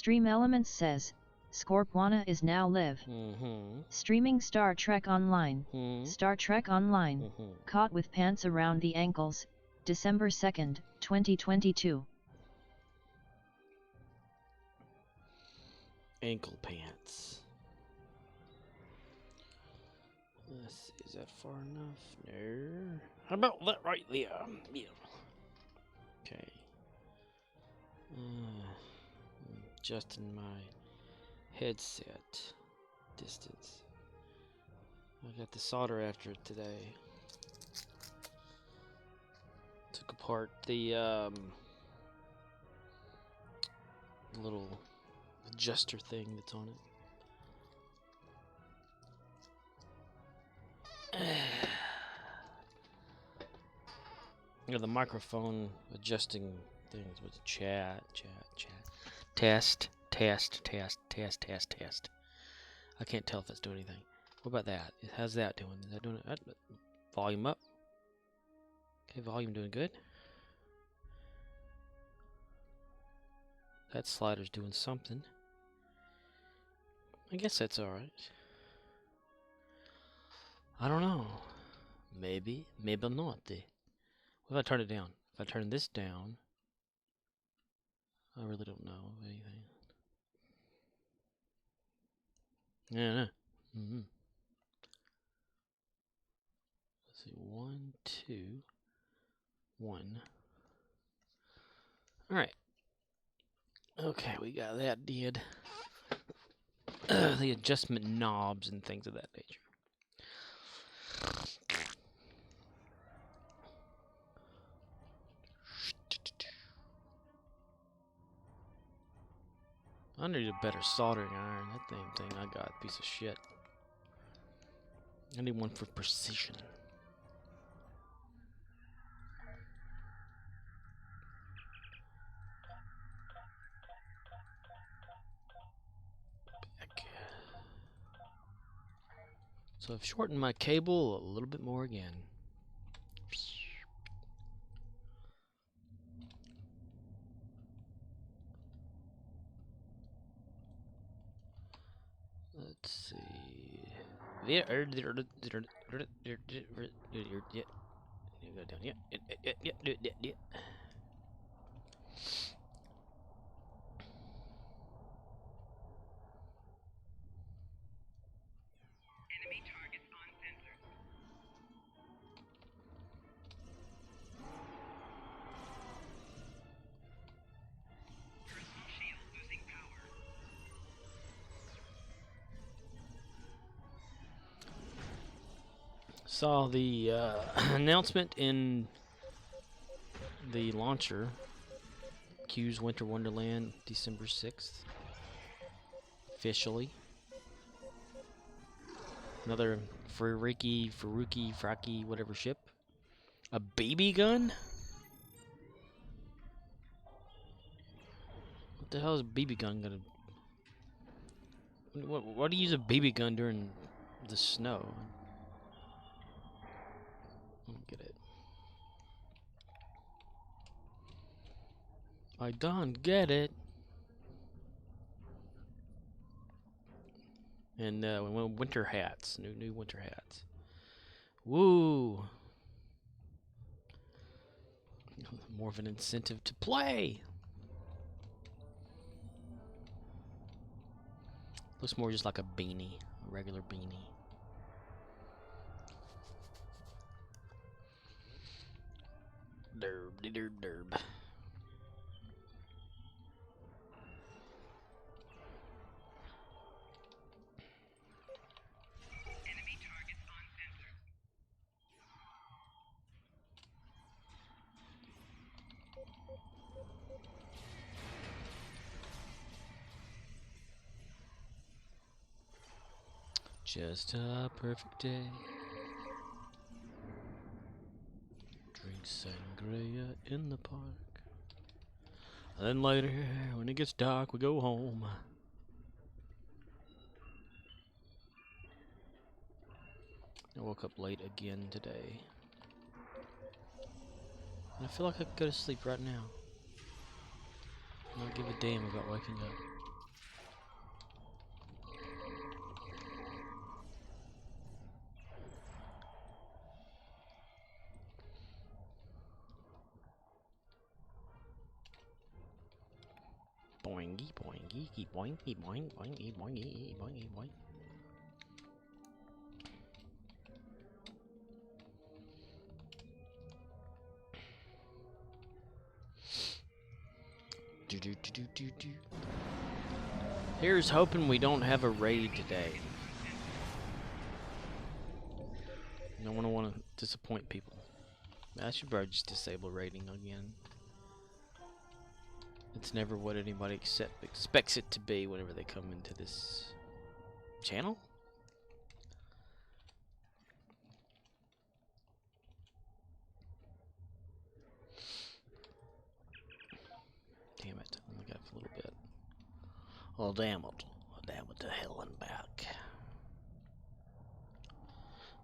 Stream Elements says, Scorpwana is now live. Streaming Star Trek Online. Star Trek Online, caught with pants around the ankles, December 2nd, 2022. Ankle pants. Let's see, is that far enough? No. How about that right there? Yeah. Okay. Adjusting my headset distance. I got the solder after it today. Took apart the little adjuster thing that's on it. You know, the microphone adjusting things with chat. Test. I can't tell if it's doing anything. What about that? How's that doing? Is that doing it? Volume up. Okay, volume doing good. That slider's doing something. I guess that's alright. I don't know. Maybe not. What if I turn it down? If I turn this down, I really don't know anything. Yeah. Let's see. 1, 2, 1. Alright. Okay, we got that did. The adjustment knobs and things of that nature. I need a better soldering iron. That damn thing I got, piece of shit. I need one for precision. Back. So I've shortened my cable a little bit more again. Let's see. Yeah. Saw the announcement in the launcher. Q's Winter Wonderland, December 6th. Officially. Another Fraki, whatever ship. A baby gun? What the hell is a BB gun gonna... Why do you use a BB gun during the snow? I don't get it. I don't get it. And we went winter hats, new winter hats. Woo! More of an incentive to play. Looks more just like a beanie, a regular beanie. Derb. Just a perfect day. Drink sangria in the park. And then later, when it gets dark, we go home. I woke up late again today. And I feel like I could go to sleep right now. Not give a damn about waking up. boing, boing, boing, boing, boing, boing. Here's hoping we don't have a raid today. I don't want to disappoint people. I should probably just disable raiding again. It's never what anybody expects it to be whenever they come into this channel. Damn it, I only got a little bit. Oh, damn it. Oh, damn it to hell and back.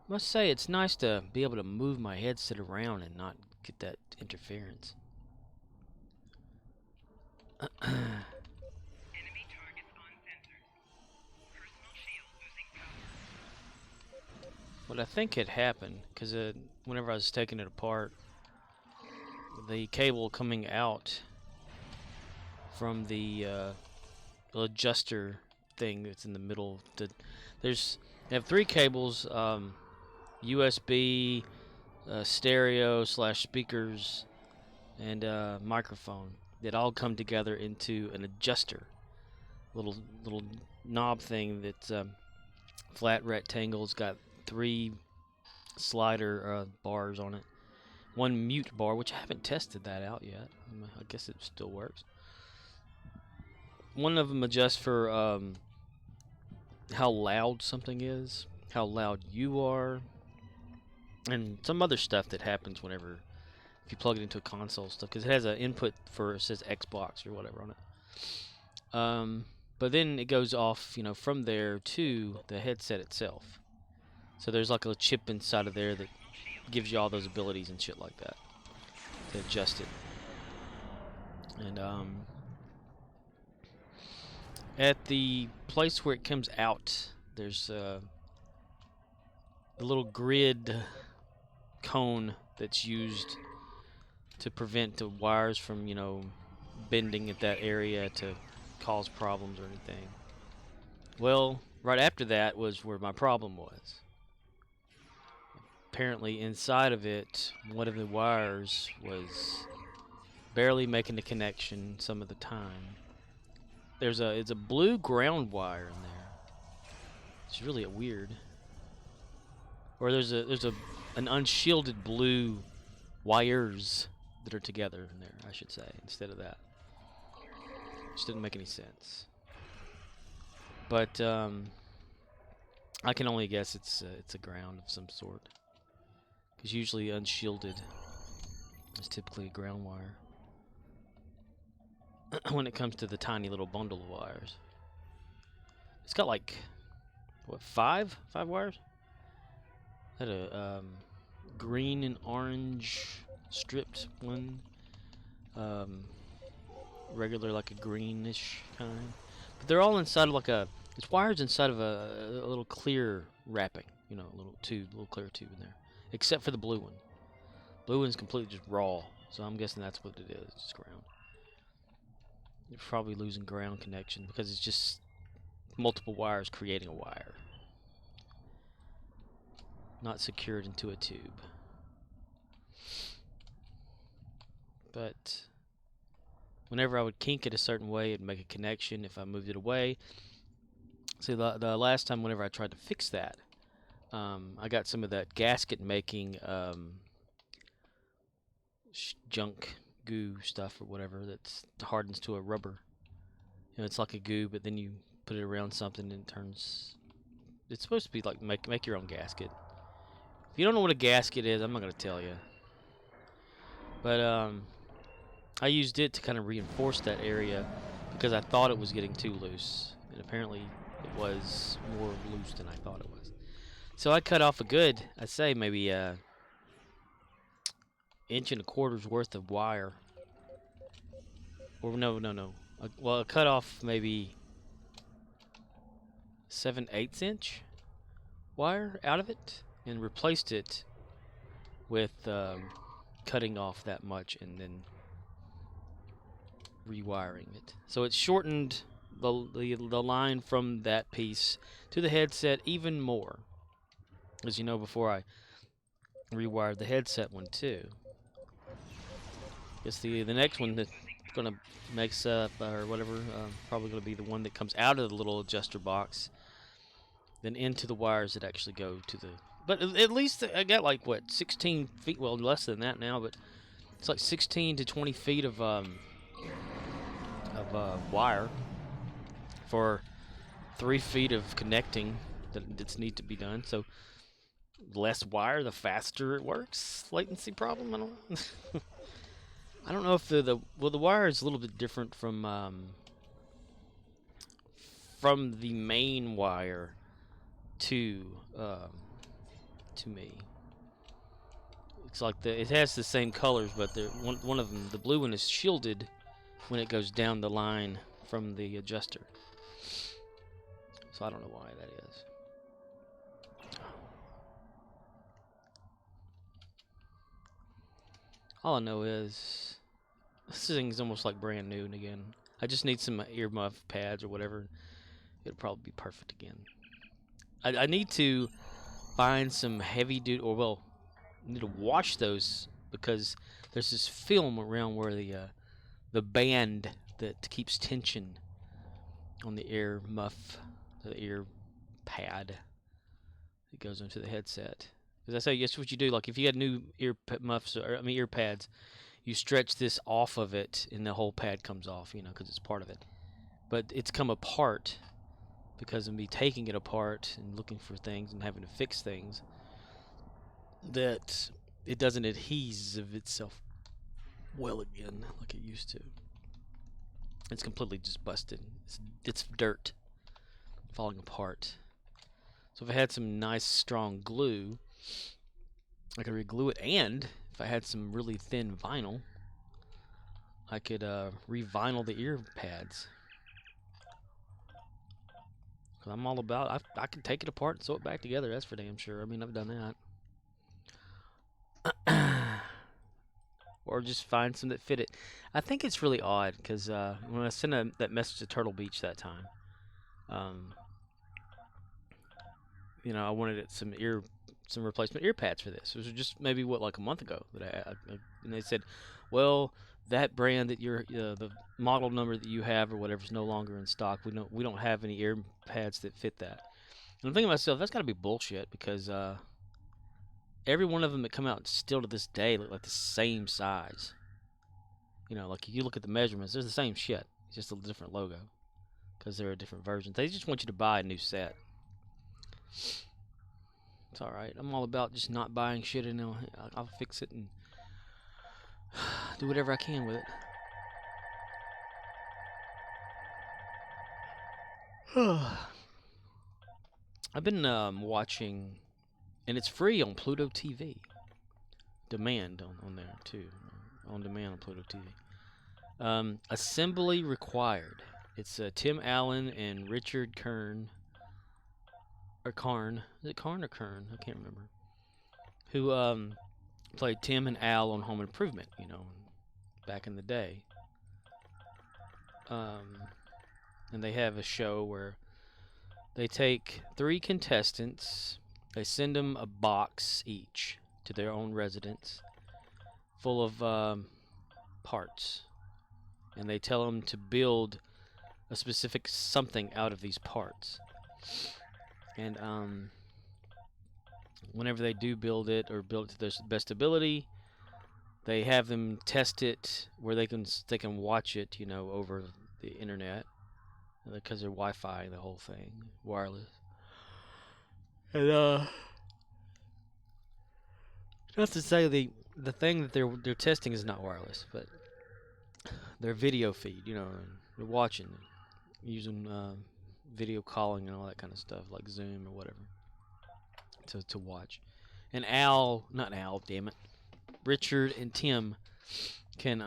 Must say, it's nice to be able to move my headset around and not get that interference. Enemy targets on sensors. Personal shield losing power. What I think had happened, because whenever I was taking it apart, the cable coming out from the adjuster thing that's in the middle, they have 3 cables, USB, stereo / speakers, and microphone that all come together into an adjuster, little knob thing that's flat rectangle. It's got 3 slider bars on it, 1 mute bar, which I haven't tested that out yet. I guess it still works. One of them adjusts for how loud something is, how loud you are, and some other stuff that happens whenever if you plug it into a console stuff, because it has an input for, it says Xbox or whatever on it. But then it goes off, you know, from there to the headset itself. So there's like a chip inside of there that gives you all those abilities and shit like that to adjust it. And at the place where it comes out, there's a little grid cone that's used to prevent the wires from, you know, bending at that area to cause problems or anything. Well, right after that was where my problem was. Apparently inside of it, one of the wires was barely making the connection some of the time. It's a blue ground wire in there. It's really weird. Or there's an unshielded blue wires that are together in there, I should say, instead of that. Which didn't make any sense. But I can only guess it's a ground of some sort, because usually unshielded is typically a ground wire when it comes to the tiny little bundle of wires. It's got like, what, five wires? Had a green and orange stripped one, regular, like a greenish kind, but they're all inside of like it's wires inside of a little clear wrapping, you know, a little clear tube in there, except for the blue one. Blue one's completely just raw, so I'm guessing that's what it is, just ground. You're probably losing ground connection because it's just multiple wires creating a wire, not secured into a tube. But whenever I would kink it a certain way, it'd make a connection. If I moved it away, see, the last time whenever I tried to fix that, I got some of that gasket making junk goo stuff or whatever that hardens to a rubber. You know, it's like a goo, but then you put it around something and it turns. It's supposed to be like make your own gasket. If you don't know what a gasket is, I'm not gonna tell you. But I used it to kind of reinforce that area because I thought it was getting too loose, and apparently it was more loose than I thought it was. So I cut off a good, I'd say maybe 1.25 inches worth of wire. Or no. Well, I cut off maybe 7/8 inch wire out of it and replaced it with cutting off that much and then rewiring it. So it shortened the line from that piece to the headset even more. As you know, before I rewired the headset one too. Guess the next one that's gonna mix up or whatever, probably gonna be the one that comes out of the little adjuster box, then into the wires that actually go to the. But at least I got like what 16 feet, well less than that now, but it's like 16 to 20 feet of wire for 3 feet of connecting that's need to be done. So less wire, the faster it works. Latency problem, I don't. I don't know if the wire is a little bit different from the main wire to me. It's like it has the same colors, but one of them, the blue one, is shielded when it goes down the line from the adjuster. So I don't know why that is. All I know is this thing's almost like brand new again. I just need some earmuff pads or whatever. It'll probably be perfect again. I need to find some heavy duty, or well, I need to wash those because there's this film around where the band that keeps tension on the ear muff, the ear pad that goes into the headset. Because I say, guess what you do, like if you had new ear muffs, or ear pads, you stretch this off of it and the whole pad comes off, you know, because it's part of it. But it's come apart because of me taking it apart and looking for things and having to fix things, that it doesn't adhesive itself well again like it used to. It's completely just busted. It's dirt falling apart. So if I had some nice strong glue, I could re-glue it, and if I had some really thin vinyl, I could re-vinyl the ear pads. Cause I'm all about, I can take it apart and sew it back together, that's for damn sure. I mean, I've done that. Or just find some that fit it. I think it's really odd, because when I sent that message to Turtle Beach that time, you know, I wanted some replacement ear pads for this. It was just maybe, like a month ago that and they said, well, that brand that you're, the model number that you have or whatever is no longer in stock. We don't have any ear pads that fit that. And I'm thinking to myself, that's got to be bullshit, because every one of them that come out still to this day look like the same size. You know, like you look at the measurements, they're the same shit. It's just a different logo because they're a different version. They just want you to buy a new set. It's all right. I'm all about just not buying shit, and I'll fix it and do whatever I can with it. I've been watching, and it's free on Pluto TV. Demand on there too, on demand on Pluto TV. Assembly Required. It's Tim Allen and Richard Kern. Or Karn. Is it Karn or Kern? I can't remember. Who played Tim and Al on Home Improvement, you know, back in the day. And they have a show where they take 3 contestants, they send them a box each to their own residence full of parts. And they tell them to build a specific something out of these parts. And whenever they do build it, or build it to their best ability, they have them test it where they can watch it, you know, over the internet, because they're Wi-Fi, the whole thing, wireless. And not to say the thing that they're testing is not wireless, but their video feed, you know, they're watching, using video calling and all that kind of stuff, like Zoom or whatever, to watch. And Richard and Tim can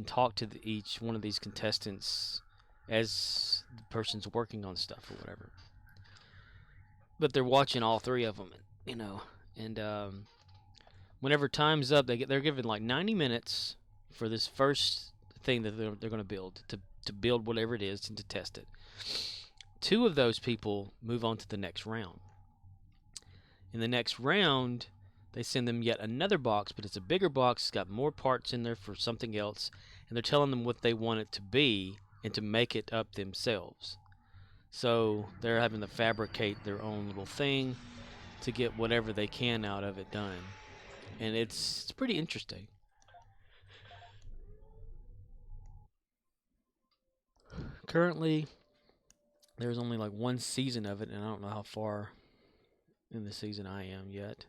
talk to each one of these contestants as the person's working on stuff or whatever. But they're watching all 3 of them, you know, and whenever time's up, they're given like 90 minutes for this first thing that they're going to build, to build whatever it is and to test it. 2 of those people move on to the next round. In the next round, they send them yet another box, but it's a bigger box. It's got more parts in there for something else, and they're telling them what they want it to be and to make it up themselves. So they're having to fabricate their own little thing to get whatever they can out of it done. And it's pretty interesting. Currently, there's only like 1 season of it, and I don't know how far in the season I am yet.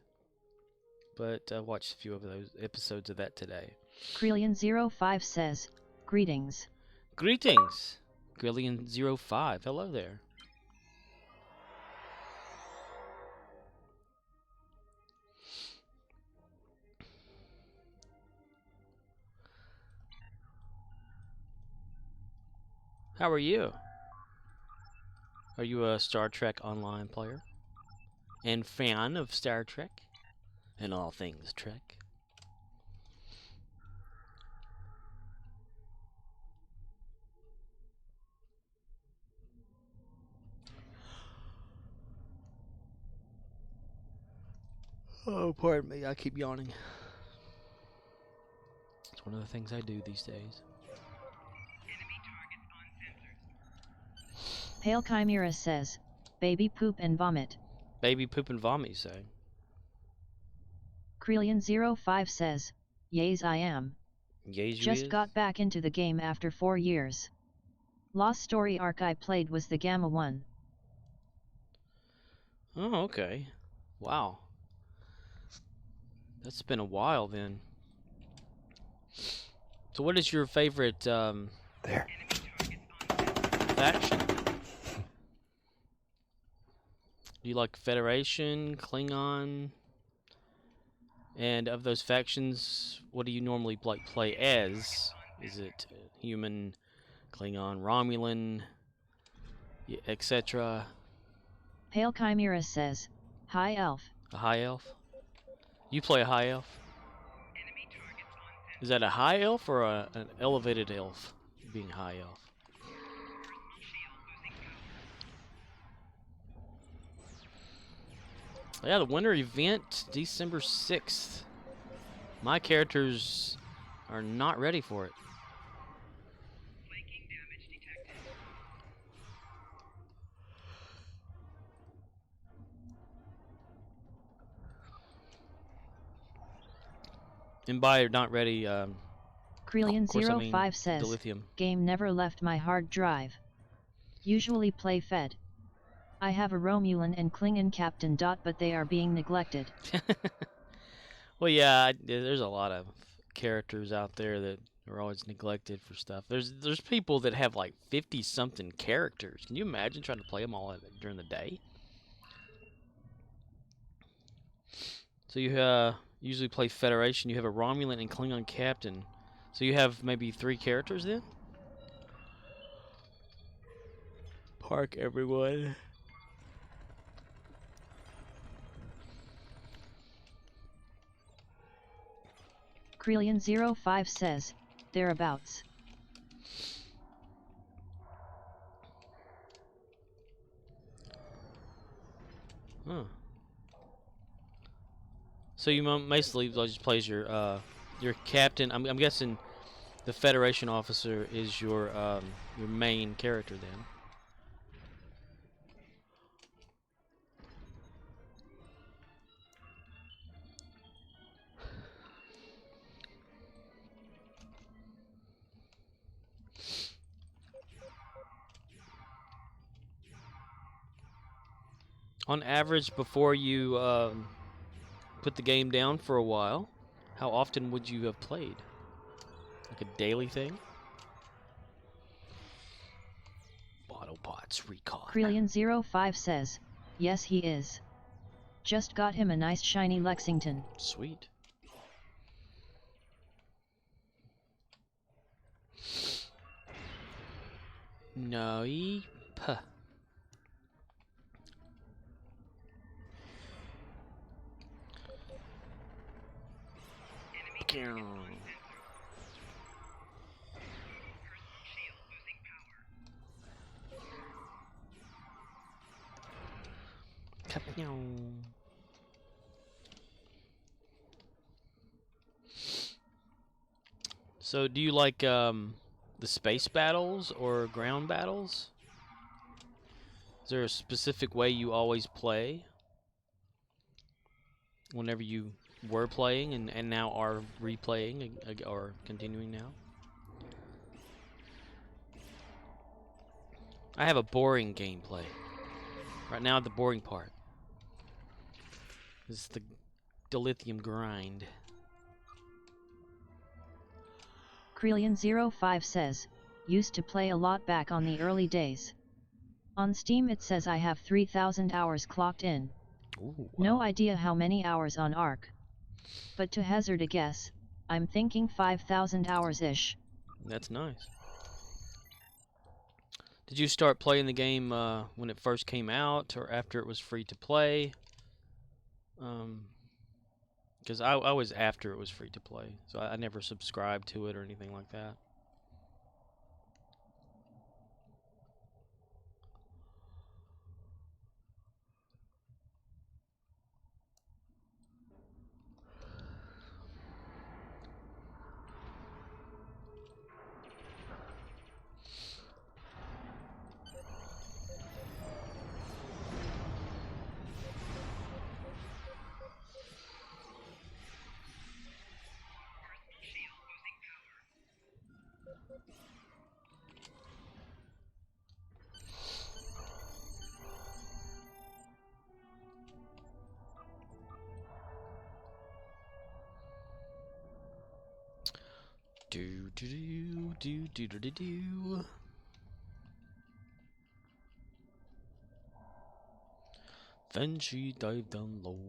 But I watched a few of those episodes of that today. Grillion05 says, greetings. Greetings, Grillion05. Hello there. How are you? Are you a Star Trek Online player? And fan of Star Trek? And all things Trek? Oh, pardon me, I keep yawning. It's one of the things I do these days. Enemy targets on sensors. Pale Chimera says, baby poop and vomit. Baby poop and vomit, you say? Krelian05 says, yays I am. Yays you Just is? got back into the game after 4 years. Lost story arc I played was the Gamma one. Oh, okay. Wow. That's been a while then. So what is your favorite There. faction? Do you like Federation, Klingon? And of those factions, what do you normally play as? Is it human, Klingon, Romulan, etc.? Pale Chimera says, hi elf. A high elf? You play a high elf? Enemy targets on sensors. Is that a high elf or an elevated elf? Being high elf. Personal shield losing power. Yeah, the winter event, December 6th. My characters are not ready for it. Flanking damage detected. And by not ready, of course I mean Krelian05 the says, lithium. game never left my hard drive. Usually play Fed. I have a Romulan and Klingon captain. But they are being neglected. Well, yeah, there's a lot of characters out there that are always neglected for stuff. There's people that have like 50-something characters. Can you imagine trying to play them all during the day? So you usually play Federation. You have a Romulan and Klingon captain. So you have maybe 3 characters then? Park everyone. Krelian05 says, thereabouts. Huh. So you basically just plays your captain. I'm guessing the Federation officer is your main character then. On average, before you put the game down for a while, how often would you have played? Like a daily thing? Autobots recon. Krelian05 says, yes he is. Just got him a nice shiny Lexington. Sweet. No, puh. Enemy targets on sensors. Personal shield losing Kapew. So, do you like the space battles or ground battles? Is there a specific way you always play? Whenever you were playing and now are replaying or continuing now? I have a boring gameplay. Right now, the boring part is the dilithium grind. Krelian05 says, used to play a lot back on the early days. On Steam it says I have 3,000 hours clocked in. Ooh, wow. No idea how many hours on Ark. But to hazard a guess, I'm thinking 5,000 hours-ish. That's nice. Did you start playing the game when it first came out or after it was free to play? Because I was after it was free to play, so I never subscribed to it or anything like that. Shield losing power. Do do do do do do do. Then she dived down low.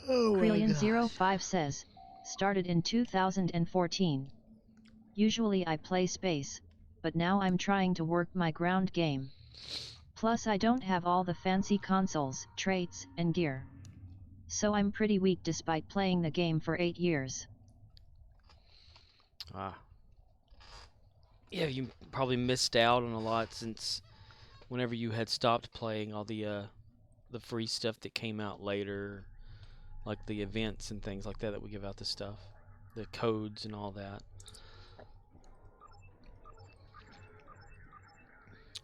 Oh my gosh. Krelian05 says, started in 2014. Usually I play space, but now I'm trying to work my ground game. Plus I don't have all the fancy consoles, traits, and gear. So I'm pretty weak despite playing the game for 8 years. Ah. Yeah, you probably missed out on a lot since whenever you had stopped playing all the free stuff that came out later, like the events and things like that that we give out the stuff, the codes and all that.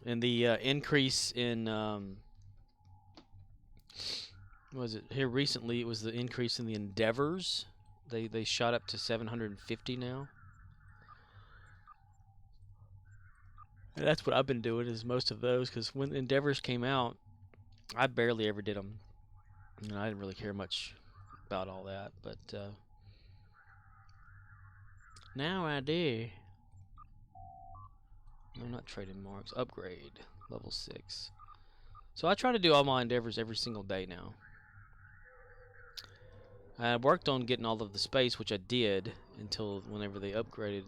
And the increase in what was it here recently? It was the increase in the endeavors. They shot up to 750 now. And that's what I've been doing is most of those, because when endeavors came out, I barely ever did them. You know, I didn't really care much about all that, but now I do. No, not trading marks. Upgrade. Level 6. So I try to do all my endeavors every single day now. I worked on getting all of the space, which I did until whenever they upgraded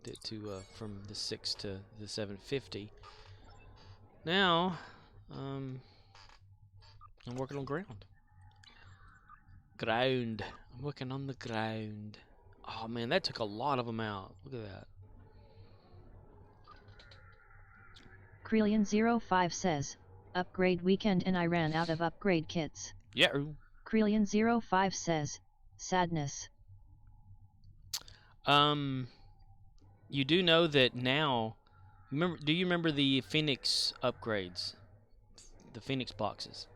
it to from the 6 to the 750. Now, I'm working on ground. Ground. I'm working on the ground. Oh man, that took a lot of them out. Look at that. Krelian05 says, upgrade weekend and I ran out of upgrade kits. Yeah. Krelian05 says, sadness. You do know that now, do you remember the Phoenix upgrades? The Phoenix boxes.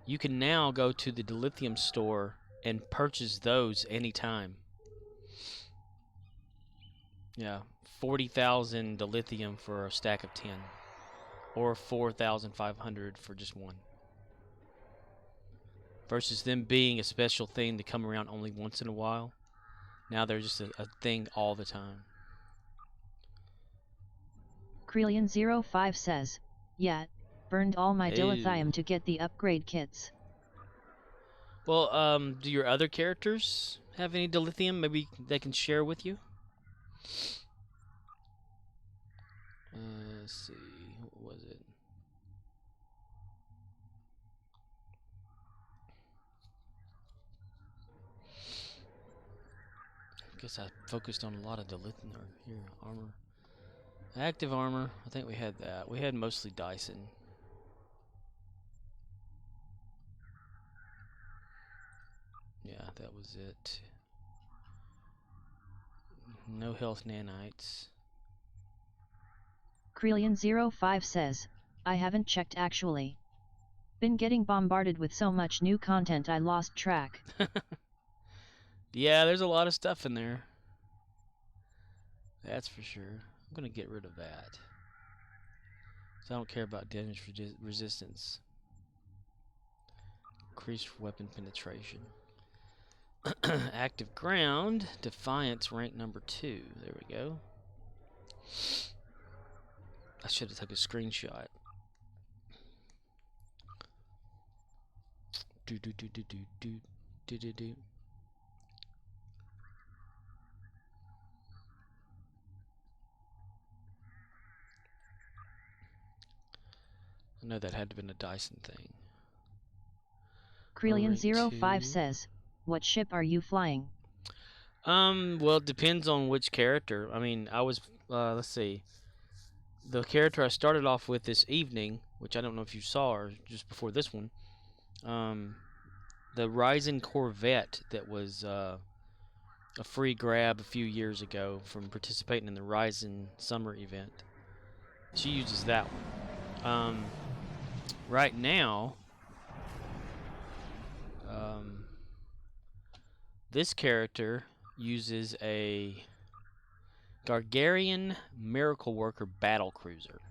You can now go to the Dilithium store and purchase those anytime. Yeah, 40,000 dilithium for a stack of 10, or 4,500 for just one. Versus them being a special thing to come around only once in a while. Now they're just a thing all the time. Krelian05 says, yeah, burned all my dilithium to get the upgrade kits. Well, do your other characters have any dilithium? Maybe they can share with you? Let's see, what was it? I guess I focused on a lot of Dilithium. Here, armor. Active armor. I think we had that. We had mostly Dyson. Yeah, that was it. No health nanites. Krelian05 says, I haven't checked actually. Been getting bombarded with so much new content I lost track. Yeah, there's a lot of stuff in there. That's for sure. I'm gonna get rid of that. So I don't care about damage resistance. Increased weapon penetration. Active ground. Defiance rank number 2. There we go. I should have took a screenshot. Do do do do do do do do do. I know that had to have been a Dyson thing. Krelian05 says, what ship are you flying? Well, it depends on which character. I mean, I was, let's see. The character I started off with this evening, which I don't know if you saw or just before this one, the Ryzen Corvette that was a free grab a few years ago from participating in the Ryzen summer event. She uses that one. Right now, this character uses a Gargarian Miracle Worker battle cruiser.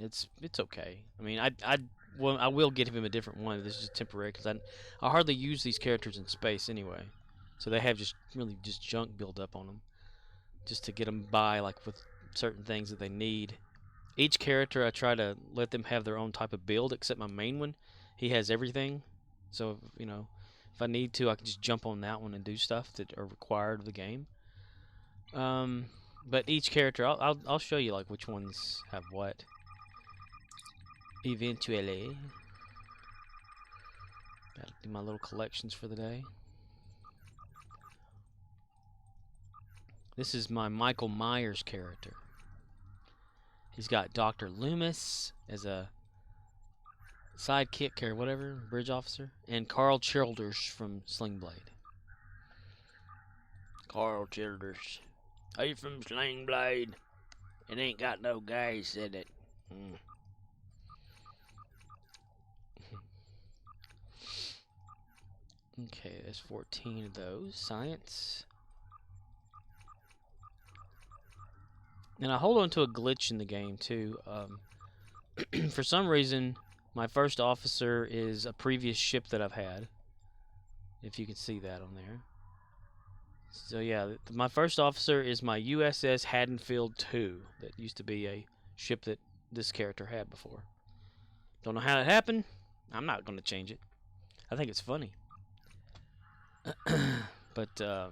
It's okay. I mean, I will get him a different one. This is temporary because I hardly use these characters in space anyway, so they have just junk build up on them, just to get them by like with certain things that they need. Each character I try to let them have their own type of build, except my main one. He has everything, so you know, if I need to, I can just jump on that one and do stuff that are required of the game. But each character, I'll show you like which ones have what. Eventually, gotta do my little collections for the day. This is my Michael Myers character. He's got Dr. Loomis as a sidekick or whatever, bridge officer, and Carl Childers from Sling Blade. Carl Childers. Are you from Sling Blade? It ain't got no gas in it. Okay, there's 14 of those. Science. And I hold on to a glitch in the game, too. For some reason, my first officer is a previous ship that I've had. If you can see that on there. So, yeah, my first officer is my USS Haddonfield II. That used to be a ship that this character had before. Don't know how it happened. I'm not going to change it. I think it's funny. But, yeah.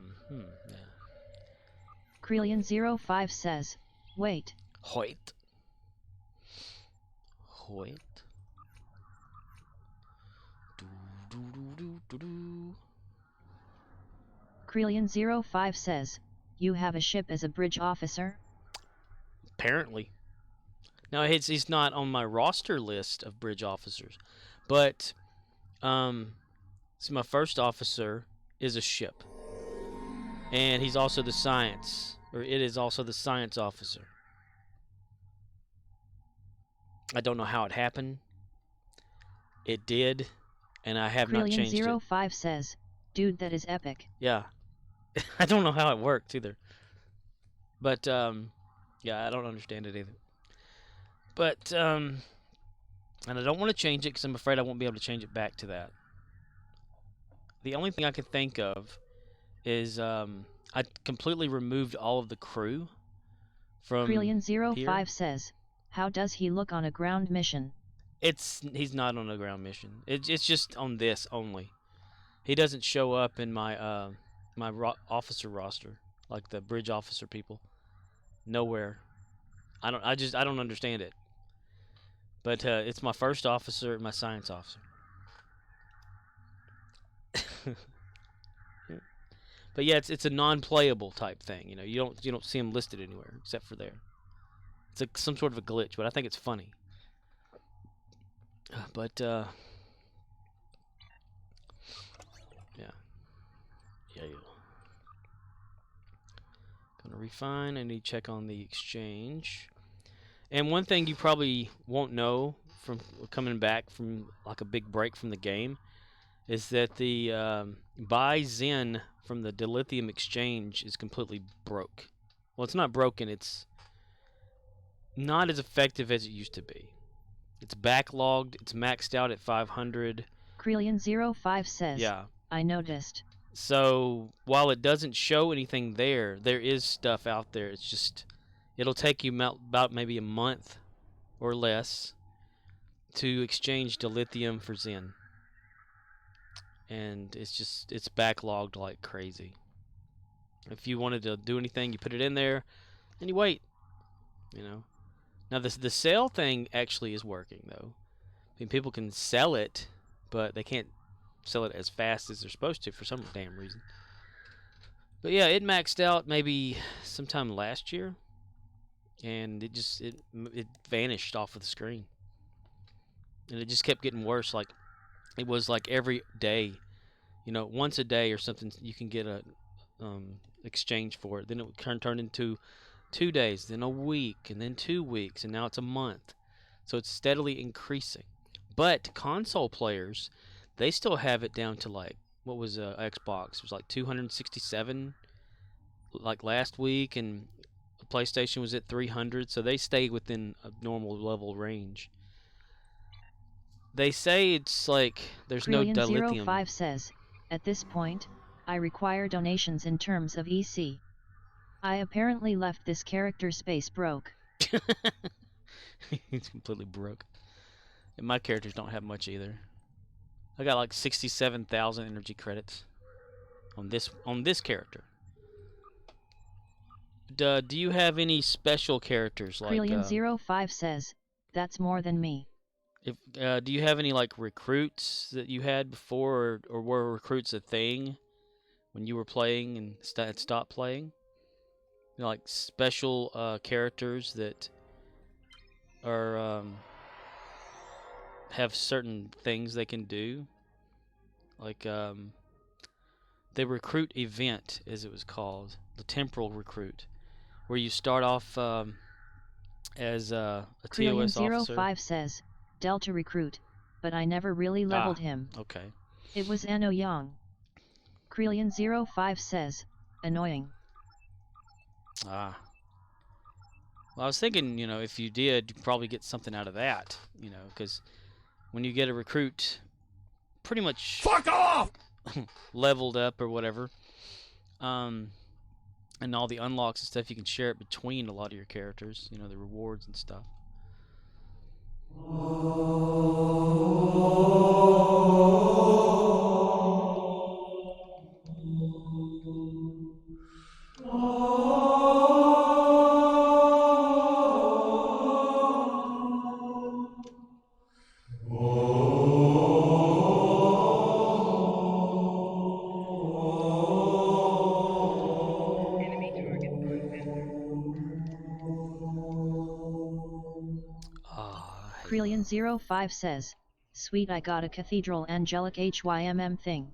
Krelian05 says, wait. Hoyt. Hoyt. Krelian05 says, you have a ship as a bridge officer? Apparently. Now, he's not on my roster list of bridge officers, but so my first officer is a ship, and he's also the science, or it is also the science officer. I don't know how it happened. It did, and I have not changed it. Krelian05 says, dude, that is epic. Yeah. I don't know how it worked either. But, yeah, I don't understand it either. But, and I don't want to change it because I'm afraid I won't be able to change it back to that. The only thing I can think of is I completely removed all of the crew from Krelian05 says, how does he look on a ground mission? He's not on a ground mission. It's just on this only. He doesn't show up in my my officer roster, like the bridge officer people. Nowhere. I don't understand it. But it's my first officer, my science officer. Yeah. But yeah, it's a non-playable type thing. You know, you don't see them listed anywhere except for there. It's some sort of a glitch, but I think it's funny. But yeah. Gonna refine. I need to check on the exchange. And one thing you probably won't know from coming back from like a big break from the game is that the buy Zen from the Dilithium exchange is completely broke. Well, it's not broken. It's not as effective as it used to be. It's backlogged. It's maxed out at 500. Krelian05 says, Yeah. I noticed. So while it doesn't show anything there is stuff out there. It's just it'll take you about maybe a month or less to exchange Dilithium for Zen. And it's backlogged like crazy. If you wanted to do anything, you put it in there and you wait. You know. Now the sale thing actually is working though. I mean, people can sell it, but they can't sell it as fast as they're supposed to for some damn reason. But yeah, it maxed out maybe sometime last year, and it vanished off of the screen, and it just kept getting worse. Like it was like every day, you know, once a day or something, you can get a exchange for it. Then it would turn into 2 days, then a week, and then 2 weeks, and now it's a month. So it's steadily increasing. But console players, they still have it down to like, what was Xbox? It was like 267 like last week, and PlayStation was at 300, so they stay within a normal level range. They say it's like there's no dilithium. Krelian05 says, at this point, I require donations in terms of EC. I apparently left this character space broke. He's completely broke. And my characters don't have much either. I got like 67,000 energy credits on this character. Do you have any special characters like Krelian05 says, that's more than me. Do you have any like recruits that you had before, or were recruits a thing when you were playing and stopped playing? You know, like special characters that are have certain things they can do, like the recruit event, as it was called, the temporal recruit, where you start off as a TOS officer. Krelian05 says, Delta recruit, but I never really leveled him. Okay. It was Anno Young. Krelian05 says, annoying. Well, I was thinking, you know, if you did, you'd probably get something out of that, you know, because when you get a recruit pretty much fuck off leveled up or whatever, and all the unlocks and stuff, you can share it between a lot of your characters, you know, the rewards and stuff. Enemy target unentered. Krelian05 says, sweet, I got a Cathedral Angelic HYMM thing.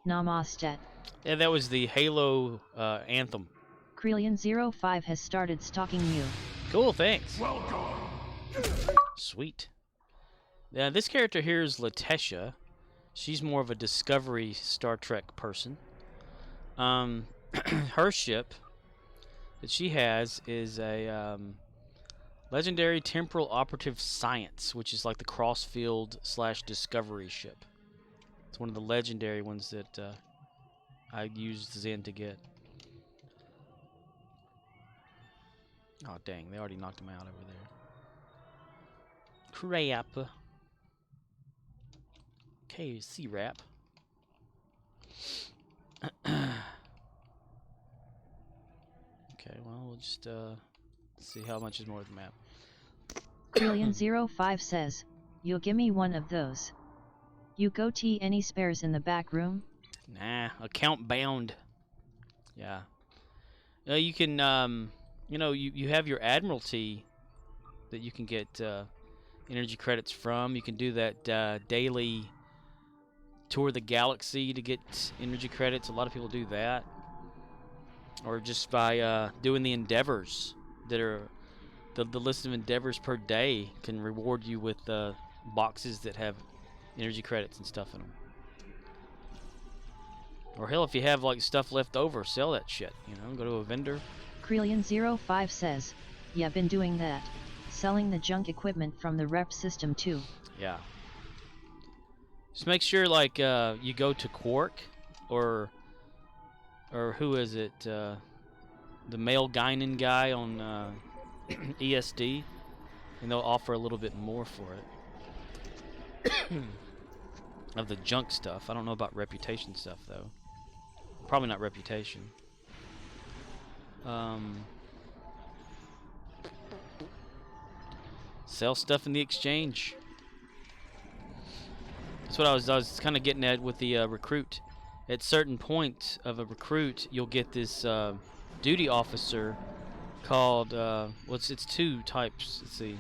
Namaste. Yeah, that was the Halo anthem. Krelian05 has started stalking you. Cool, thanks. welcome Sweet. Now, this character here is Latetia. She's more of a Discovery Star Trek person. Her ship that she has is a Legendary Temporal Operative Science, which is like the Crossfield / Discovery ship. It's one of the legendary ones that I used Zen to get. Oh, dang. They already knocked him out over there. Crap. Okay, C-Rap. Okay, well, we'll just see how much is more of the map. Krelian05 says, you'll gimme one of those. You go T any spares in the back room? Nah, account bound. Yeah. You can, you know, you have your Admiralty that you can get energy credits from. You can do that daily tour the galaxy to get energy credits. A lot of people do that. Or just by doing the endeavors that are the list of endeavors per day can reward you with boxes that have energy credits and stuff in them. Or hell, if you have like stuff left over, sell that shit. You know, go to a vendor. Krelian05 says, yeah, been doing that, selling the junk equipment from the rep system too. Yeah. Just make sure like you go to Quark or who is it? The male Guinan guy on ESD, and they'll offer a little bit more for it. Of the junk stuff. I don't know about reputation stuff though. Probably not reputation. Sell stuff in the exchange. That's what I was kind of getting at with the recruit. At certain point of a recruit, you'll get this duty officer called it's two types. Let's see,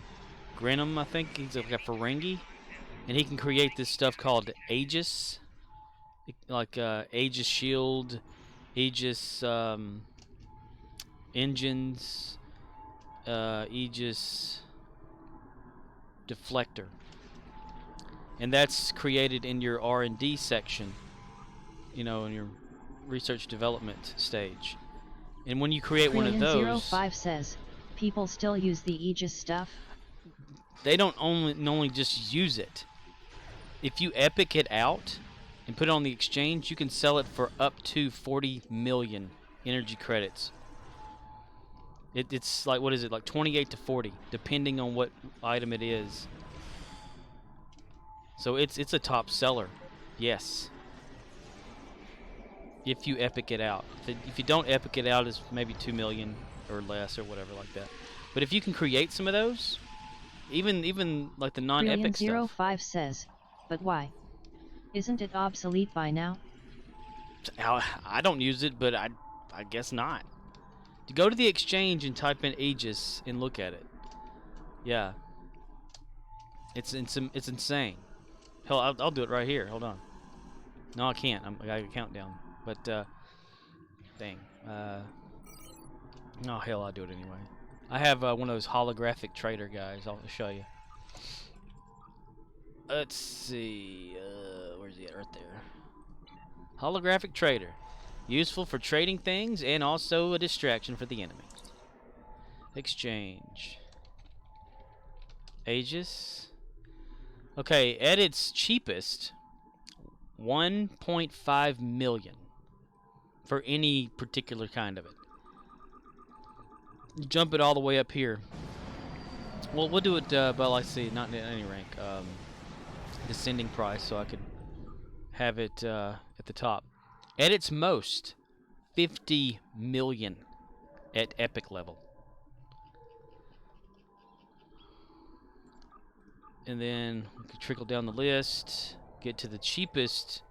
Grinham, I think he's like a Ferengi, and he can create this stuff called Aegis, like Aegis shield, Aegis engines, Aegis deflector, and that's created in your R&D section, you know, in your research development stage. And when you create one of those, 05 says, people still use the Aegis stuff? They don't only just use it. If you epic it out and put it on the exchange, you can sell it for up to 40 million energy credits. It's like, what is it, like 28 to 40, depending on what item it is. So it's a top seller, yes. If you epic it out. If you don't epic it out, it's maybe 2 million or less or whatever like that. But if you can create some of those, even like the non-epic stuff. 05 says, but why? Isn't it obsolete by now? I don't use it, but I guess not. To go to the exchange and type in Aegis and look at it. Yeah. It's insane. Hell, I'll do it right here. Hold on. No, I can't. I got a countdown. But dang. No, hell, I'll do it anyway. I have one of those holographic trader guys. I'll show you. Let's see. Where's he at? Right there. Holographic trader. Useful for trading things and also a distraction for the enemy. Exchange. Aegis. Okay, at its cheapest, 1.5 million for any particular kind of it. Jump it all the way up here. Well, we'll do it, but let's see, not in any rank. Descending price, so I could have it at the top. At its most, 50 million at epic level. And then we can trickle down the list, get to the cheapest,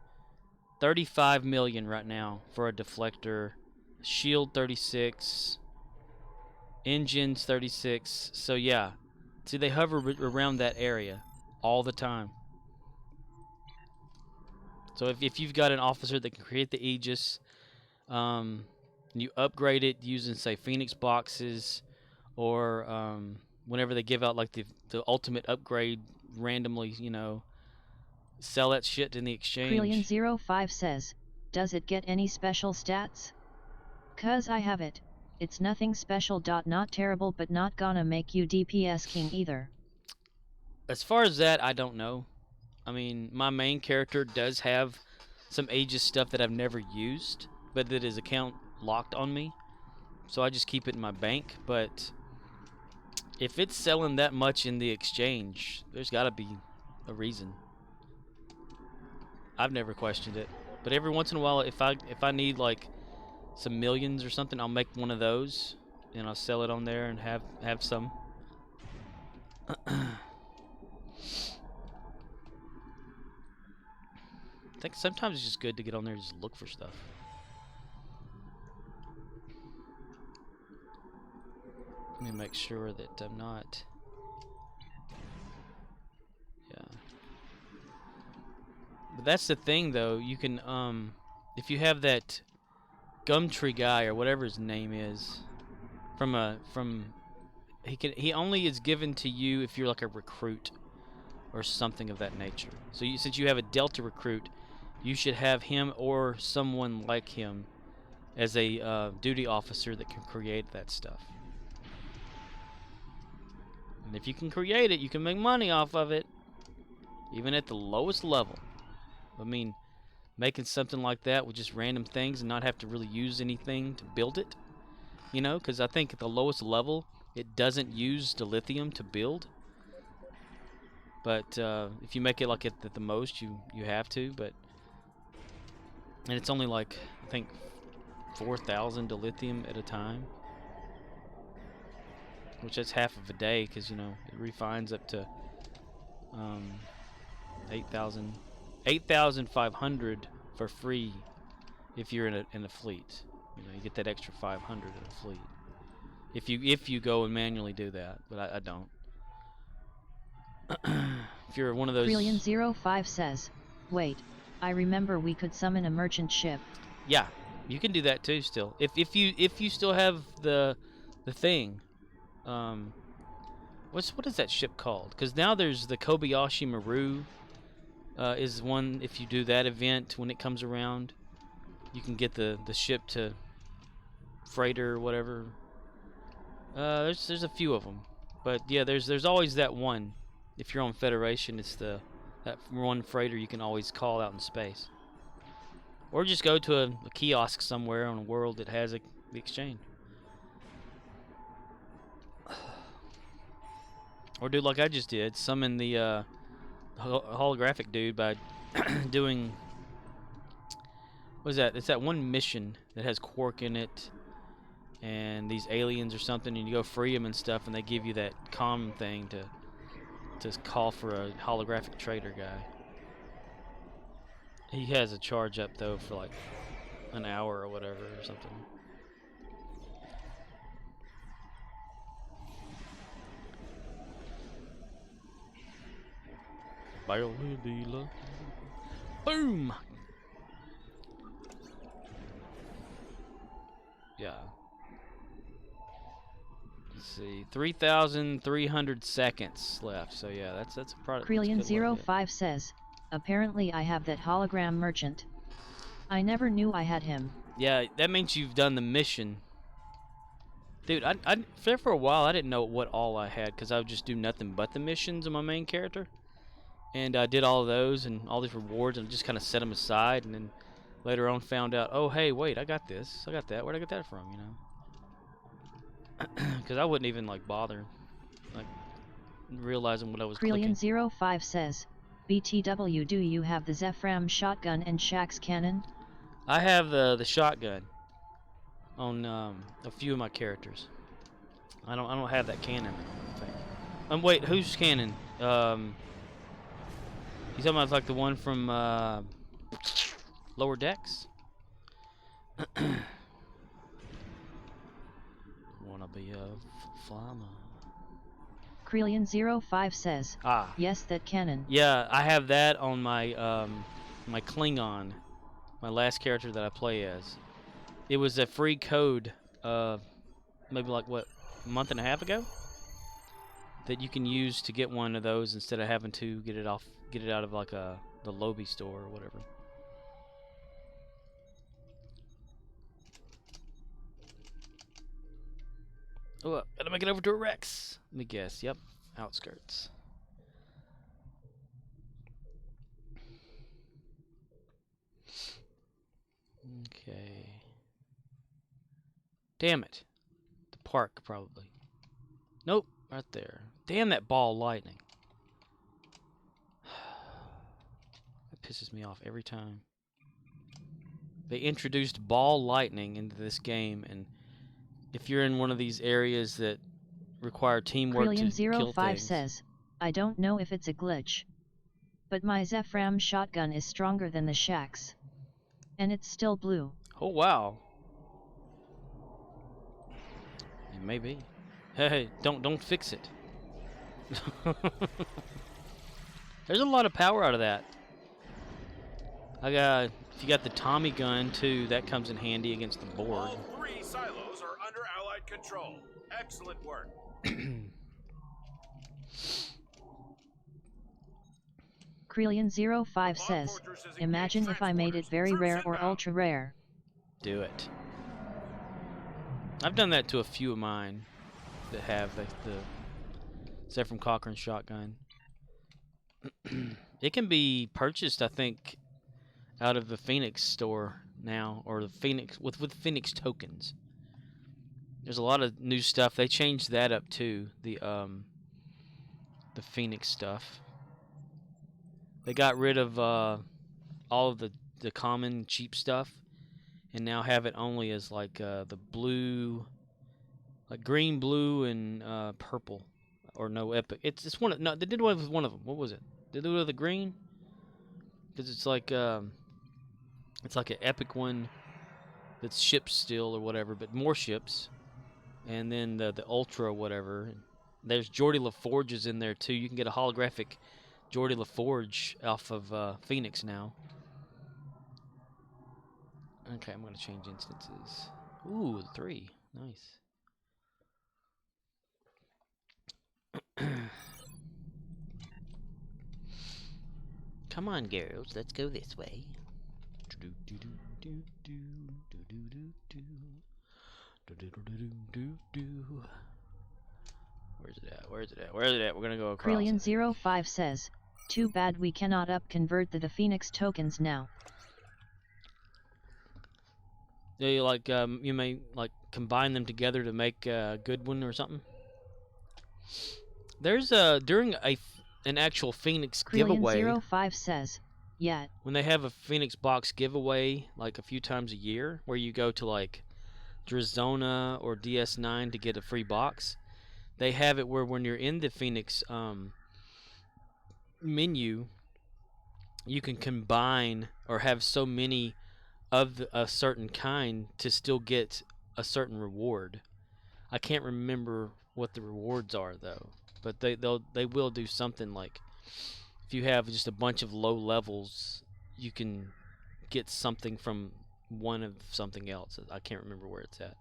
35 million right now for a deflector, shield 36, engines 36. So yeah, see, they hover around that area all the time. So if you've got an officer that can create the Aegis, you upgrade it using, say, Phoenix boxes, or whenever they give out like the ultimate upgrade randomly, you know, sell that shit in the exchange. Krelian05 says, does it get any special stats? 'Cause I have it. It's nothing special. Not terrible, but not gonna make you DPS king either. As far as that, I don't know. I mean, my main character does have some Aegis stuff that I've never used, but that is account locked on me, so I just keep it in my bank. But if it's selling that much in the exchange, there's got to be a reason. I've never questioned it, but every once in a while, if I need like some millions or something, I'll make one of those and I'll sell it on there and have some. I think sometimes it's just good to get on there and just look for stuff. Let me make sure that I'm not. Yeah. But that's the thing, though. You can, if you have that Gumtree guy or whatever his name is, he only is given to you if you're like a recruit or something of that nature. So since you have a Delta recruit, you should have him or someone like him as a duty officer that can create that stuff. And if you can create it, you can make money off of it, even at the lowest level. I mean, making something like that with just random things and not have to really use anything to build it, you know, because I think at the lowest level, it doesn't use dilithium to build. But if you make it like at the most, you have to. But and it's only like, I think, 4,000 dilithium at a time, which that's half of a day, because you know it refines up to 8,500 for free if you're in a fleet. You know, you get that extra 500 in a fleet if you go and manually do that. But I don't. If you're one of those. Trillion05 says, "Wait, I remember we could summon a merchant ship." Yeah, you can do that too. Still, if you still have the thing, what is that ship called? Because now there's the Kobayashi Maru. Is one, if you do that event when it comes around, you can get the ship to freighter or whatever. There's a few of them, but yeah, there's always that one. If you're on Federation, it's that one freighter you can always call out in space, or just go to a kiosk somewhere on a world that has the exchange, or do like I just did, summon the holographic dude by doing, what is that? It's that one mission that has Quark in it and these aliens or something, and you go free them and stuff, and they give you that comm thing to call for a holographic trader guy. He has a charge up though for like an hour or whatever or something. Boom! Yeah. Let's see, 3,300 seconds left. So yeah, that's a product. Krelian05 says, "Apparently I have that hologram merchant. I never knew I had him." Yeah, that means you've done the mission. Dude, I there for a while I didn't know what all I had, because I would just do nothing but the missions of my main character. And I did all of those and all these rewards and just kind of set them aside, and then later on found out, oh hey, wait, I got this, I got that. Where'd I get that from, you know? Because I wouldn't even like bother like realizing what I was clicking. Krelian05 says, "BTW, do you have the Zephram shotgun and Shaxx cannon?" I have the shotgun on a few of my characters. I don't have that cannon, I think. Wait, whose cannon? You talking about like the one from Lower Decks? Wanna be a farmer. Krelian05 says, "Yes, that cannon." Yeah, I have that on my my Klingon, my last character that I play as. It was a free code, maybe like what, a month and a half ago, that you can use to get one of those instead of having to get it out of like the Lobby store or whatever. Oh, gotta make it over to a Rex. Let me guess. Yep, outskirts. Okay. Damn it. The park, probably. Nope, right there. Damn that ball lightning. That pisses me off every time. They introduced ball lightning into this game, and if you're in one of these areas that require teamwork to kill Krelian05 things. says, "I don't know if it's a glitch, but my Zephram shotgun is stronger than the Shaxx. And it's still blue." Oh wow. It may be. Hey, don't fix it. There's a lot of power out of that. If you got the Tommy gun too, that comes in handy against the board. All 3 silos are under Allied control. Excellent work. Krelian05 says, imagine if I made it very rare or ultra rare. Do it. I've done that to a few of mine that have the except from Cochrane shotgun. It can be purchased, I think, out of the Phoenix store now, or the Phoenix with Phoenix tokens. There's a lot of new stuff. They changed that up too. The Phoenix stuff. They got rid of all of the common cheap stuff, and now have it only as like the blue, like green, blue, and purple, or no epic. It's one of no. They did away with one of them. What was it? Did they do the green? Because it's like an epic one that's ships still or whatever, but more ships, and then the ultra whatever. There's Geordie LaForge is in there too. You can get a holographic Geordie LaForge off of Phoenix now. Okay, I'm going to change instances. Ooh, 3. Nice. Come on, girls. Let's go this way. Where's it at? Where's it at? Where's it at? We're going to go across. Krelian05 says, too bad we cannot convert the Phoenix tokens now. Yeah, like you may like combine them together to make a good one or something. There's during an actual Phoenix giveaway. Krelian05 says, yeah. When they have a Phoenix box giveaway like a few times a year, where you go to like Drazona or DS9 to get a free box, they have it where when you're in the Phoenix menu, you can combine or have so many of a certain kind to still get a certain reward. I can't remember what the rewards are though, but they will do something like if you have just a bunch of low levels, you can get something from one of something else. I can't remember where it's at.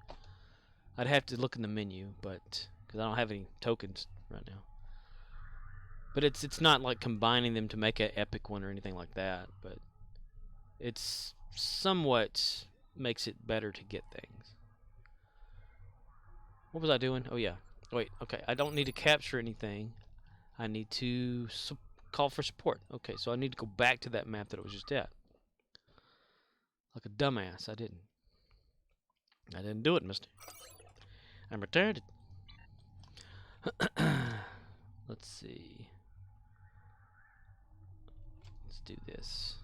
I'd have to look in the menu, but because I don't have any tokens right now. But it's not like combining them to make an epic one or anything like that, but it's somewhat makes it better to get things. What was I doing? Oh yeah. Wait, okay. I don't need to capture anything. I need to call for support. Okay, so I need to go back to that map that it was just at. Like a dumbass, I didn't do it, mister. I'm retarded. Let's see. Let's do this.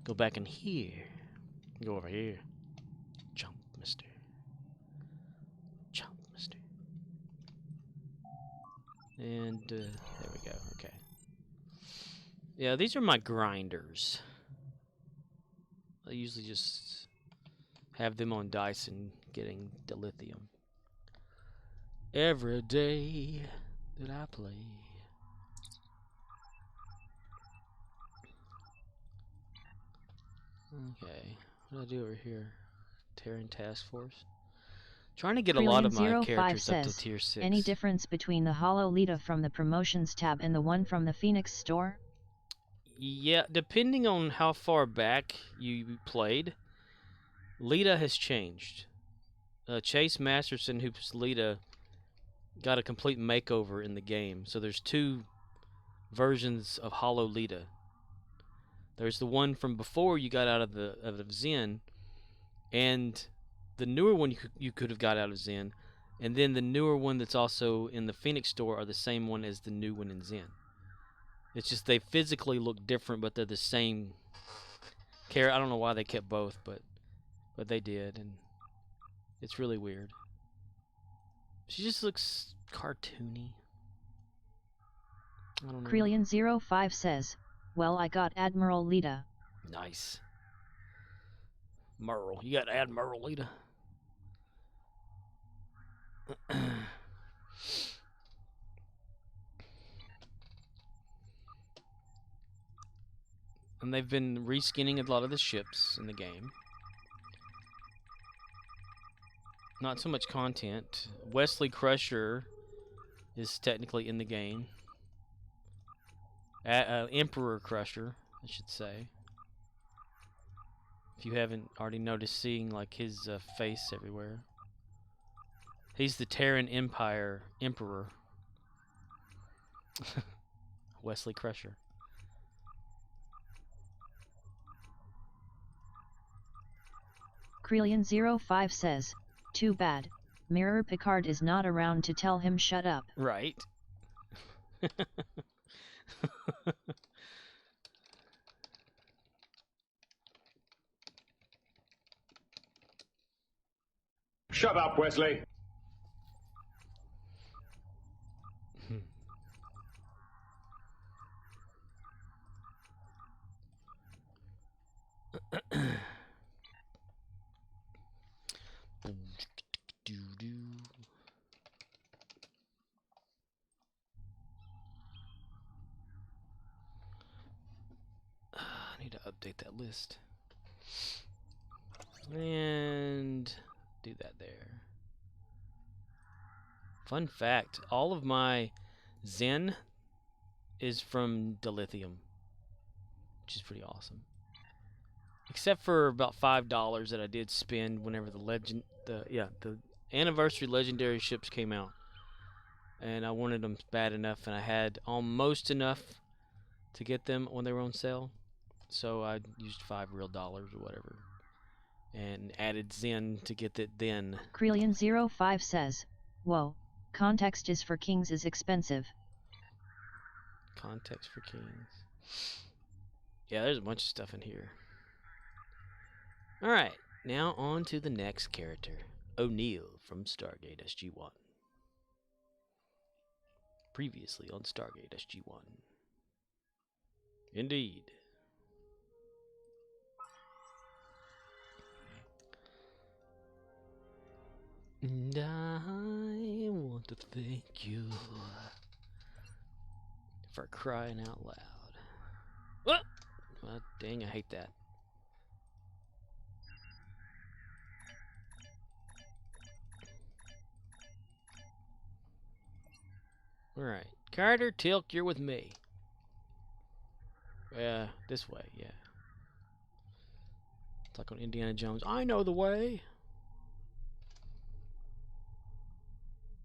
Go back in here. Go over here. Jump, mister. Jump, mister. And there we go. Okay. Yeah, these are my grinders. I usually just have them on Dyson getting dilithium. Every day that I play. Okay, what do I do over here? Terran Task Force. Trying to get a lot of my characters up to tier 6. Any difference between the Hollow Lita from the Promotions tab and the one from the Phoenix store? Yeah, depending on how far back you played, Lita has changed. Chase Masterson, who's Lita, got a complete makeover in the game. So there's 2 versions of Hollow Lita. There's the one from before you got out of Zen, and the newer one you could have got out of Zen, and then the newer one that's also in the Phoenix store are the same one as the new one in Zen. It's just they physically look different, but they're the same character. I don't know why they kept both, but they did, and it's really weird. She just looks cartoony. I don't know. Krelian05 says, well, I got Admiral Lita. Nice. Merle. You got Admiral Lita. And they've been reskinning a lot of the ships in the game. Not so much content. Wesley Crusher is technically in the game. Emperor Crusher, I should say. If you haven't already noticed seeing like his face everywhere. He's the Terran Empire Emperor. Wesley Crusher. Krelian05 says, too bad, Mirror Picard is not around to tell him shut up. Right. Shut up, Wesley. I need to update that list. And do that there. Fun fact, all of my Zen is from Dilithium, which is pretty awesome. Except for about $5 that I did spend whenever the anniversary legendary ships came out. And I wanted them bad enough, and I had almost enough to get them when they were on sale. So I used $5 real or whatever. And added Zen to get it then. Krelian05 says, whoa, context is for kings is expensive. Context for kings. Yeah, there's a bunch of stuff in here. Alright, now on to the next character. O'Neill from Stargate SG-1. Previously on Stargate SG-1. Indeed. And I want to thank you for crying out loud. What? Well, dang, I hate that. Alright. Carter, Tilk, you're with me. This way, yeah. It's like on Indiana Jones. I know the way.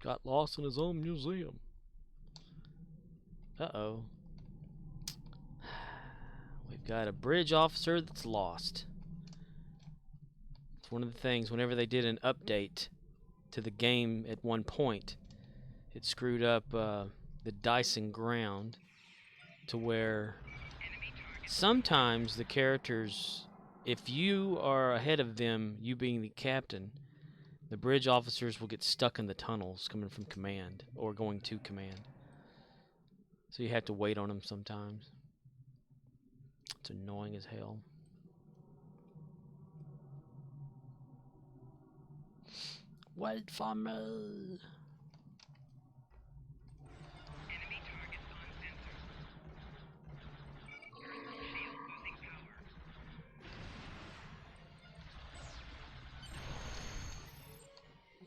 Got lost in his own museum. Uh-oh. We've got a bridge officer that's lost. It's one of the things, whenever they did an update to the game at one point, it screwed up the Dyson ground to where sometimes the characters, if you are ahead of them, you being the captain, the bridge officers will get stuck in the tunnels coming from command or going to command. So you have to wait on them sometimes. It's annoying as hell. Wait for me.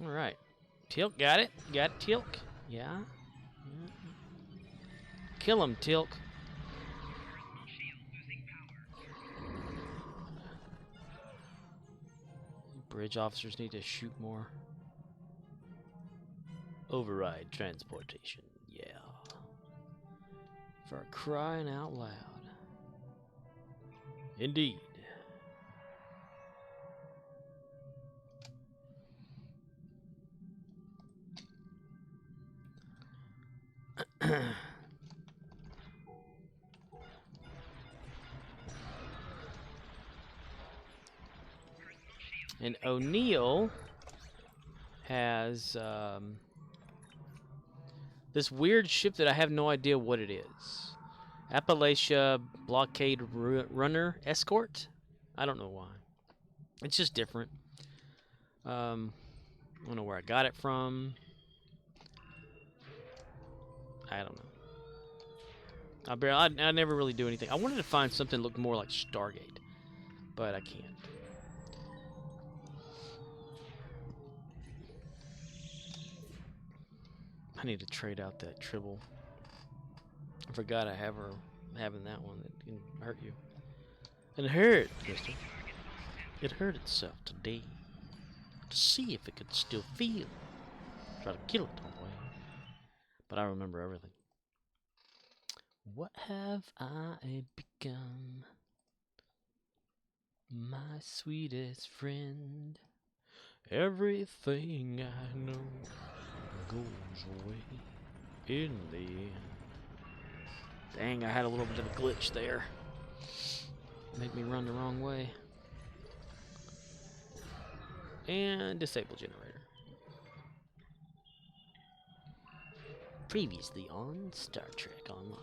Alright. Tilk, got it? Got it, Tilk? Yeah? Kill him, Tilk. Bridge officers need to shoot more. Override transportation. Yeah. For crying out loud. Indeed. And O'Neill has this weird ship that I have no idea what it is. Appalachia Blockade Runner Escort? I don't know why. It's just different. I don't know where I got it from. I don't know. I never really do anything. I wanted to find something that looked more like Stargate, but I can't. I need to trade out that Tribble. I forgot I have her having that one that can hurt you. And it hurt, mister. It hurt itself today to see if it could still feel. Try to kill it all the way. But I remember everything. What have I become? My sweetest friend. Everything I know goes away in the end. Dang, I had a little bit of a glitch there. Made me run the wrong way. And disable generator. Previously on Star Trek Online.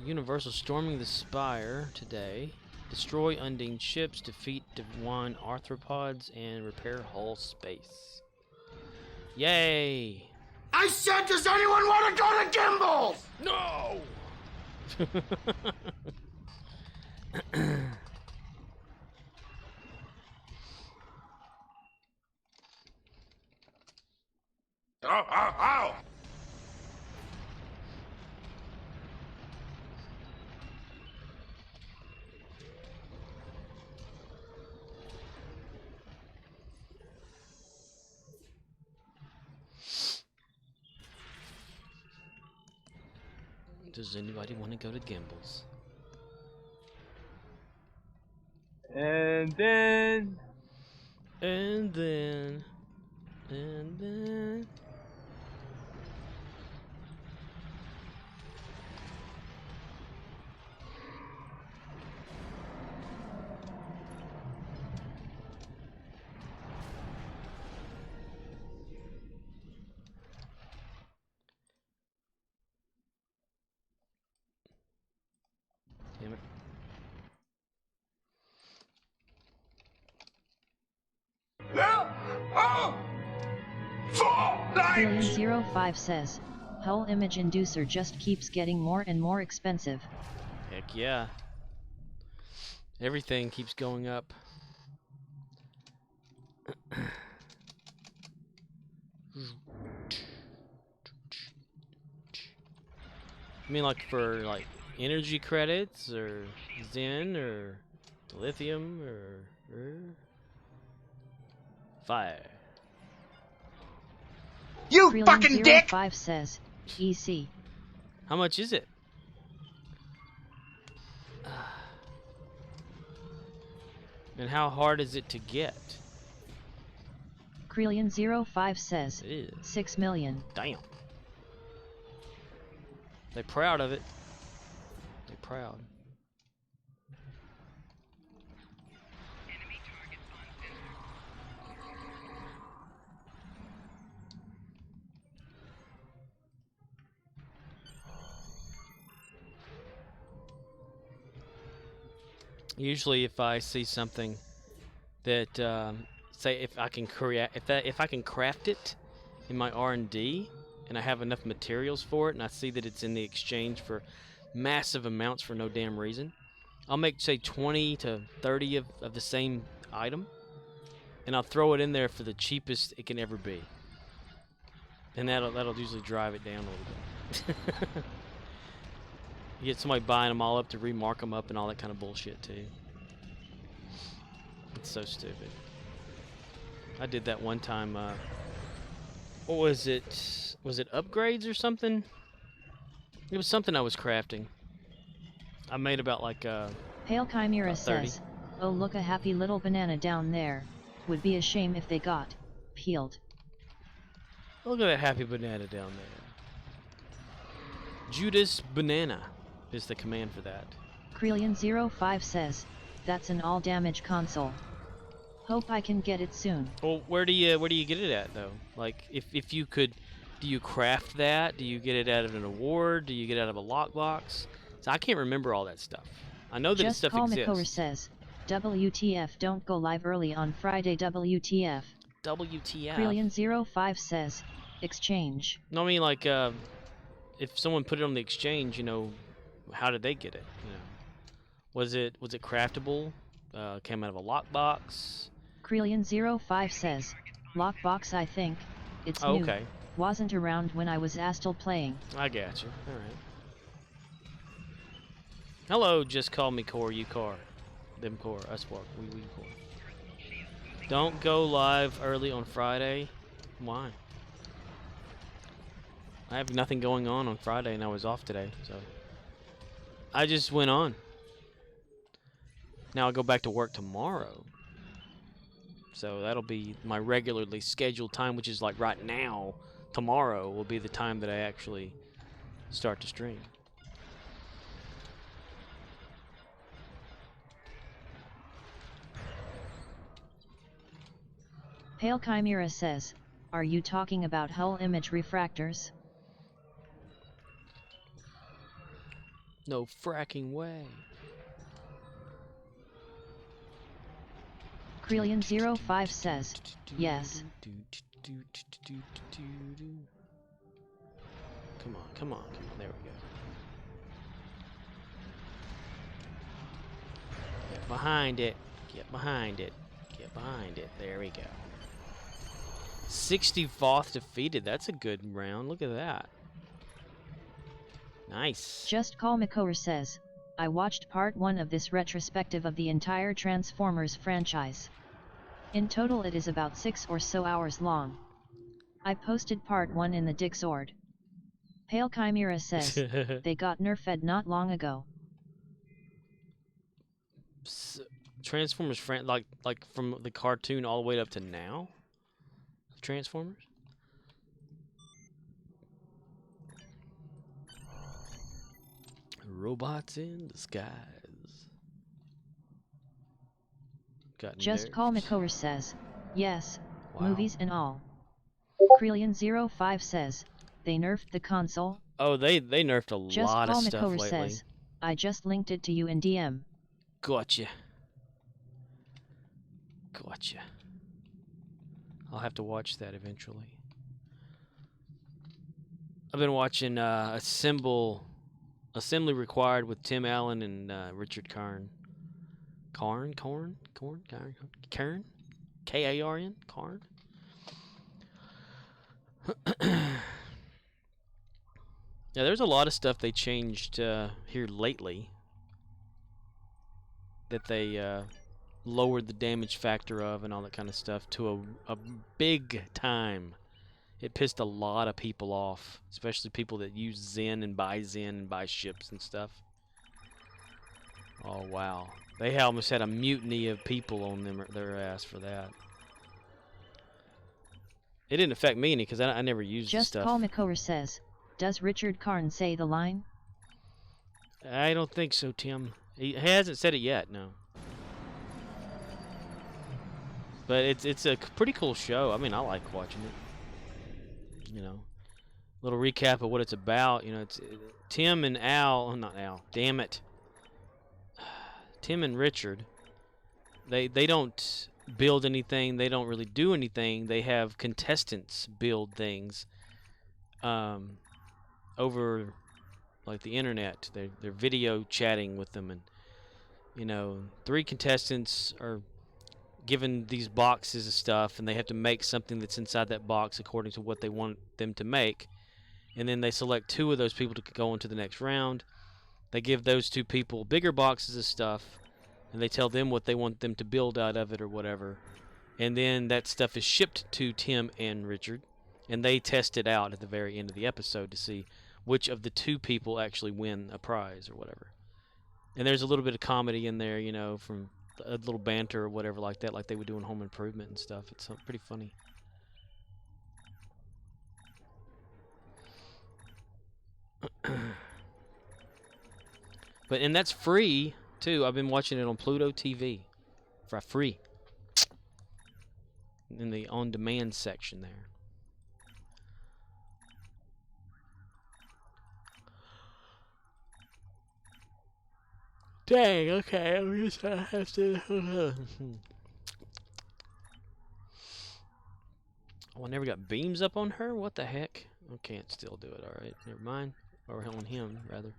Universal storming the Spire today. Destroy Undine ships, defeat Divine arthropods, and repair hull space. Yay! I said, does anyone want to go to Gimbals? No! Ow! Does anybody want to go to Gimbals? And then... And then... Damn it. Alien05 says, Hull image inducer just keeps getting more and more expensive. Heck yeah. Everything keeps going up. I mean, like for like energy credits or Zen or lithium or fire. You fucking dick! 05 says, EC. How much is it? And how hard is it to get? Krelian05 says, Ew. 6 million. Damn. They proud of it. They proud. Usually, if I see something that, say, if I can craft it in my R&D, and I have enough materials for it, and I see that it's in the exchange for massive amounts for no damn reason, I'll make, say, 20 to 30 of the same item, and I'll throw it in there for the cheapest it can ever be, and that'll usually drive it down a little bit. You get somebody buying them all up to remark them up and all that kind of bullshit too. It's so stupid. I did that one time. What was it? Was it upgrades or something? It was something I was crafting. I made about like Pale Chimera says, oh look, a happy little banana down there. Would be a shame if they got peeled. Look at that happy banana down there. Judas Banana is the command for that. Krelian05 says, that's an all damage console. Hope I can get it soon. Well, where do you get it at though? Like, if you could, do you craft that? Do you get it out of an award? Do you get it out of a lockbox? So I can't remember all that stuff. I know that Just stuff Call exists. Mikover says, WTF, don't go live early on Friday. WTF. WTF. Krillin05 says, exchange. No, I mean like, if someone put it on the exchange, you know, how did they get it? You know, was it craftable? Came out of a lockbox. Krillin05 says, lockbox I think, it's new. Okay. Wasn't around when I was still playing. I got you. All right. Hello, just call me Core, you Core. Them Core, us Core, we Core. Don't go live early on Friday. Why? I have nothing going on Friday and I was off today, so I just went on. Now I go back to work tomorrow. So that'll be my regularly scheduled time, which is like right now. Tomorrow will be the time that I actually start to stream. Pale Chimera says, are you talking about hull image refractors? No fracking way. Krillin05 says, yes. Come on, come on, there we go. Get behind it, get behind it, get behind it, there we go. 60 Voth defeated, that's a good round, look at that. Nice. Just Call Mikover says, I watched part 1 of this retrospective of the entire Transformers franchise. In total it is about 6 or so hours long. I posted part 1 in the Discord. Pale Chimera says, they got nerfed not long ago. Transformers like from the cartoon all the way up to now? Transformers? Robots in disguise. Got Just nerfed. Call Mikover says, yes, Wow. movies and all. Krillin05 says, they nerfed the console. Oh, they nerfed a Just lot Call of stuff Mikover lately. says, I just linked it to you in DM. Gotcha. Gotcha. I'll have to watch that eventually. I've been watching Assembly Required with Tim Allen and Richard Karn. Karn? K-A-R-N? Karn? Yeah, there's a lot of stuff they changed here lately that they lowered the damage factor of and all that kind of stuff to a big time. It pissed a lot of people off, especially people that use Zen and buy ships and stuff. Oh wow, they almost had a mutiny of people on their ass for that. It didn't affect me any because I never used Just the stuff. Call Mikover says, does Richard Karn say the line? I don't think so, Tim. He hasn't said it yet, no. But it's a pretty cool show. I mean, I like watching it. You know, little recap of what it's about. You know, it's Tim and Al. Oh, not Al. Damn it. Tim and Richard. They don't build anything. They don't really do anything. They have contestants build things. Over like the internet. They're video chatting with them, and you know, 3 contestants are given these boxes of stuff, and they have to make something that's inside that box according to what they want them to make. And then they select 2 of those people to go into the next round. They give those 2 people bigger boxes of stuff, and they tell them what they want them to build out of it or whatever. And then that stuff is shipped to Tim and Richard, and they test it out at the very end of the episode to see which of the 2 people actually win a prize or whatever. And there's a little bit of comedy in there, you know, from a little banter or whatever like that, like they would do in Home Improvement and stuff. It's pretty funny. And that's free too. I've been watching it on Pluto TV for free. in the on-demand section there. Dang, okay, I guess I have to... Oh, I never got beams up on her? What the heck? I can't still do it, alright. Never mind. Or on him, rather.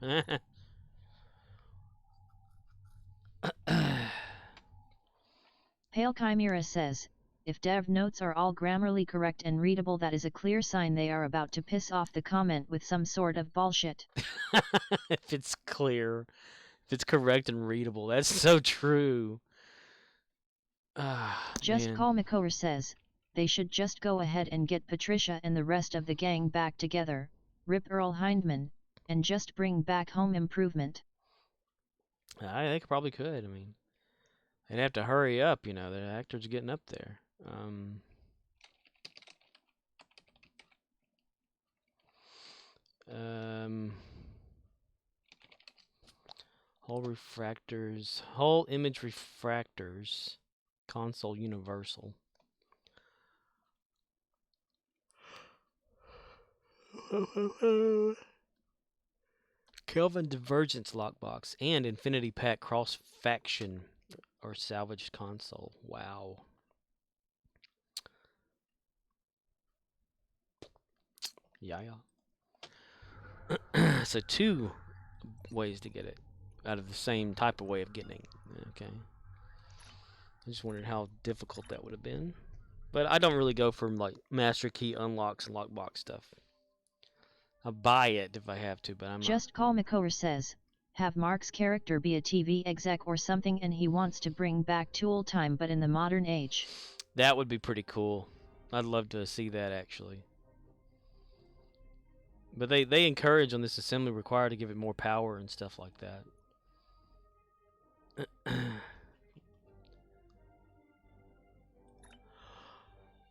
Pale Chimera says, if dev notes are all grammarly correct and readable, that is a clear sign they are about to piss off the comment with some sort of bullshit. If it's clear, if it's correct and readable, that's so true. Just Man. Call Makover says, they should just go ahead and get Patricia and the rest of the gang back together, rip Earl Hindman, and just bring back Home Improvement. They probably could. I mean, they'd have to hurry up, you know. The actors are getting up there. Whole image refractors, console universal. Kelvin Divergence lockbox and Infinity Pack cross faction or salvaged console. Wow. Yeah. So 2 ways to get it out of the same type of way of getting it. Okay. I just wondered how difficult that would have been. But I don't really go for like master key unlocks and lockbox stuff. I'll buy it if I have to, but I'm Just Call Makover says, have Mark's character be a TV exec or something and he wants to bring back Tool Time but in the modern age. That would be pretty cool. I'd love to see that actually. But they encourage on this assembly required to give it more power and stuff like that.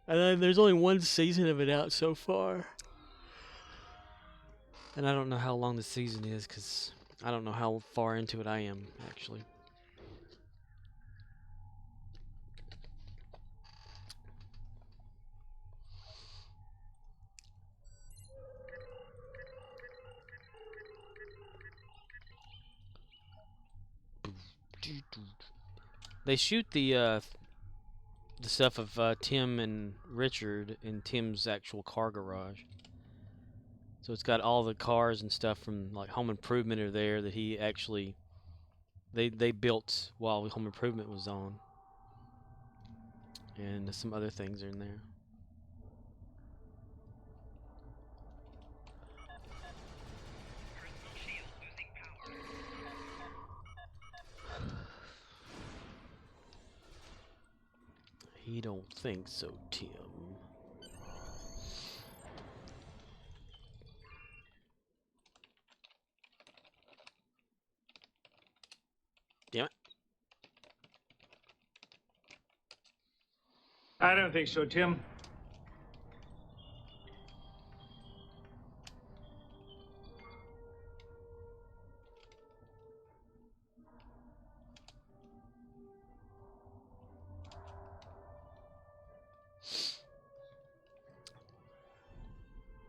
And then there's only 1 season of it out so far. And I don't know how long the season is because I don't know how far into it I am, actually. They shoot the stuff of Tim and Richard in Tim's actual car garage. So it's got all the cars and stuff from like Home Improvement are there that he actually they built while Home Improvement was on. And some other things are in there. He don't think so, Tim. Damn it. I don't think so, Tim.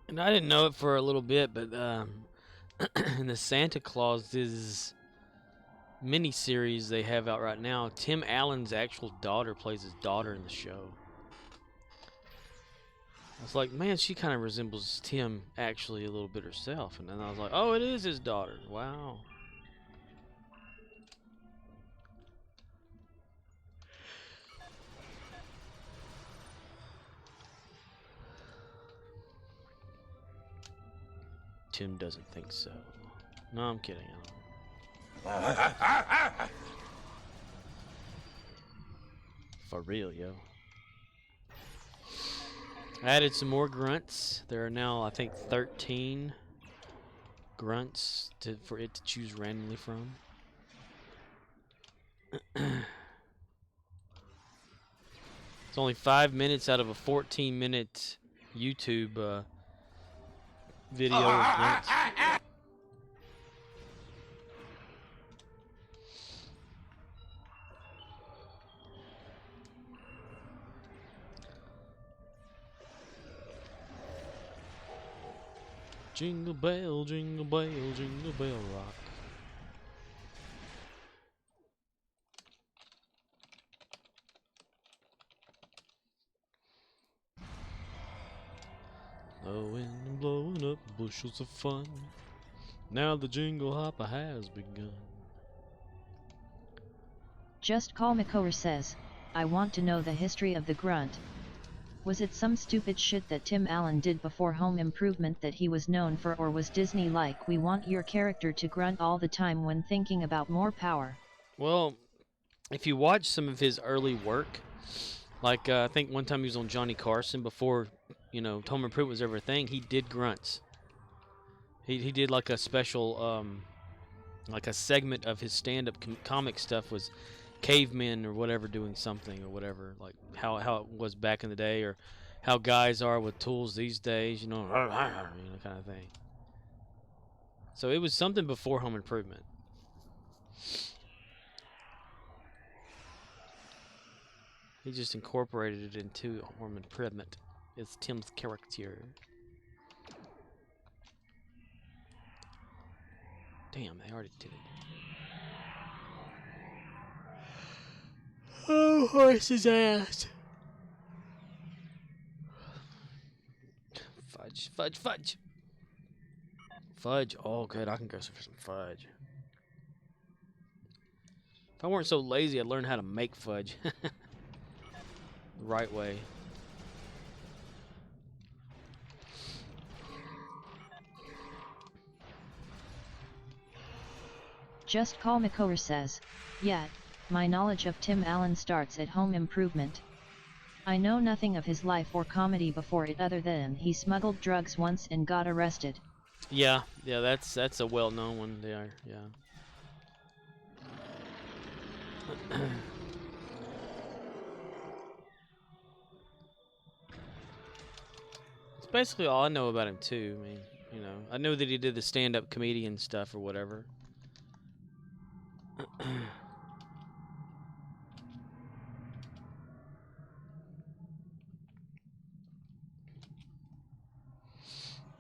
And I didn't know it for a little bit, but in the Santa Claus's mini-series they have out right now, Tim Allen's actual daughter plays his daughter in the show. I was like, man, she kind of resembles Tim actually a little bit herself. And then I was like, oh, it is his daughter. Wow. Tim doesn't think so. No, I'm kidding. For real, yo. I added some more grunts. There are now, I think, 13 grunts for it to choose randomly from. It's only 5 minutes out of a 14-minute YouTube video of grunts. Jingle bell, jingle bell, jingle bell rock. Blowing and blowing up bushels of fun. Now the jingle hopper has begun. Just Call Makover says, I want to know the history of the grunt. Was it some stupid shit that Tim Allen did before Home Improvement that he was known for, or was Disney like, we want your character to grunt all the time when thinking about more power? Well, if you watch some of his early work, like I think one time he was on Johnny Carson before, you know, Home Improvement was ever a thing, he did grunts. He did like a special, like a segment of his stand-up comic stuff was cavemen or whatever doing something or whatever, like how it was back in the day, or how guys are with tools these days, you know, kind of thing. So it was something before Home Improvement. He just incorporated it into Home Improvement. It's Tim's character. Damn, they already did it. Oh, horse's ass. Fudge, fudge, fudge. Fudge. Oh, good. I can go for some fudge. If I weren't so lazy, I'd learn how to make fudge. The right way. Just Call Makover says, yeah, my knowledge of Tim Allen starts at Home Improvement. I know nothing of his life or comedy before it other than he smuggled drugs once and got arrested. Yeah, that's a well-known one there, yeah. It's basically all I know about him too. I mean, you know, I know that he did the stand-up comedian stuff or whatever.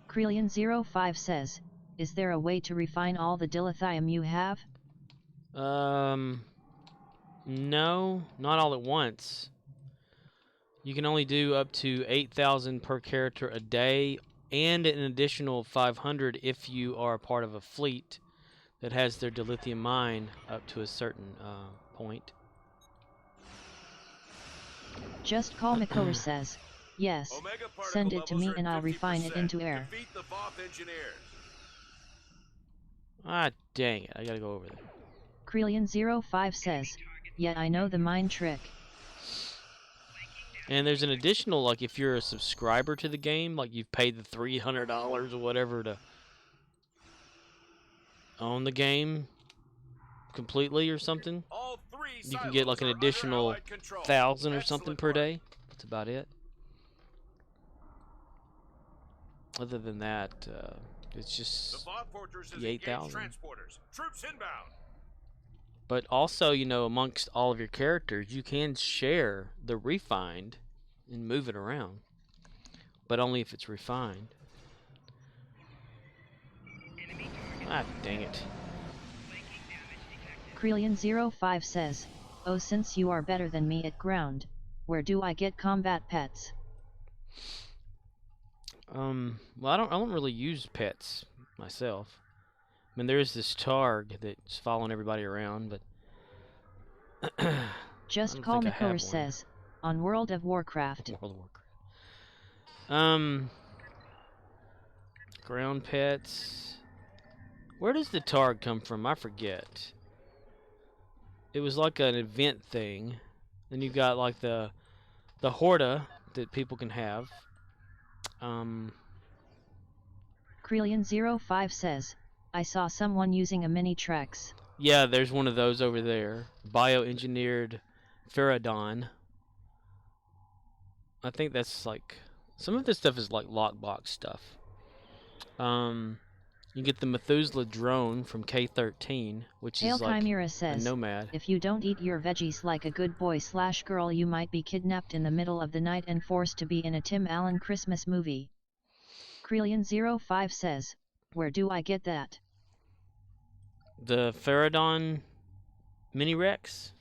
Krelian05 says, is there a way to refine all the dilithium you have? No, not all at once. You can only do up to 8,000 per character a day, and an additional 500 if you are a part of a fleet that has their dilithium mine up to a certain point. Just Call Makover says, yes, send it to me and I'll refine it into air. Defeat the Voth engineers. Ah, dang it. I gotta go over there. Krelian05 says, yeah, I know the mine trick. And there's an additional, like, if you're a subscriber to the game, like you've paid the $300 or whatever to own the game completely or something, All three you can get like an additional 1,000 or something per day. That's about it. Other than that, it's just the 8,000. Troops inbound. But also, you know, amongst all of your characters, you can share the refined and move it around, but only if it's refined. Ah, dang it. Krelian05 says, oh, since you are better than me at ground, where do I get combat pets? Well, I don't really use pets myself. I mean, there's this Targ that's following everybody around, but Just Call Makover says, on World of Warcraft. World of Warcraft. Ground pets. Where does the Targ come from? I forget. It was like an event thing. Then you've got like the Horda that people can have. Krelian05 says, I saw someone using a mini Trex. Yeah, there's one of those over there. Bioengineered Ferrodon. I think that's like, some of this stuff is like lockbox stuff. You get the Methuselah drone from K13, which is like Chimera says, a nomad. if you don't eat your veggies like a good boy/girl, you might be kidnapped in the middle of the night and forced to be in a Tim Allen Christmas movie. Krelian05 says, where do I get that? The Pterodon Mini Rex?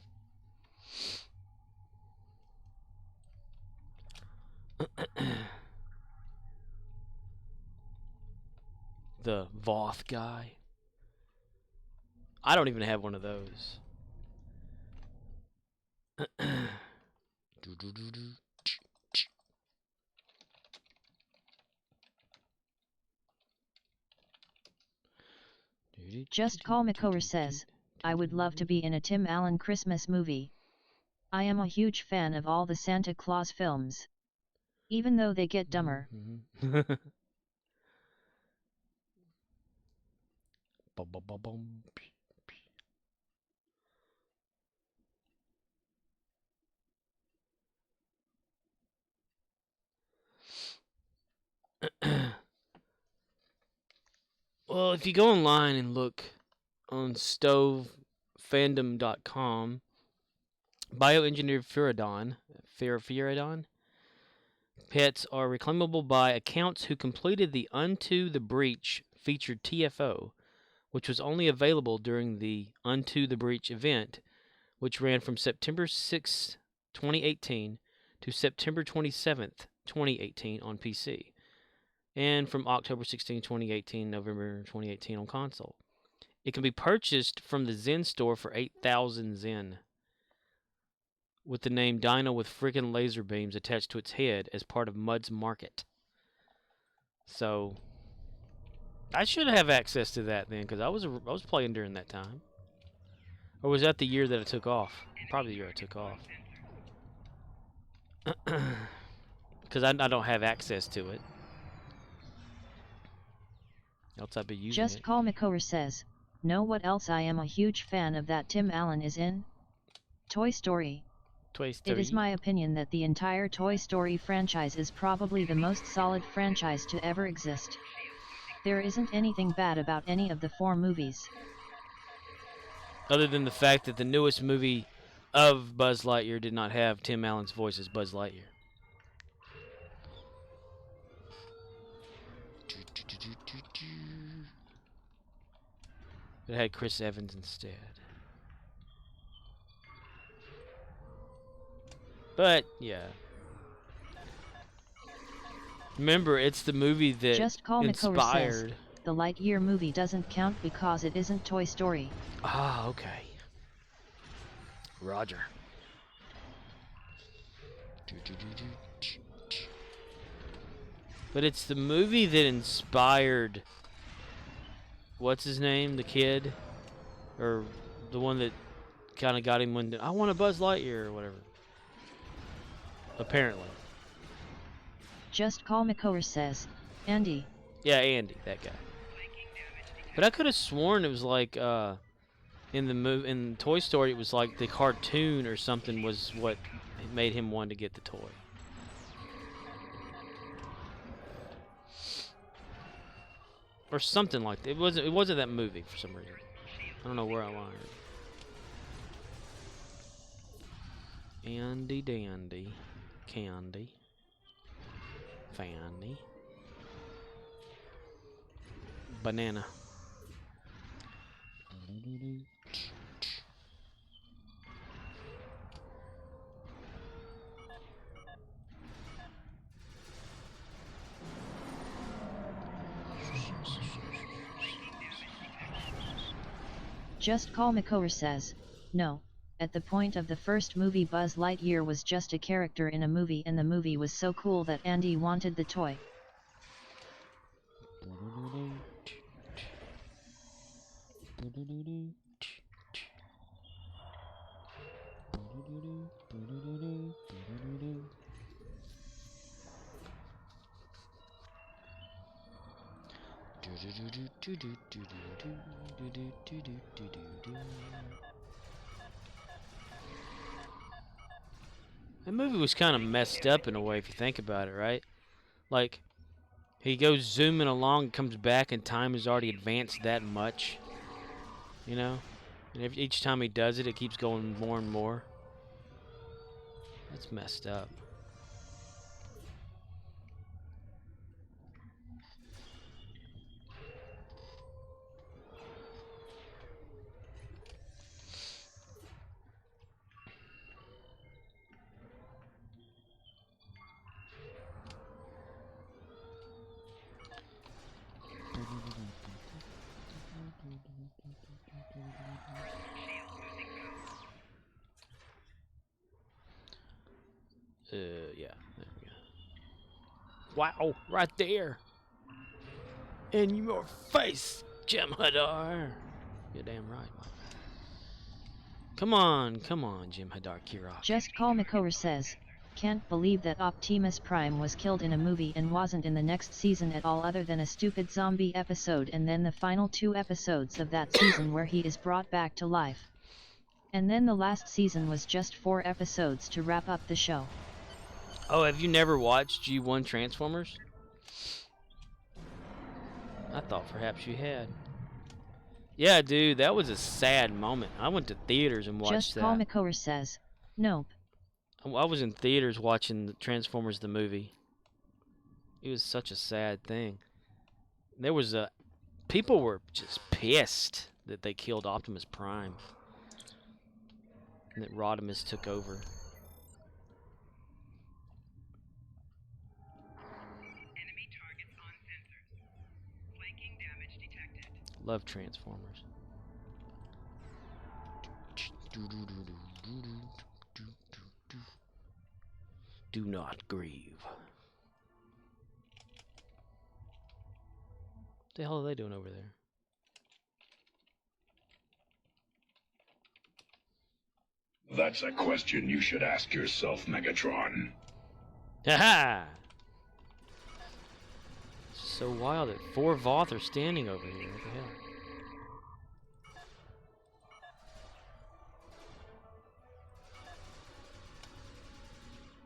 The Voth guy. I don't even have one of those. Just Call Makover says, I would love to be in a Tim Allen Christmas movie. I am a huge fan of all the Santa Claus films. Even though they get dumber. Well, if you go online and look on stovefandom.com, bioengineered Pterodon pets are reclaimable by accounts who completed the Unto the Breach featured TFO, which was only available during the Unto the Breach event, which ran from September 6, 2018 to September 27th, 2018 on PC, and from October 16, 2018, November 2018 on console. It can be purchased from the Zen store for 8,000 Zen, with the name Dino with freaking laser beams attached to its head as part of Mud's Market. So, I should have access to that then, because I was playing during that time. Or was that the year that I took off? Probably the year I took off. Because I don't have access to it. Else I'd be using Just it. Call Makover says, know what else I am a huge fan of that Tim Allen is in? Toy Story. Toy Story. It is my opinion that the entire Toy Story franchise is probably the most solid franchise to ever exist. There isn't anything bad about any of the 4 movies. Other than the fact that the newest movie of Buzz Lightyear did not have Tim Allen's voice as Buzz Lightyear. It had Chris Evans instead. But, yeah. Remember, it's the movie that Just Call Makover inspired... says, the Lightyear movie doesn't count because it isn't Toy Story. Ah, okay. Roger. But it's the movie that inspired... What's his name? The kid? Or the one that kind of got him when... I want a Buzz Lightyear or whatever. Apparently. Just Call Makover says, Andy. Yeah, Andy, that guy. But I could have sworn it was like in Toy Story it was like the cartoon or something was what made him want to get the toy. Or something like that. It wasn't that movie for some reason. I don't know where I learned. Andy Dandy. Candy. Fanny. Banana. Just Call Makover says, no, at the point of the first movie Buzz Lightyear was just a character in a movie and the movie was so cool that Andy wanted the toy. That movie was kind of messed up in a way if you think about it, right? Like, he goes zooming along, comes back, and time has already advanced that much. You know? And each time he does it, it keeps going more and more. That's messed up. Yeah. There we go. Wow, right there. In your face, Jem'Hadar. You're damn right, Mike. Come on, Jem'Hadar Kirok. Just Call Makor says, can't believe that Optimus Prime was killed in a movie and wasn't in the next season at all other than a stupid zombie episode and then the final 2 episodes of that season where he is brought back to life. And then the last season was just 4 episodes to wrap up the show. Oh, have you never watched G1 Transformers? I thought perhaps you had. Yeah, dude, that was a sad moment. I went to theaters and watched that. Just Call Makor says, nope. I was in theaters watching the Transformers the movie. It was such a sad thing. There was people were just pissed that they killed Optimus Prime. And that Rodimus took over. Enemy targets on sensors. Flanking damage detected. Love Transformers. Do not grieve. What the hell are they doing over there? That's a question you should ask yourself, Megatron. Haha! So wild that 4 Voth are standing over here. What the hell?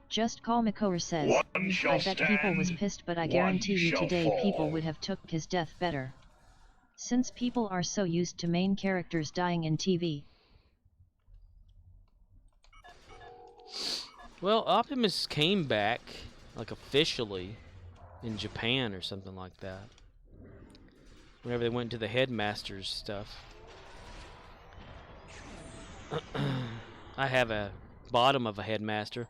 Just Call Makor says, One shall I bet people was stand, pissed but I one guarantee you shall today fall. people would have took his death better. Since people are so used to main characters dying in TV. Well, Optimus came back, like officially, in Japan or something like that. Whenever they went to the Headmaster's stuff. I have a bottom of a Headmaster.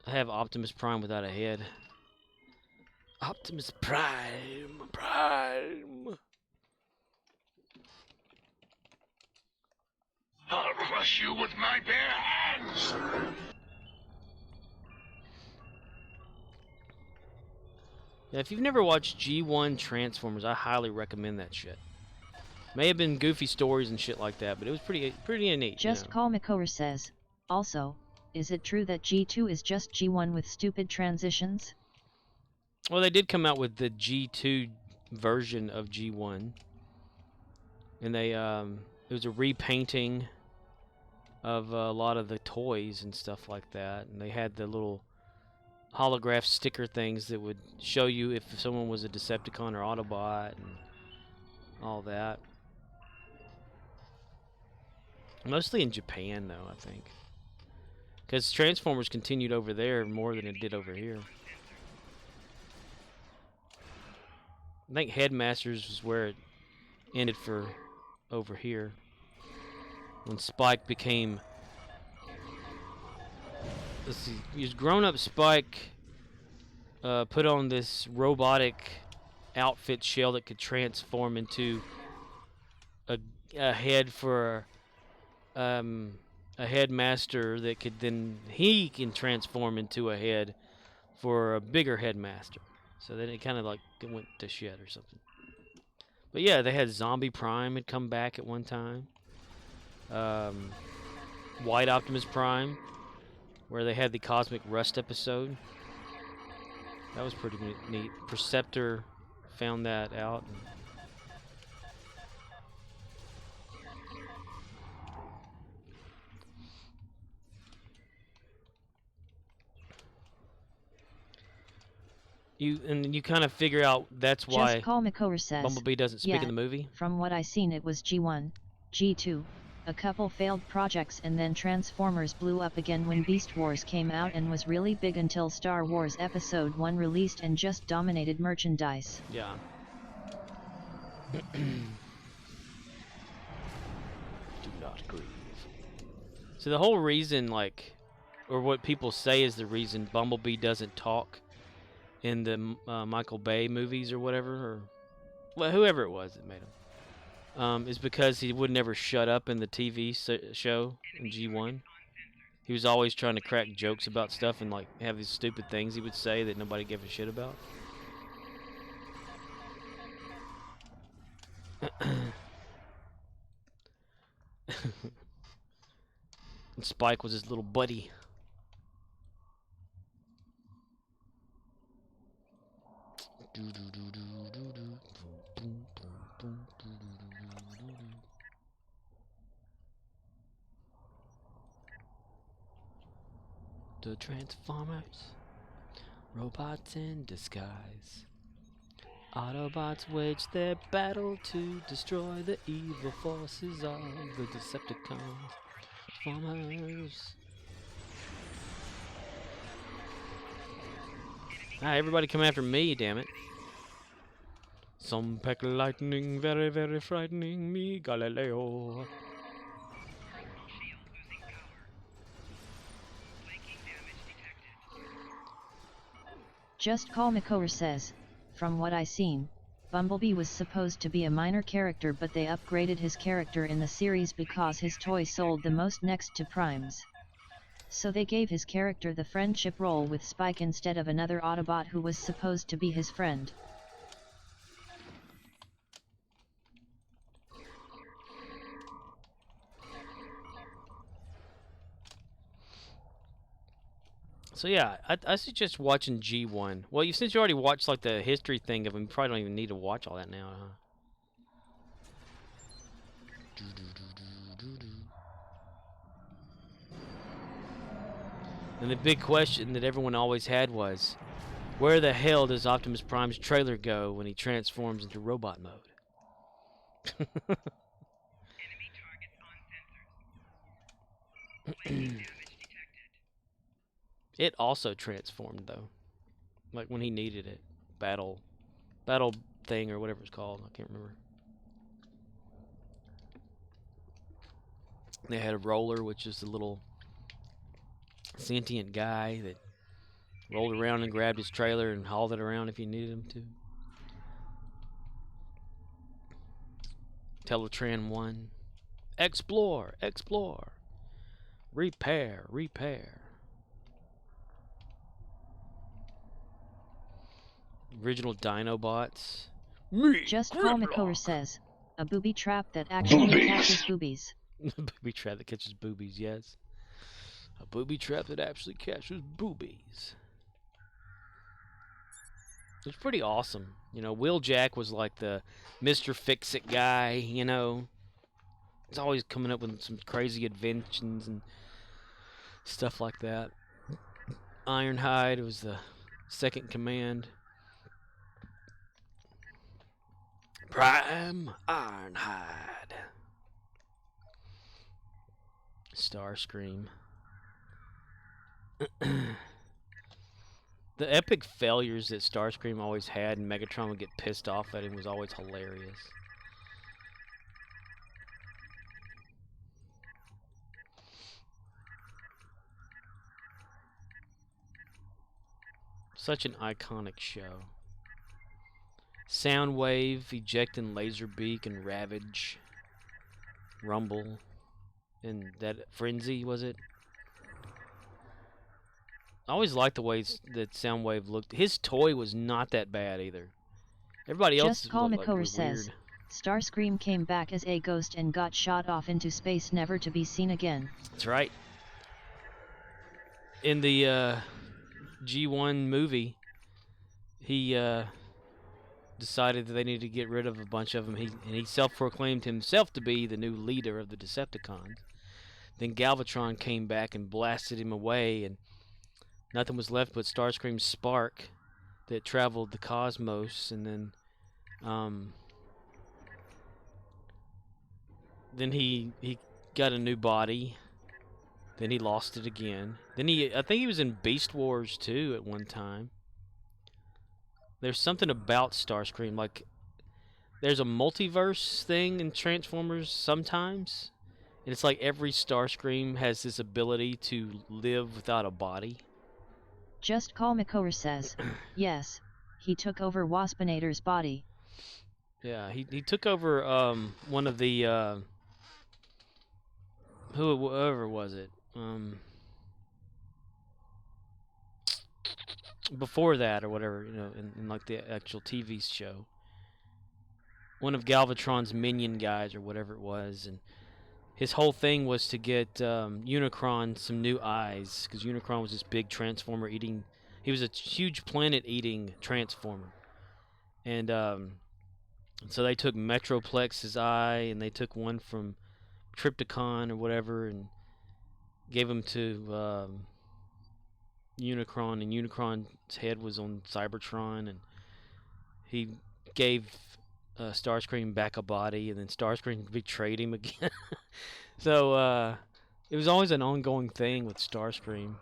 I have Optimus Prime without a head. Optimus Prime! I'll crush you with my bare hands! Yeah, if you've never watched G1 Transformers, I highly recommend that shit. May have been goofy stories and shit like that, but it was pretty neat. Just Call Makor says, also, is it true that G2 is just G1 with stupid transitions? Well, they did come out with the G2 version of G1. And they, it was a repainting of a lot of the toys and stuff like that. And they had the little holograph sticker things that would show you if someone was a Decepticon or Autobot and all that. Mostly in Japan, though, I think. Because Transformers continued over there more than it did over here. I think Headmasters was where it ended for over here. When Spike became... Let's see. He was grown-up Spike put on this robotic outfit shell that could transform into a head for a Headmaster that could then... He can transform into a head for a bigger Headmaster. So then it kind of like went to shit or something. But yeah, they had Zombie Prime had come back at one time. White Optimus Prime, where they had the Cosmic Rust episode. That was pretty neat. Perceptor found that out. You kind of figure out that's why Just Call Makor says, Bumblebee doesn't speak yeah, in the movie. From what I seen it was G1, G2, a couple failed projects and then Transformers blew up again when Beast Wars came out and was really big until Star Wars Episode 1 released and just dominated merchandise. Yeah. Do not grieve. So the whole reason, like, or what people say is the reason Bumblebee doesn't talk in the Michael Bay movies or whatever, or well, whoever it was that made him, is because he would never shut up in the TV show in G1. He was always trying to crack jokes about stuff and like have these stupid things he would say that nobody gave a shit about. And Spike was his little buddy. The Transformers, robots in disguise. Autobots wage their battle to destroy the evil forces of the Decepticons. Transformers. Ah, everybody come after me, damn it. Some peck lightning, very, very frightening me, Galileo. Just Call Makor says, from what I seen, Bumblebee was supposed to be a minor character, but they upgraded his character in the series because his toy sold the most next to Prime's. So they gave his character the friendship role with Spike instead of another Autobot who was supposed to be his friend. So yeah, I suggest watching G1. Well, since you already watched like the history thing of him, you probably don't even need to watch all that now, huh? And the big question that everyone always had was, where the hell does Optimus Prime's trailer go when he transforms into robot mode? Enemy targets on sensors. Flanking damage detected. It also transformed though, like when he needed it. Battle thing or whatever it's called. I can't remember. They had a roller, which is a little sentient guy that rolled around and grabbed his trailer and hauled it around if you needed him to. Teletran 1. Explore, explore. Repair, repair. Original Dinobots. Just Call Makor says, a booby trap that actually catches boobies. Booby trap that catches boobies, yes. A booby trap that actually catches boobies. It's pretty awesome. You know, Wheeljack was like the Mr. Fix-It guy, you know. He's always coming up with some crazy inventions and stuff like that. Ironhide was the second command. Prime Ironhide. Starscream. The epic failures that Starscream always had and Megatron would get pissed off at him was always hilarious. Such an iconic show. Soundwave, Ejecting Laserbeak, and Ravage. Rumble. And that Frenzy, was it? I always liked the way that Soundwave looked. His toy was not that bad either. Everybody else Just Call looked like Makor weird. says, Starscream came back as a ghost and got shot off into space, never to be seen again. That's right. In the G1 movie, he decided that they needed to get rid of a bunch of them. He self-proclaimed himself to be the new leader of the Decepticons. Then Galvatron came back and blasted him away, and nothing was left but Starscream's spark that traveled the cosmos. And then he got a new body. Then he lost it again. Then I think he was in Beast Wars 2 at one time. There's something about Starscream, like there's a multiverse thing in Transformers sometimes, and it's like every Starscream has this ability to live without a body. Just Call Makor says, yes, he took over Waspinator's body. Yeah, he took over one of the whoever was it? before that or whatever, you know, in like the actual TV show. One of Galvatron's minion guys or whatever it was, and his whole thing was to get Unicron some new eyes, because Unicron was this big transformer eating. He was a huge planet-eating transformer, and so they took Metroplex's eye, and they took one from Trypticon or whatever, and gave him to Unicron, and Unicron's head was on Cybertron, and he gave Starscream back a body, and then Starscream betrayed him again. So it was always an ongoing thing with Starscream.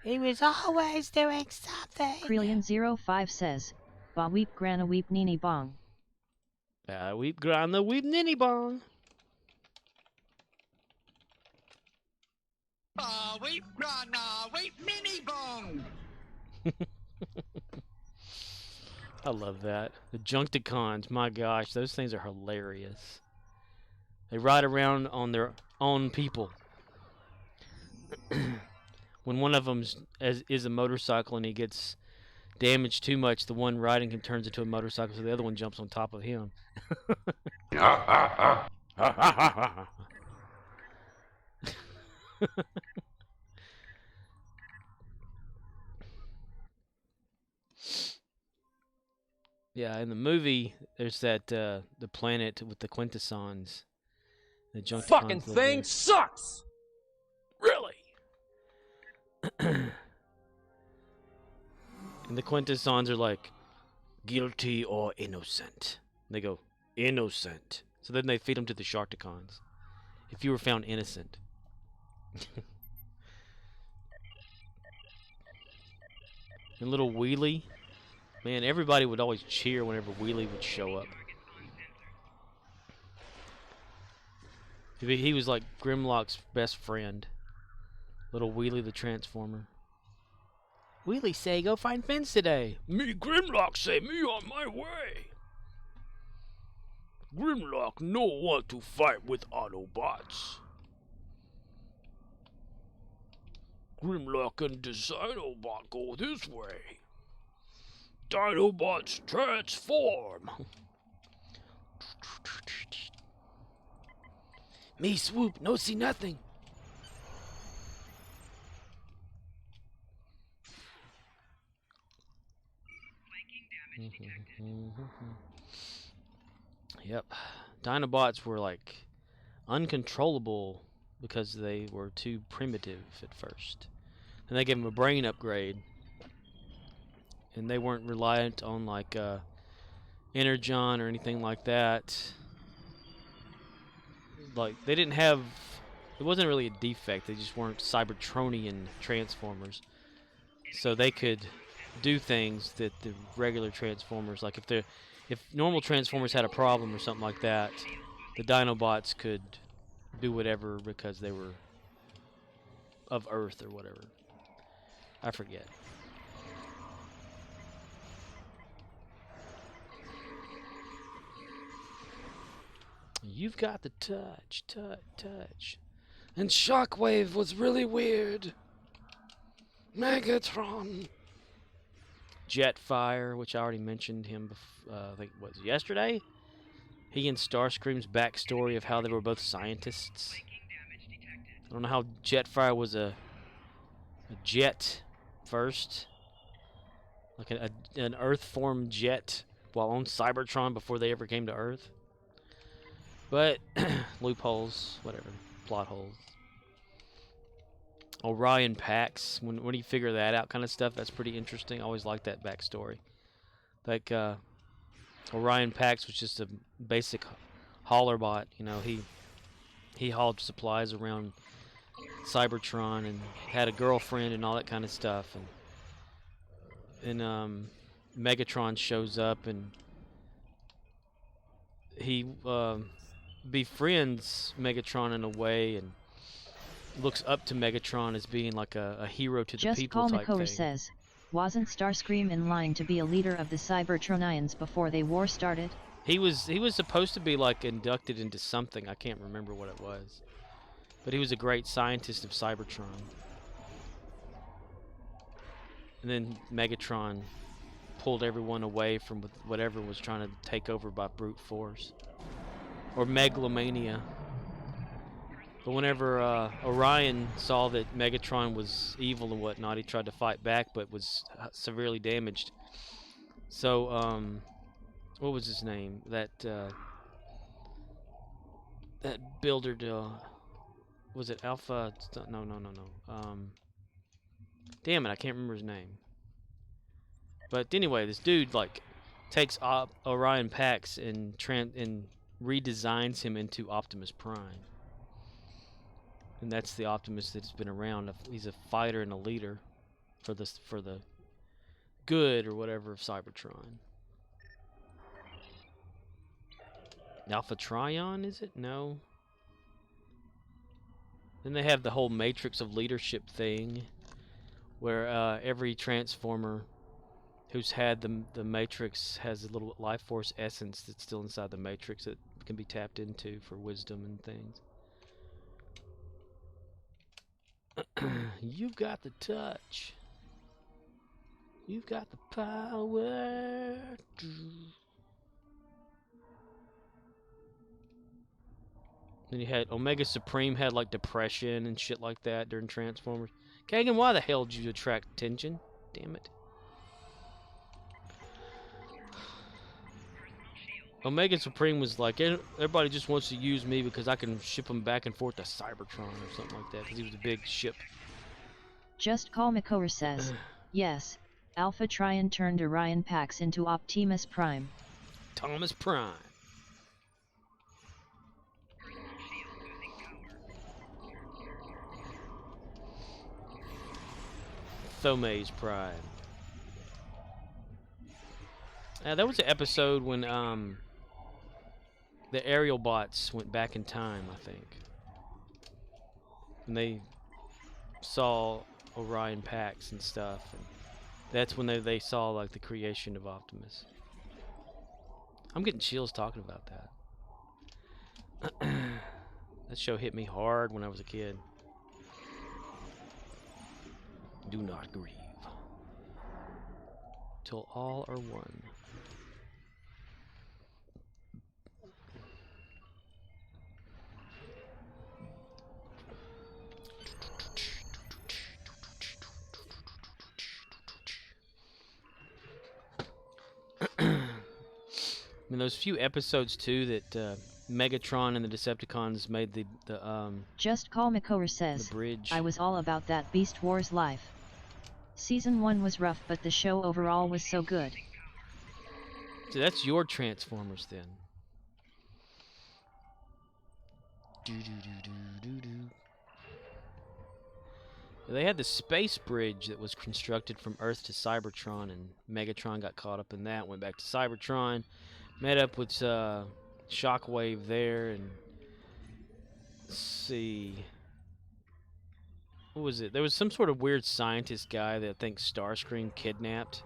He was always doing something. Krelian05 says, Ba weep grana weep nini bong. Weep grana weep nini bong. Weep grana weep mini bong. I love that. The Junkticons, my gosh, those things are hilarious. They ride around on their own people. When one of them is a motorcycle and he gets damaged too much, the one riding him turns into a motorcycle, so the other one jumps on top of him. Yeah, in the movie, there's that the planet with the Quintessons. The Junkticons fucking thing sucks. Really? And the Quintessons are like, guilty or innocent. And they go, innocent. So then they feed them to the Sharkticons. If you were found innocent. And little Wheelie. Man, everybody would always cheer whenever Wheelie would show up. He was like Grimlock's best friend. Little Wheelie the Transformer. Wheelie say, go find Vince today. Me Grimlock say me on my way. Grimlock no want to fight with Autobots. Grimlock and Dinobot go this way. Dinobots transform. Me swoop, no see nothing. Yep. Dinobots were like uncontrollable because they were too primitive at first. And they gave them a brain upgrade. And they weren't reliant on like Energon or anything like that. Like they didn't have, it wasn't really a defect, they just weren't Cybertronian transformers. So they could do things that the regular Transformers, like if normal Transformers had a problem or something like that, the Dinobots could do whatever because they were of Earth or whatever. I forget. You've got the touch. And Shockwave was really weird. Megatron. Jetfire, which I already mentioned him, I think, was yesterday? He and Starscream's backstory of how they were both scientists. I don't know how Jetfire was a jet first. Like an Earth-formed jet while on Cybertron before they ever came to Earth. But, loopholes, whatever, plot holes. Orion Pax, when you figure that out kind of stuff, that's pretty interesting. I always liked that backstory. Like, Orion Pax was just a basic hauler bot, you know, he hauled supplies around Cybertron and had a girlfriend and all that kind of stuff. And Megatron shows up and he befriends Megatron in a way and looks up to Megatron as being like a hero to the people type thing. says, wasn't Starscream in line to be a leader of the Cybertronians before the war started? He was supposed to be like inducted into something. I can't remember what it was. But he was a great scientist of Cybertron. And then Megatron pulled everyone away from whatever was trying to take over by brute force. Or megalomania. But whenever Orion saw that Megatron was evil and whatnot, he tried to fight back, but was severely damaged. So, what was his name? That builder, was it Alpha? No. Damn it, I can't remember his name. But anyway, this dude like takes Orion Pax and redesigns him into Optimus Prime. And that's the Optimus that's been around. He's a fighter and a leader for the good or whatever of Cybertron. Alpha Trion, is it? No. Then they have the whole Matrix of Leadership thing, where every Transformer who's had the Matrix has a little life force essence that's still inside the Matrix that can be tapped into for wisdom and things. You've got the touch. You've got the power. Then you had Omega Supreme had like depression and shit like that during Transformers. Kagan, why the hell did you attract attention? Damn it. Omega Supreme was like, everybody just wants to use me because I can ship them back and forth to Cybertron or something like that, because he was a big ship. Just Call Makora says, yes, Alpha Trion turned Orion Pax into Optimus Prime. Thomas Prime. Thomes Prime. That was an episode when the aerial bots went back in time, I think. And they saw Orion Pax and stuff. And that's when they saw like the creation of Optimus. I'm getting chills talking about that. That show hit me hard when I was a kid. Do not grieve till all are one. I mean, those few episodes too that Megatron and the Decepticons made the Just Call Makora says, the bridge. I was all about that Beast Wars life. Season 1 was rough, but the show overall was so good. So that's your Transformers then. They had the space bridge that was constructed from Earth to Cybertron, and Megatron got caught up in that, went back to Cybertron, met up with Shockwave there, and let's see, what was it? There was some sort of weird scientist guy that I think Starscream kidnapped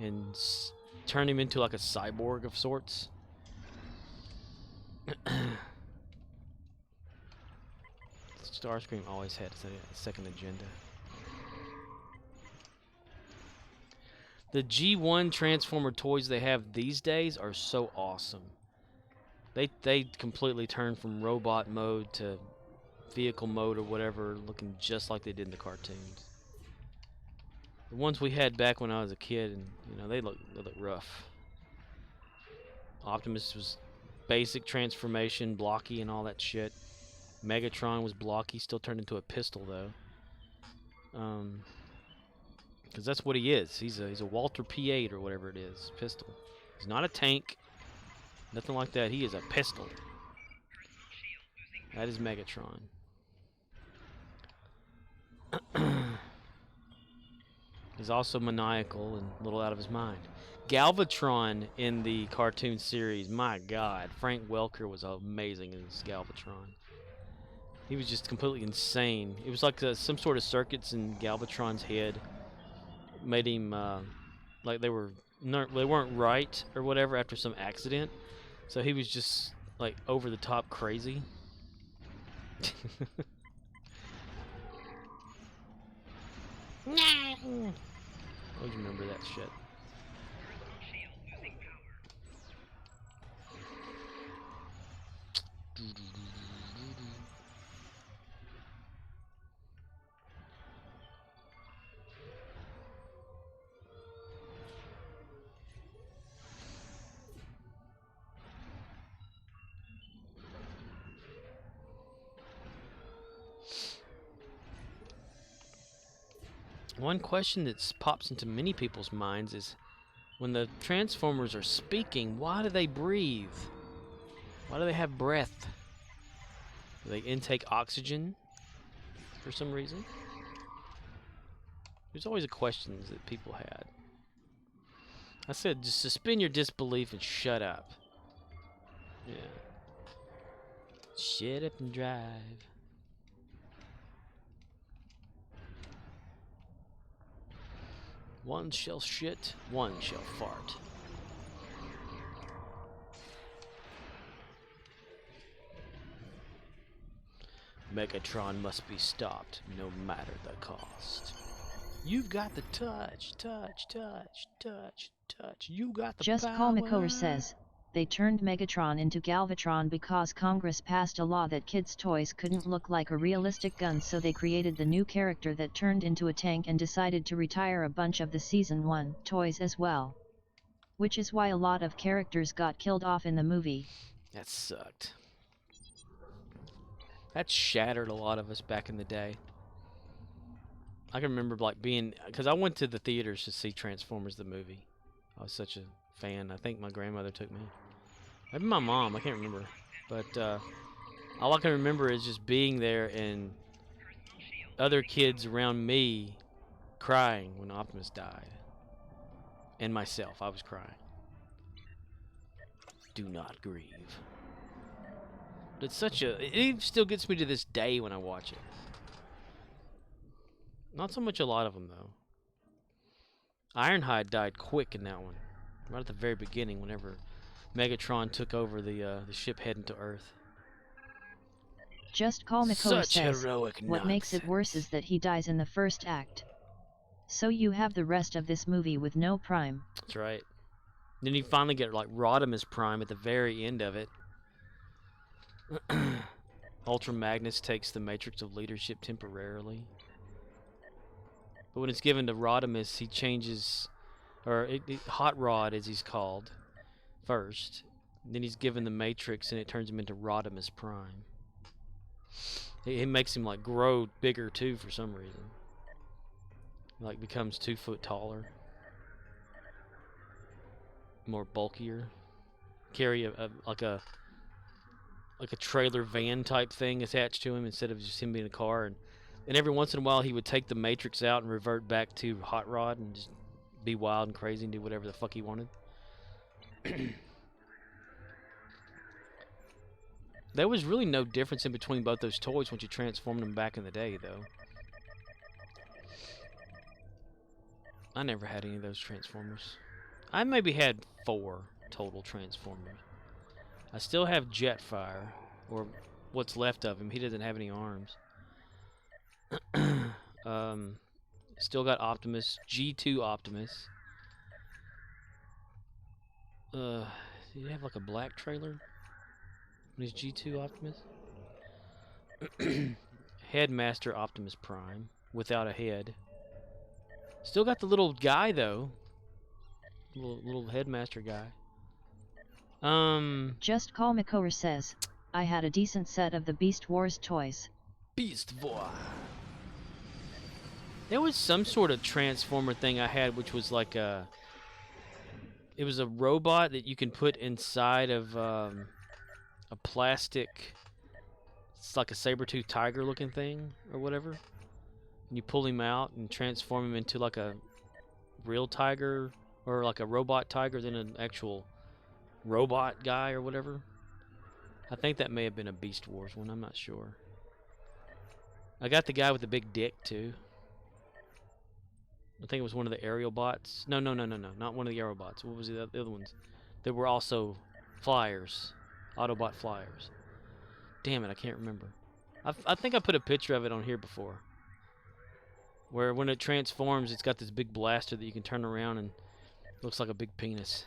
and turned him into like a cyborg of sorts. Starscream always had a second agenda. The G1 Transformer toys they have these days are so awesome. They completely turned from robot mode to vehicle mode or whatever, looking just like they did in the cartoons. The ones we had back when I was a kid, and you know, they look rough. Optimus was basic transformation, blocky and all that shit. Megatron was blocky, still turned into a pistol though. Because that's what he is. He's a Walter P8 or whatever it is, pistol. He's not a tank, nothing like that. He is a pistol. That is Megatron. He's also maniacal and a little out of his mind. Galvatron in the cartoon series, my God, Frank Welker was amazing as Galvatron. He was just completely insane. It was like some sort of circuits in Galvatron's head made him like they weren't right or whatever after some accident. So he was just like over the top crazy. Always remember that shit. Shield losing power. One question that pops into many people's minds is, when the Transformers are speaking, why do they breathe? Why do they have breath? Do they intake oxygen for some reason? There's always a questions that people had. I said, just suspend your disbelief and shut up. Yeah. Shut up and drive. One shall shit, one shall fart. Megatron must be stopped, no matter the cost. You've got the touch, touch, touch, touch, touch. You got the Just power. Call McCower says, they turned Megatron into Galvatron because Congress passed a law that kids' toys couldn't look like a realistic gun, so they created the new character that turned into a tank and decided to retire a bunch of the Season 1 toys as well. Which is why a lot of characters got killed off in the movie. That sucked. That shattered a lot of us back in the day. I can remember like being, because I went to the theaters to see Transformers the movie. I was such a fan. I think my grandmother took me. Maybe my mom, I can't remember. But all I can remember is just being there and other kids around me crying when Optimus died. And myself, I was crying. Do not grieve. But it's such a, it even still gets me to this day when I watch it. Not so much a lot of them, though. Ironhide died quick in that one. Right at the very beginning, whenever Megatron took over the ship heading to Earth. Just Call McCower Such says, heroic what makes it worse is that he dies in the first act. So you have the rest of this movie with no Prime. That's right. Then you finally get like Rodimus Prime at the very end of it. Ultra Magnus takes the Matrix of Leadership temporarily. But when it's given to Rodimus, he changes, or Hot Rod as he's called, first. Then he's given the Matrix and it turns him into Rodimus Prime. It makes him like grow bigger too for some reason. Like becomes 2 foot taller. More bulkier. Carry like a trailer van type thing attached to him instead of just him being a car. And every once in a while he would take the Matrix out and revert back to Hot Rod and just be wild and crazy and do whatever the fuck he wanted. There was really no difference in between both those toys once you transformed them back in the day, though. I never had any of those Transformers. I maybe had 4 total Transformers. I still have Jetfire, or what's left of him. He doesn't have any arms. Still got Optimus, G2 Optimus. Did he have like a black trailer? When he's G2 Optimus? Headmaster Optimus Prime, without a head. Still got the little guy though. Little headmaster guy. Just Call McCower says, I had a decent set of the Beast Wars toys. Beast Boy. There was some sort of Transformer thing I had, which was like a. It was a robot that you can put inside of a plastic. It's like a saber-toothed tiger looking thing or whatever. And you pull him out and transform him into like a real tiger or like a robot tiger than an actual robot guy or whatever. I think that may have been a Beast Wars one. I'm not sure. I got the guy with the big dick too. I think it was one of the aerial bots. No, not one of the aerial bots. What was the other ones? They were also flyers, Autobot flyers. Damn it, I can't remember. I think I put a picture of it on here before. where when it transforms, it's got this big blaster that you can turn around and it looks like a big penis.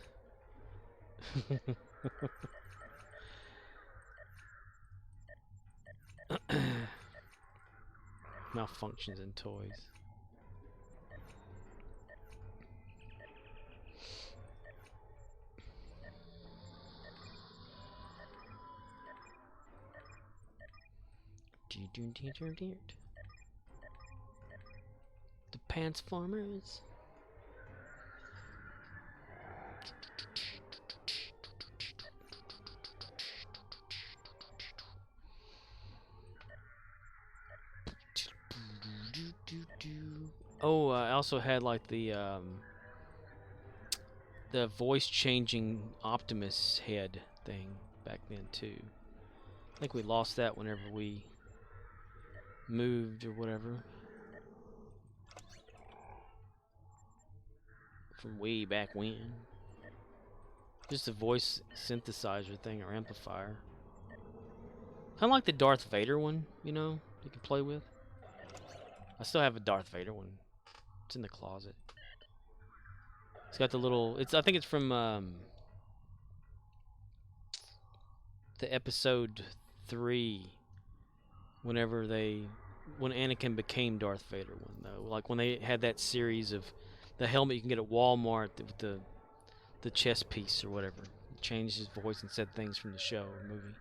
Malfunctions in toys. The Pants Farmers. Oh, I also had like the voice changing Optimus head thing back then too. I think we lost that whenever we moved or whatever. From way back when. Just a voice synthesizer thing or amplifier. Kind of like the Darth Vader one, you know, you can play with. I still have a Darth Vader one. It's in the closet. It's got the little. I think it's from the episode 3. When Anakin became Darth Vader one though, like when they had that series of the helmet you can get at Walmart with the chest piece or whatever. It changed his voice and said things from the show or movie.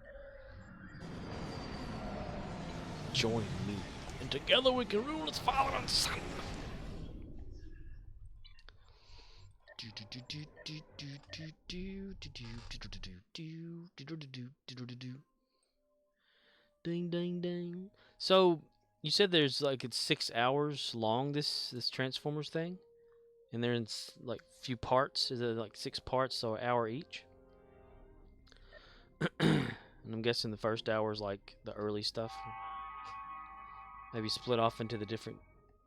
Join me, and together we can rule as Father and Son. Ding ding ding. So you said there's like it's 6 hours long this Transformers thing, and they're in like few parts. Is it like 6 parts, so an hour each? And I'm guessing the first hour is like the early stuff. Maybe split off into the different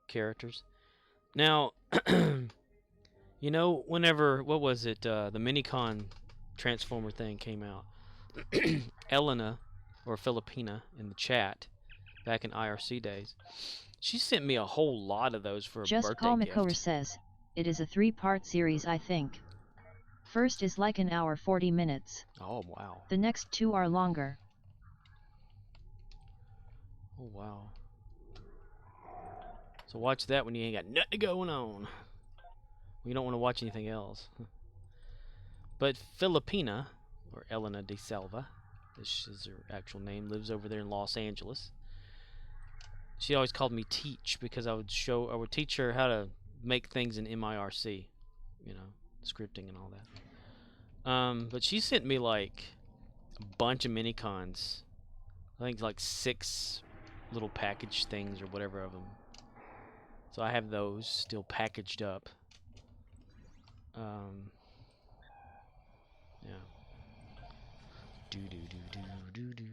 characters. Now, you know, whenever, what was it, the Minicon Transformer thing came out, Elena, or Filipina, in the chat, back in IRC days, she sent me a whole lot of those for a Just birthday Call gift. Mikover says, it is a 3-part series I think. First is like an hour 40 minutes. Oh, wow. The next 2 are longer. Oh, wow. So watch that when you ain't got nothing going on. You don't want to watch anything else. But Filipina, or Elena de Selva, this is her actual name, lives over there in Los Angeles. She always called me Teach because I would teach her how to make things in MIRC, you know, scripting and all that. But she sent me like a bunch of Minicons. I think like 6 little package things or whatever of them. So I have those still packaged up. Yeah. Do do do do do do.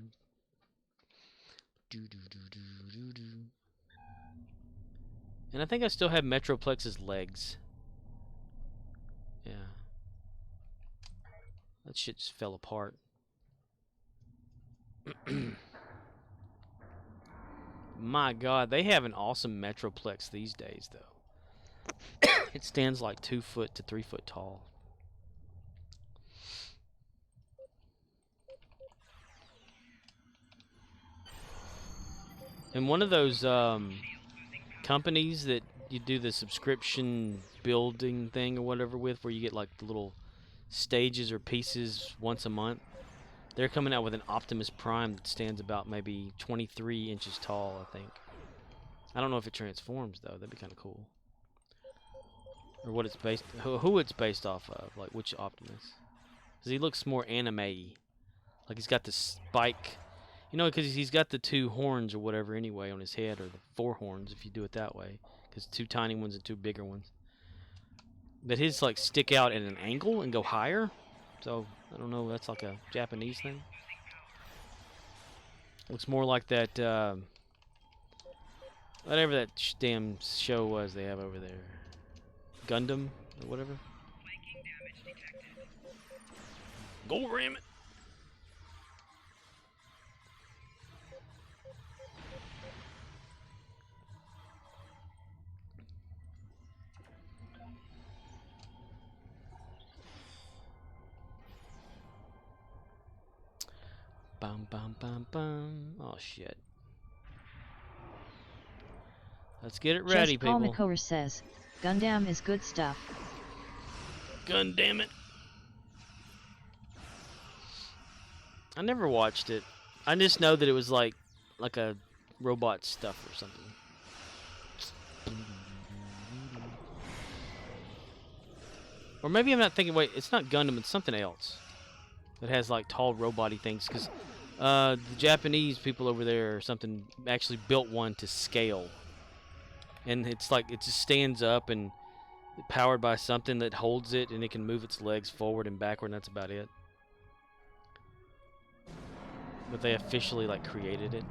Do do do do do do. And I think I still have Metroplex's legs. Yeah. That shit just fell apart. My God, they have an awesome Metroplex these days, though. It stands like 2 foot to 3 foot tall. And one of those companies that you do the subscription building thing or whatever with, where you get like the little stages or pieces once a month, they're coming out with an Optimus Prime that stands about maybe 23 inches tall, I think. I don't know if it transforms, though. That'd be kind of cool. Or what it's based... Who it's based off of. Like, which Optimus. Because he looks more anime-y. Like, he's got the spike... You know, because he's got the 2 horns or whatever anyway on his head. Or the 4 horns, if you do it that way. Because 2 tiny ones and 2 bigger ones. But his, like, stick out at an angle and go higher. So, I don't know. That's like a Japanese thing. Looks more like that... whatever that damn show was they have over there. Gundam or whatever. Go ram it. bum bum bum bum. Oh shit. Let's get it ready, Just Paul people. McCower says, Gundam is good stuff. Gun damn it. I never watched it. I just know that it was like a robot stuff or something. Or maybe I'm not thinking, wait, it's not Gundam, it's something else. That has like tall robot-y things, because the Japanese people over there or something actually built one to scale. And it's like, it just stands up and powered by something that holds it, and it can move its legs forward and backward, and that's about it. But they officially like created it.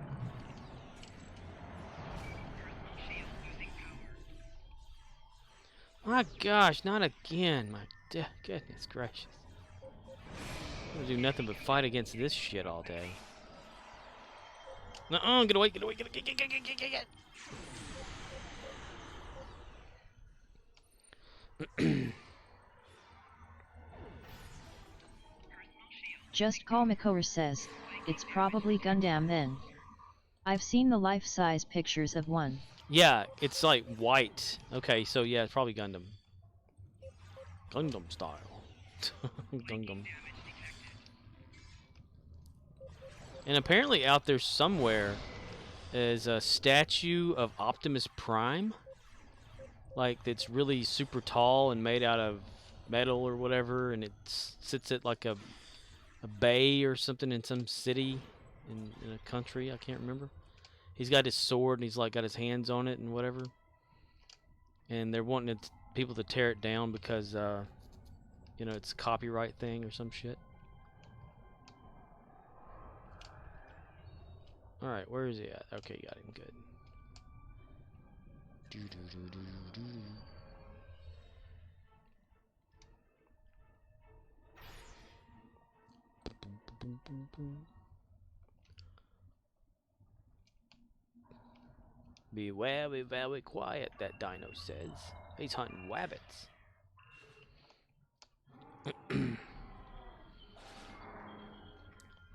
My gosh, not again. My goodness gracious. I'm gonna do nothing but fight against this shit all day. Nuh-uh, get away, get away, get. Just Call McCower says, it's probably Gundam then. I've seen the life-size pictures of one. Yeah, it's like white. Okay, so yeah, it's probably Gundam. Gundam style. Gundam. And apparently out there somewhere is a statue of Optimus Prime. Like, it's really super tall and made out of metal or whatever, and it sits at like a bay or something in some city in a country, I can't remember. He's got his sword and he's like got his hands on it and whatever. And they're wanting people to tear it down because you know, it's a copyright thing or some shit. Alright, where is he at? Okay, got him, good. Be very, very quiet, that dino says. He's hunting wabbits.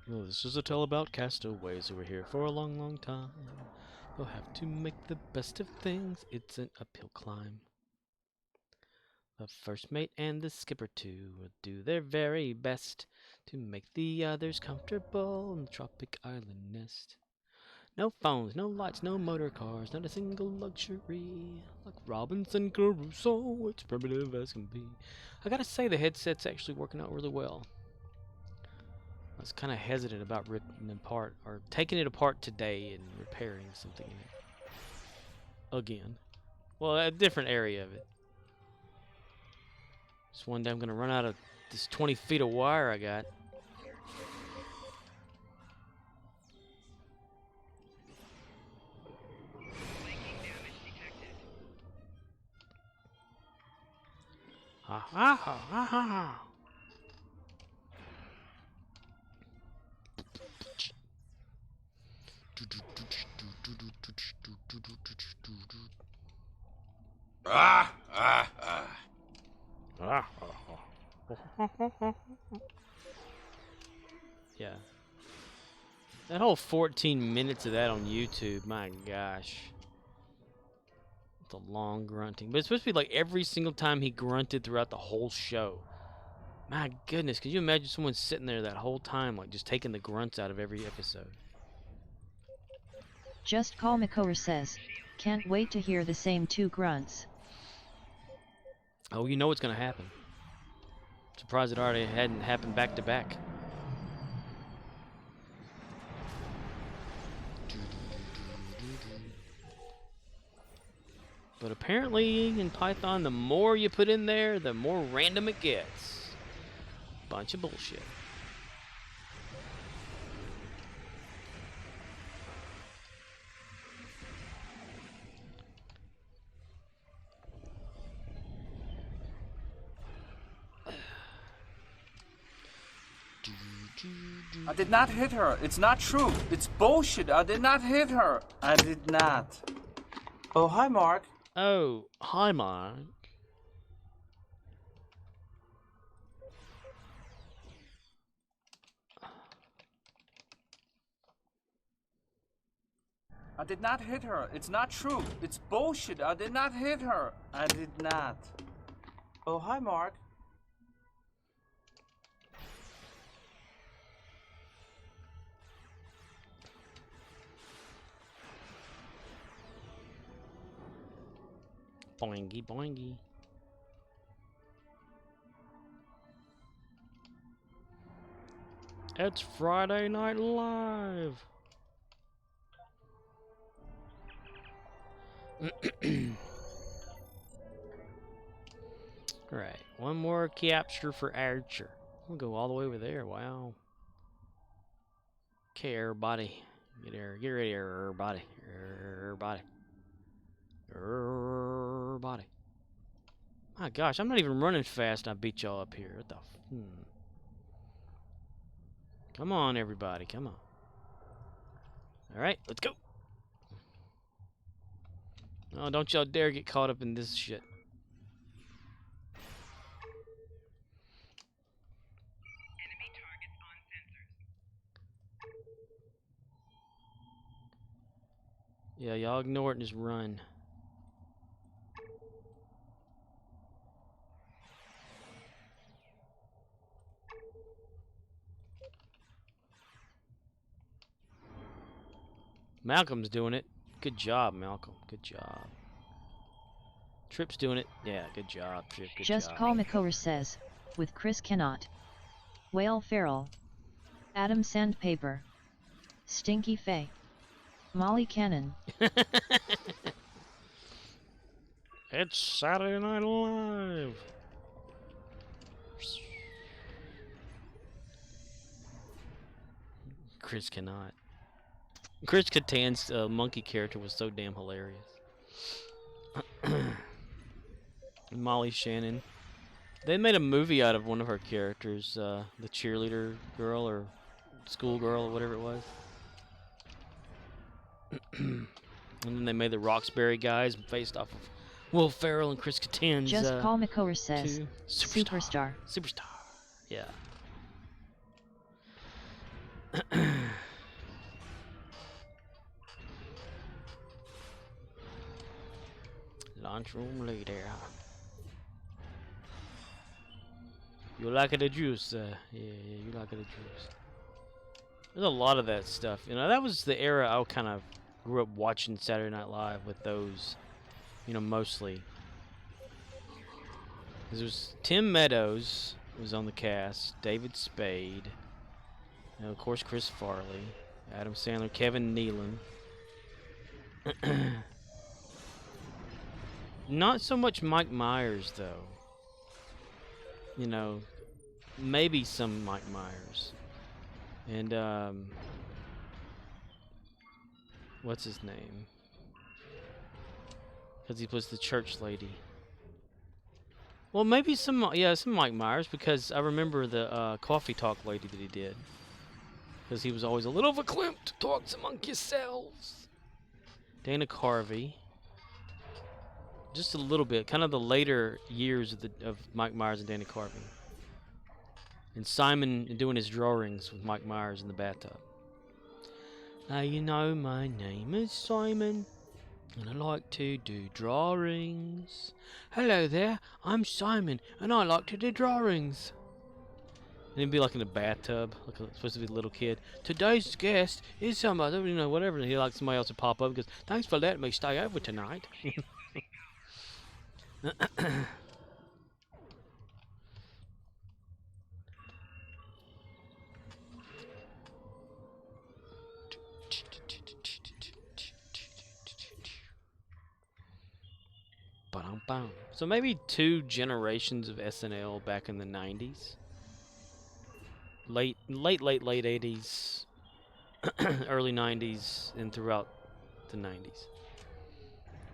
Well, this is a tale about castaways who were here for a long, long time. They'll have to make the best of things. It's an uphill climb. The first mate and the skipper too will do their very best to make the others comfortable in the tropic island nest. No phones, no lights, no motor cars, not a single luxury. Like Robinson Crusoe, it's primitive as can be. I gotta say, the headset's actually working out really well. I was kind of hesitant about ripping it apart, or taking it apart today and repairing something in it. Again. Well, a different area of it. Just one day I'm gonna run out of this 20 feet of wire I got. Ha ha ha ha ha. Yeah. That whole 14 minutes of that on YouTube, my gosh. It's a long grunting. But it's supposed to be like every single time he grunted throughout the whole show. My goodness, could you imagine someone sitting there that whole time, like just taking the grunts out of every episode? Just Call McCower says, can't wait to hear the same two grunts. Oh, you know what's gonna happen. Surprised it already hadn't happened back to back. But apparently in Python, the more you put in there, the more random it gets. Bunch of bullshit. I did not hit her. It's not true. It's bullshit. I did not hit her. I did not. Oh, hi, Mark. Oh, hi, Mark. I did not hit her. It's not true. It's bullshit. I did not hit her. I did not. Oh, hi, Mark. Boingy, boingy. It's Friday Night Live. Right, one more capture for Archer. We'll go all the way over there. Wow. Okay, everybody, get ready, everybody, everybody. My gosh, I'm not even running fast. And I beat y'all up here. What the? Come on, everybody, come on. All right, let's go. Oh, don't y'all dare get caught up in this shit. Enemy targets on sensors. Yeah, y'all ignore it and just run. Malcolm's doing it. Good job, Malcolm. Good job. Trip's doing it. Yeah, good job, Trip. Good Just job. Call McCower says, with Chris Cannot, Whale Farrell, Adam Sandpaper, Stinky Faye, Molly Cannon. It's Saturday Night Live. Chris Cannot. Chris Kattan's monkey character was so damn hilarious. Molly Shannon. They made a movie out of one of her characters, the cheerleader girl or school girl or whatever it was. And then they made the Roxbury guys based off of Will Ferrell and Chris Kattan's. Just Call McCower says, Superstar. Superstar. Yeah. Lunchroom later. You like the juice? Yeah, you like the juice. There's a lot of that stuff. You know, that was the era I kind of grew up watching Saturday Night Live with those, you know, mostly. There was Tim Meadows was on the cast, David Spade, and of course Chris Farley, Adam Sandler, Kevin Nealon. Not so much Mike Myers, though. You know, maybe some Mike Myers. And, what's his name? Because he was the church lady. Well, maybe some Mike Myers, because I remember the coffee talk lady that he did. Because he was always a little verklempt. Talk among yourselves. Dana Carvey. Just a little bit, kind of the later years of Mike Myers and Dana Carvey. And Simon doing his drawings with Mike Myers in the bathtub. You know, my name is Simon, and I like to do drawings. Hello there, I'm Simon, and I like to do drawings. And he'd be like in a bathtub, like supposed to be a little kid. Today's guest is somebody, you know, whatever. And he like somebody else to pop up and goes, "Thanks for letting me stay over tonight." So maybe 2 generations of SNL back in the 90s. Late 80s, early 90s, and throughout the 90s.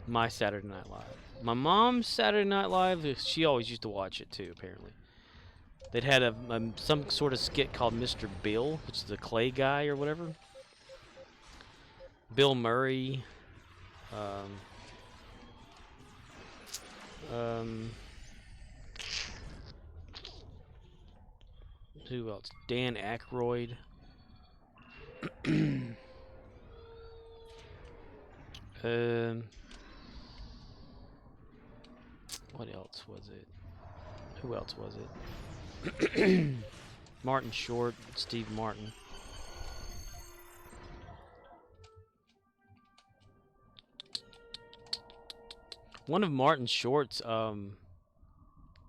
My Saturday Night Live. My mom's Saturday Night Live, she always used to watch it too, apparently. They'd had some sort of skit called Mr. Bill, which is the clay guy or whatever. Bill Murray. Who else? Dan Aykroyd. What else was it? Who else was it? Martin Short, Steve Martin. One of Martin Short's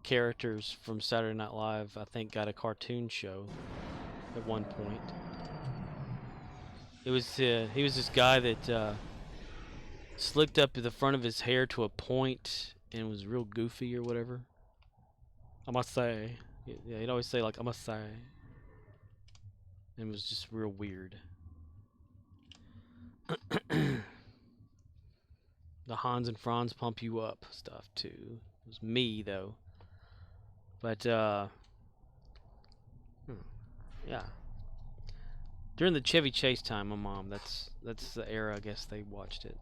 characters from Saturday Night Live, I think, got a cartoon show at one point. It was he was this guy that slicked up the front of his hair to a point and was real goofy or whatever. I must say, yeah, he'd always say like, "I must say," and it was just real weird. The Hans and Franz pump you up stuff too. It was me though. But yeah. During the Chevy Chase time, my mom, that's the era I guess they watched it.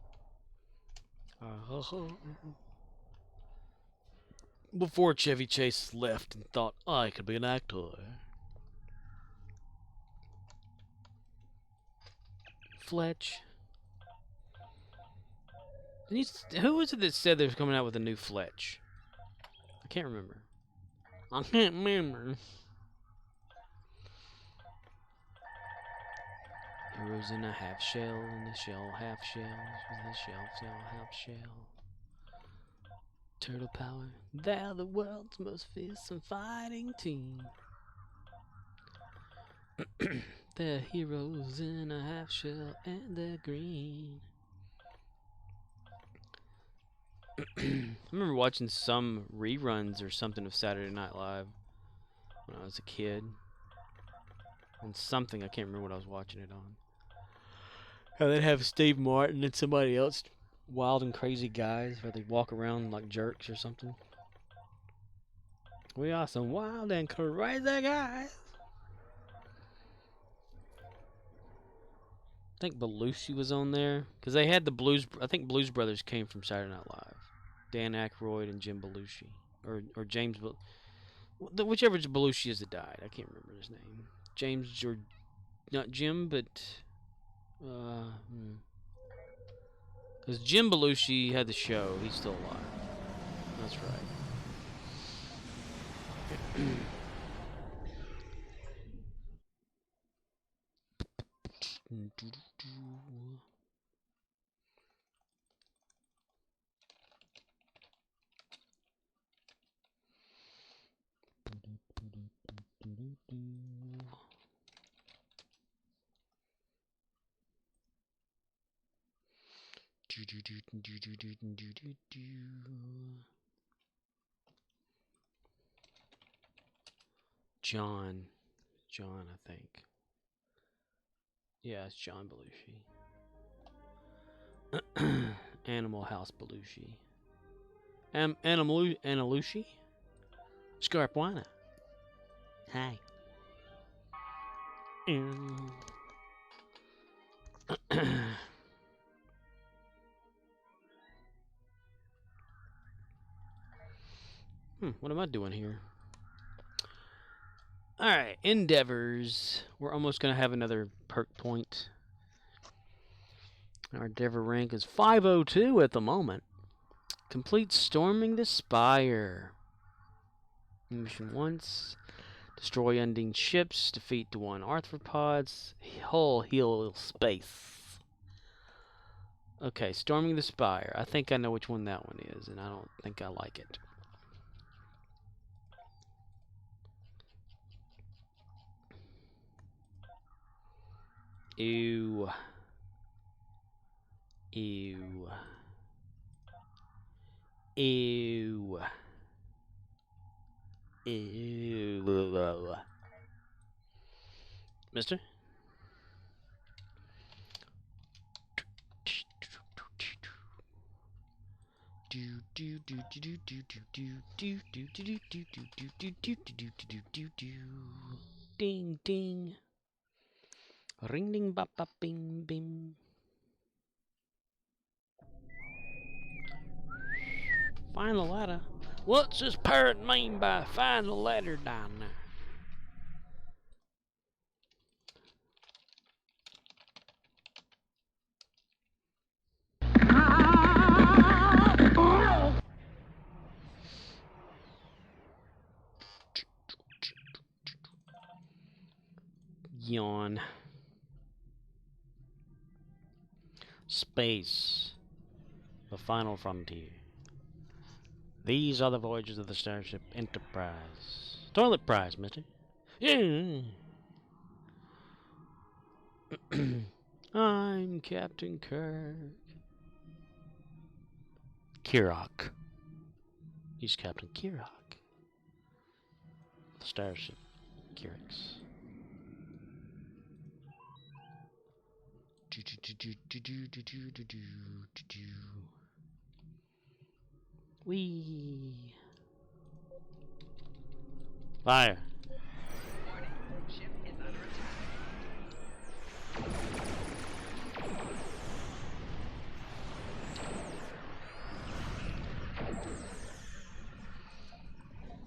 Before Chevy Chase left and thought I could be an actor. Fletch. Who was it that said they were coming out with a new Fletch? I can't remember. I can't remember. Heroes in a half shell, in a shell, half shells, with a shell, half shell. Turtle power, they're the world's most fearsome fighting team. They're heroes in a half shell, and they're green. I remember watching some reruns or something of Saturday Night Live when I was a kid. On something, I can't remember what I was watching it on. How they'd have Steve Martin and somebody else, wild and crazy guys, where they walk around like jerks or something. We are some wild and crazy guys. I think Belushi was on there because they had the Blues. I think Blues Brothers came from Saturday Night Live. Dan Aykroyd and Jim Belushi, or James, whichever Belushi is that died. I can't remember his name. James or not Jim, but because Jim Belushi had the show. He's still alive. That's right. John, I think. Yeah, it's John Belushi. Animal House Belushi. Analushi? Scarpuana. Hi. What am I doing here? Alright, endeavors. We're almost going to have another perk point. Our endeavor rank is 502 at the moment. Complete storming the spire. Mission once. Destroy ending ships. Defeat the one arthropods. Hull heal space. Okay, storming the spire. I think I know which one that one is, and I don't think I like it. Ew. Ew. Ew. Ew. Mister? Ding ding. Ring ding bop bop bing bing. Find the ladder. What's this parrot mean by find the ladder down there? yawn. Space. The final frontier. These are the voyages of the Starship Enterprise. Toilet prize, mister. Yeah. I'm Captain Kirk. Kirok. He's Captain Kirok. The Starship Kirix. Wee. Fire. Warning. Ship is under attack.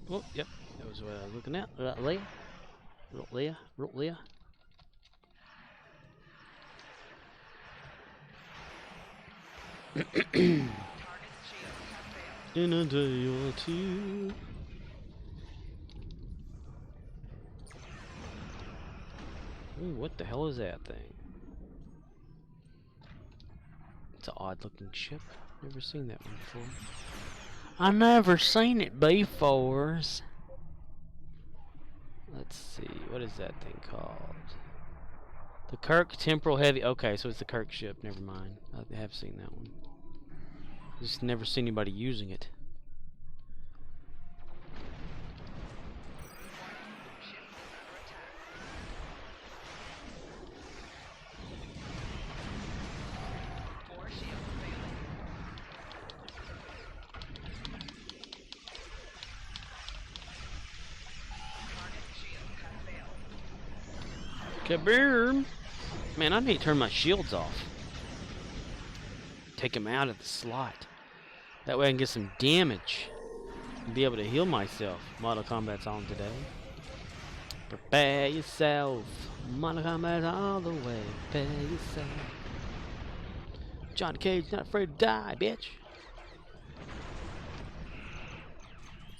Oh, yep. That was what I was looking at. Leia. Leia. Leia. Target shields have failed. In a day or two. Ooh, what the hell is that thing? It's an odd looking ship. Never seen that one before. I never seen it before. Let's see, what is that thing called? The Kirk Temporal Heavy. Okay, so it's the Kirk ship. Never mind. I have seen that one. Just never seen anybody using it. Ship is under attack. Four shields failing. Target shields have failed. Kaboom! Man, I need to turn my shields off. Take them out of the slot. That way I can get some damage. And be able to heal myself. Mortal Kombat's on today. Prepare yourself. Mortal Kombat's all the way. Prepare yourself. Johnny Cage not afraid to die, bitch.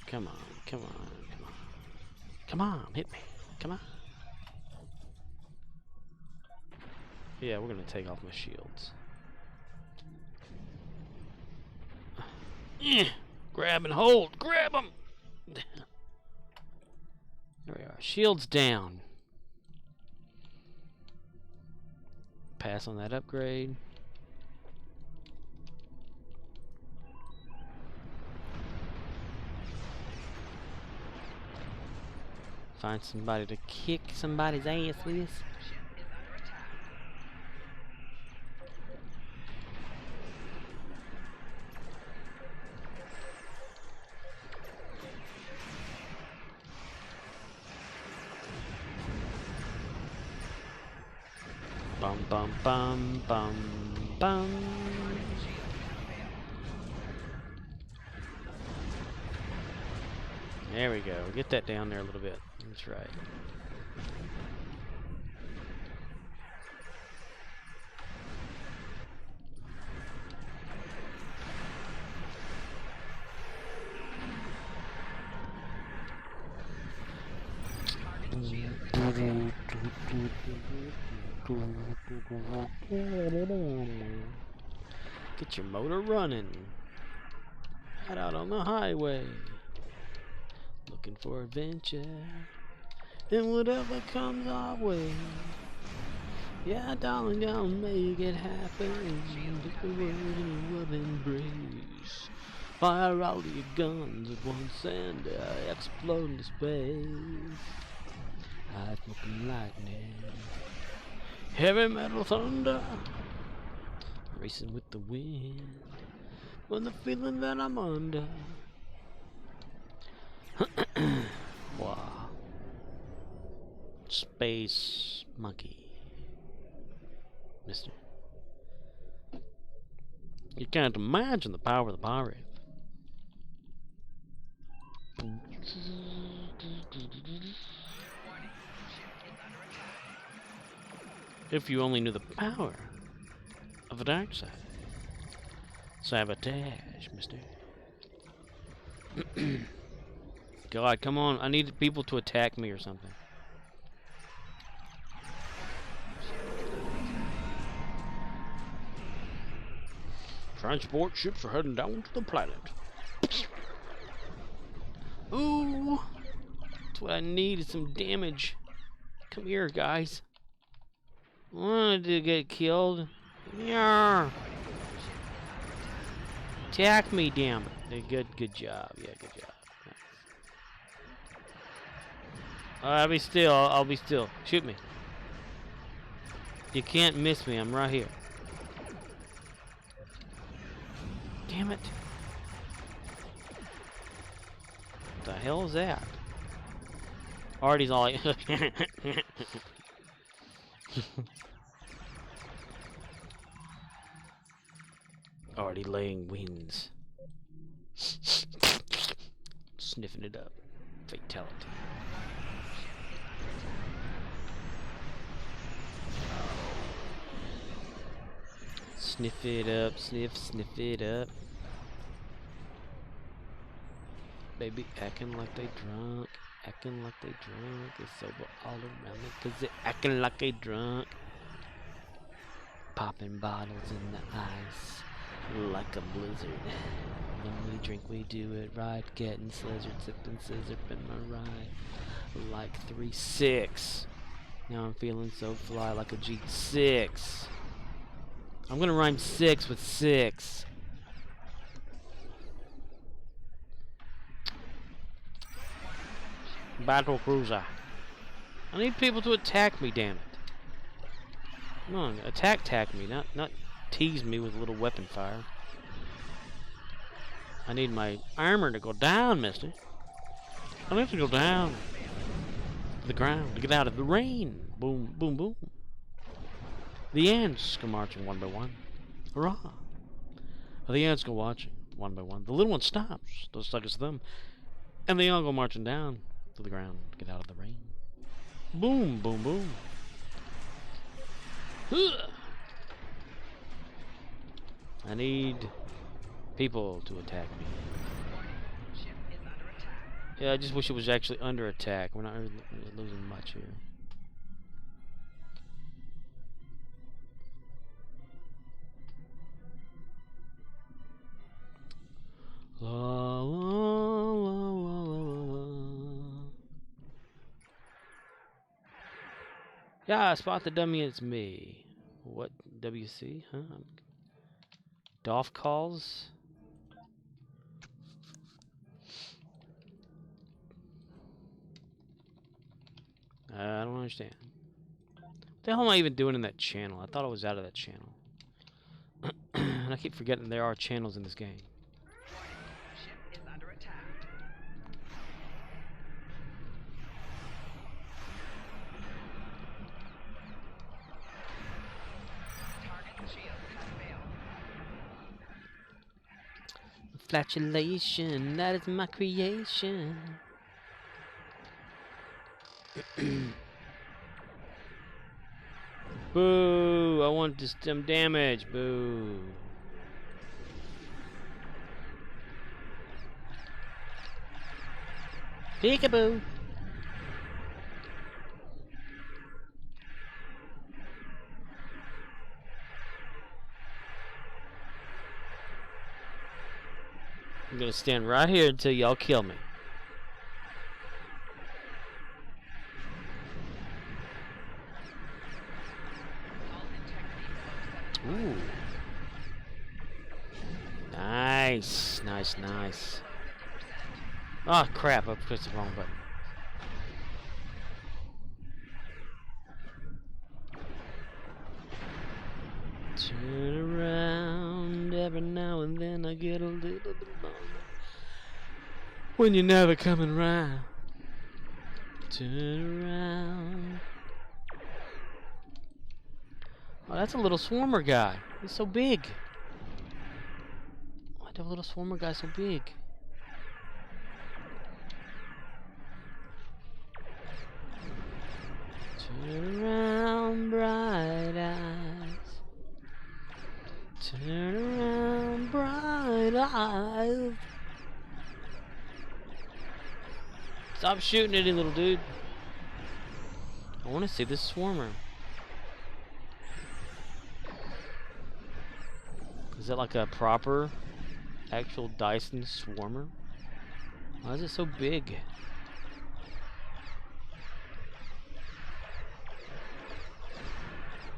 Come on, come on, come on. Come on, hit me. Come on. Yeah, we're gonna take off my shields. Grab and hold. Grab them. There we are. Shields down. Pass on that upgrade. Find somebody to kick somebody's ass with this. Ship is under attack. Bum bum bum bum bum. There we go. Get that down there a little bit. That's right. Get your motor running. Head out on the highway. Looking for adventure. And whatever comes our way. Yeah, darling, gonna make it happen. Just the word in a love embrace. Fire all your guns at once and explode into space. High smoking lightning. Heavy metal thunder. Racing with the wind. When the feeling that I'm under. Wow. Space monkey. Mister. You can't imagine the power of the pirate. If you only knew the power of the dark side. Sabotage, mister. God, come on. I need people to attack me or something. Transport ships are heading down to the planet. Ooh, that's what I need is some damage. Come here, guys. I wanted to get killed. Yeah. Attack me, damn it. Good job. Yeah, good job. I'll be still. I'll be still. Shoot me. You can't miss me. I'm right here. Damn it. What the hell is that? Artie's all like... Artie laying wins. Sniffing it up. Fatality. Sniff it up, sniff it up. Baby acting like they drunk, It's sober all around me, 'cause they acting like they drunk. Popping bottles in the ice, like a blizzard. When we drink, we do it right. Getting slizzard, sipping scissor in my ride. Like 3-6. Now I'm feeling so fly like a G6. I'm gonna rhyme 6 with 6. Battle cruiser. I need people to attack me, damn it. Come on, attack me, not tease me with a little weapon fire. I need my armor to go down, mister. I need to go down to the ground to get out of the rain. Boom, boom, boom. The ants go marching one by one. Hurrah! The ants go watching one by one. The little one stops. Those suckers them. And they all go marching down to the ground to get out of the rain. Boom, boom, boom. I need people to attack me. Ship is under attack. Yeah, I just wish it was actually under attack. We're not really losing much here. La la la la la la. Yeah, spot the dummy, it's me. What, WC? Huh? Dolph calls? I don't understand. What the hell am I even doing in that channel? I thought I was out of that channel. And I keep forgetting there are channels in this game. Ship is under attack. Target shield has failed. Flatulation, that is my creation. Boo! I want to stem damage. Boo! Peekaboo! I'm gonna stand right here until y'all kill me. Ooh. Nice, nice, nice. Oh crap, I pressed the wrong button. Turn around every now and then, I get a little bit lonely when you're never coming round. Turn around. Oh, that's a little swarmer guy. He's so big. Why the little swarmer guy so big? Turn around, bright eyes. Turn around, bright eyes. Stop shooting at him, little dude. I want to see this swarmer. Is that like a proper, actual Dyson Swarmer? Why is it so big?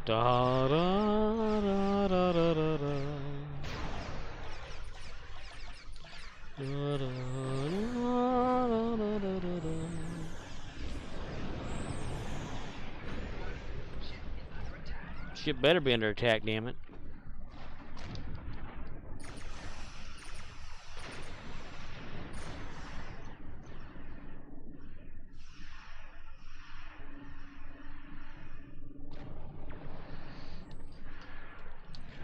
Da da da da da da da. Da, da, da, da, da, da, da. Ship better be under attack, damn it.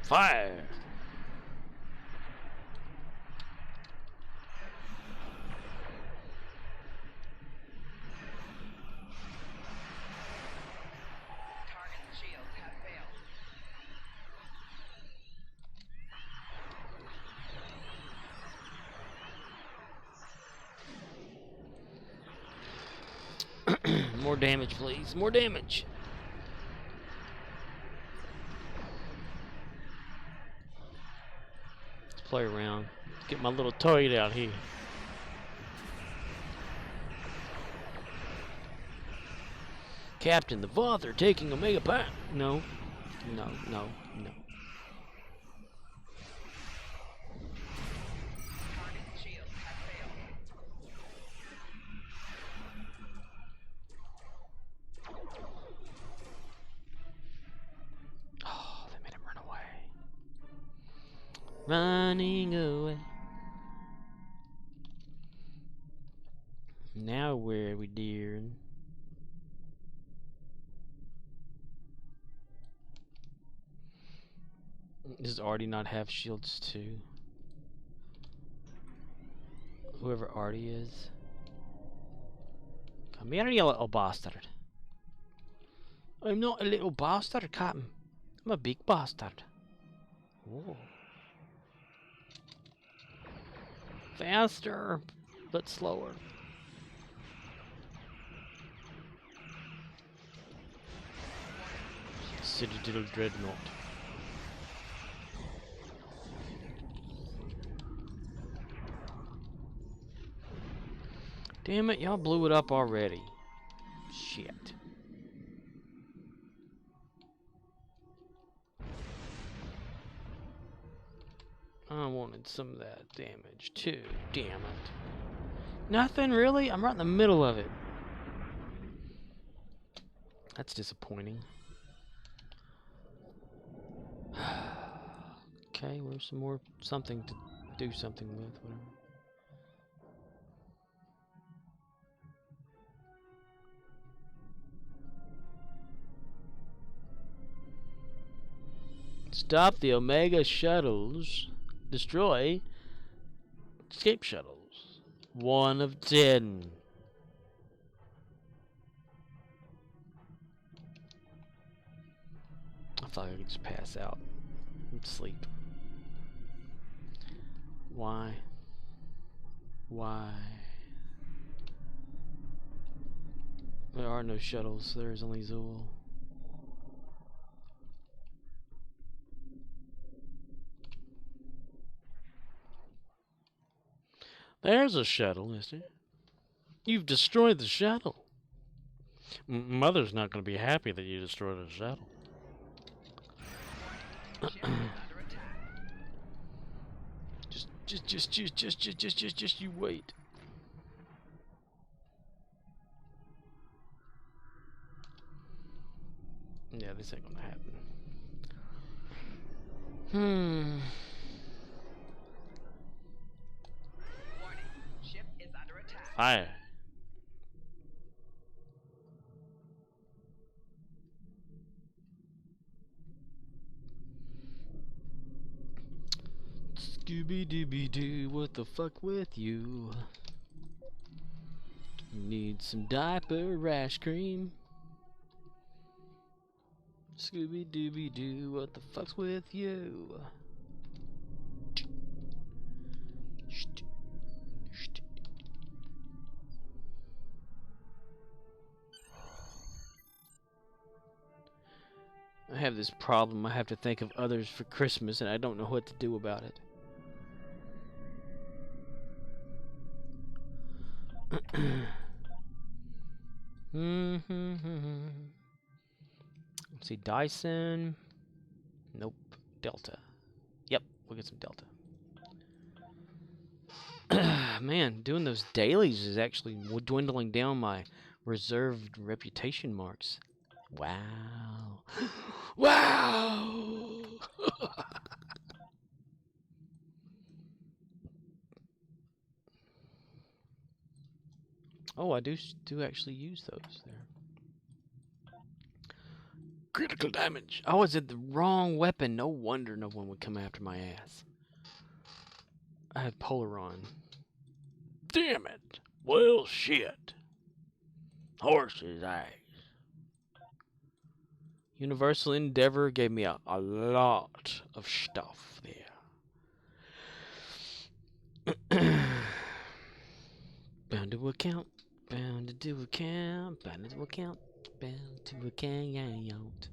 Fire! Target shields have failed. More damage, please. More damage. Let's play around. Let's get my little toy out here. Captain, the Voth are taking Omega Prime. No. No, no, no. Target shields have failed. Oh, they made him run away. Running away. Now where are we, dear? Does Artie not have shields too? Whoever Artie is. Come here, you little bastard. I'm not a little bastard, Captain. I'm a big bastard. Oh. Faster, but slower. Citadel Dreadnought. Damn it, y'all blew it up already. Shit. I wanted some of that damage too, damn it. Nothing really? I'm right in the middle of it. That's disappointing. Okay, where's some more something to do something with, whatever. Stop the Omega shuttles. Destroy escape shuttles. 1 of 10. I thought I could just pass out and sleep. Why? Why? There are no shuttles. There is only Zool. There's a shuttle, mister. You've destroyed the shuttle. Mother's not going to be happy that you destroyed the shuttle. Just you wait. Yeah, this ain't gonna happen. Warning. Ship is under attack. Fire. Scooby-Dooby-Doo, what the fuck with you? Need some diaper rash cream. Scooby-Dooby-Doo, what the fuck's with you? have this problem. I have to think of others for Christmas, and I don't know what to do about it. Let's see, Dyson. Nope. Delta. Yep, we'll get some Delta. Man, doing those dailies is actually dwindling down my reserved reputation marks. Wow. Wow! Oh, I do actually use those there. Critical damage. I was at the wrong weapon. No wonder no one would come after my ass. I had Polaron. Damn it. Well, shit. Horse's eyes. Universal Endeavor gave me a lot of stuff there. Bound to account. Bound to account. Bound to account. Bound to account.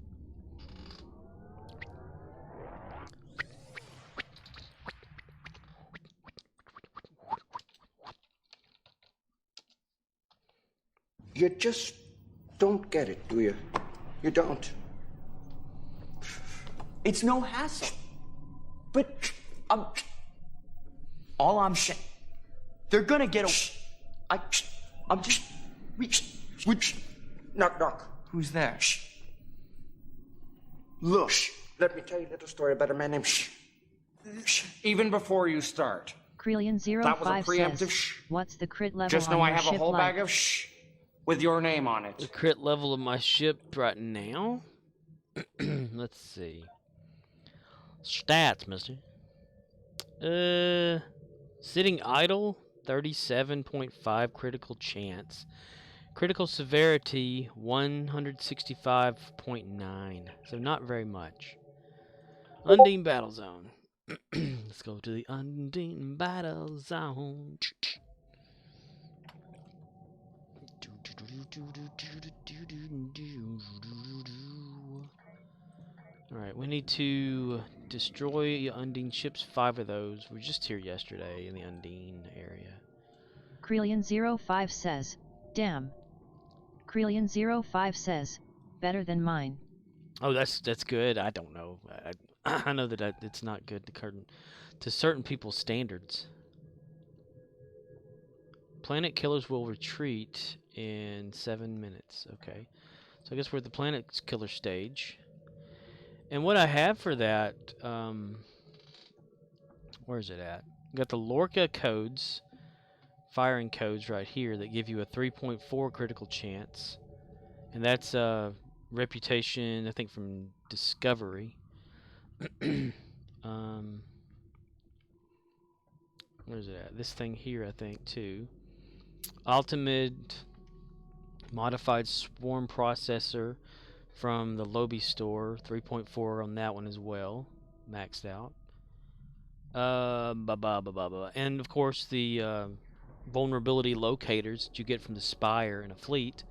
You just don't get it, do you? You don't. It's no hassle. But all I'm saying, they're gonna get a. I'm just. Knock, knock. Who's there? Look, let me tell you a little story about a man named Even before you start. Krelian05 That was a preemptive says, what's the crit level Just on know I your have a ship whole like? bag of with your name on The it. crit level of my ship right now? Let's see. Stats, mister. Sitting idle, 37.5 critical chance. Critical severity, 165.9. So not very much. Undine Battle Zone. Let's go to the Undine Battle Zone. Alright, we need to destroy Undine ships, 5 of those. We were just here yesterday in the Undine area. Krelian05 says, damn. Krelian05 says, better than mine. Oh, that's good. I don't know. I know that it's not good to certain people's standards. Planet killers will retreat in 7 minutes. Okay. So I guess we're at the planet killer stage. And what I have for that, where is it at? Got the Lorca codes, firing codes right here that give you a 3.4 critical chance. And that's reputation, I think, from Discovery. Where is it at? This thing here, I think, too. Ultimate modified swarm processor from the Lobby store, 3.4 on that one as well, maxed out. And of course the vulnerability locators that you get from the Spire in a fleet,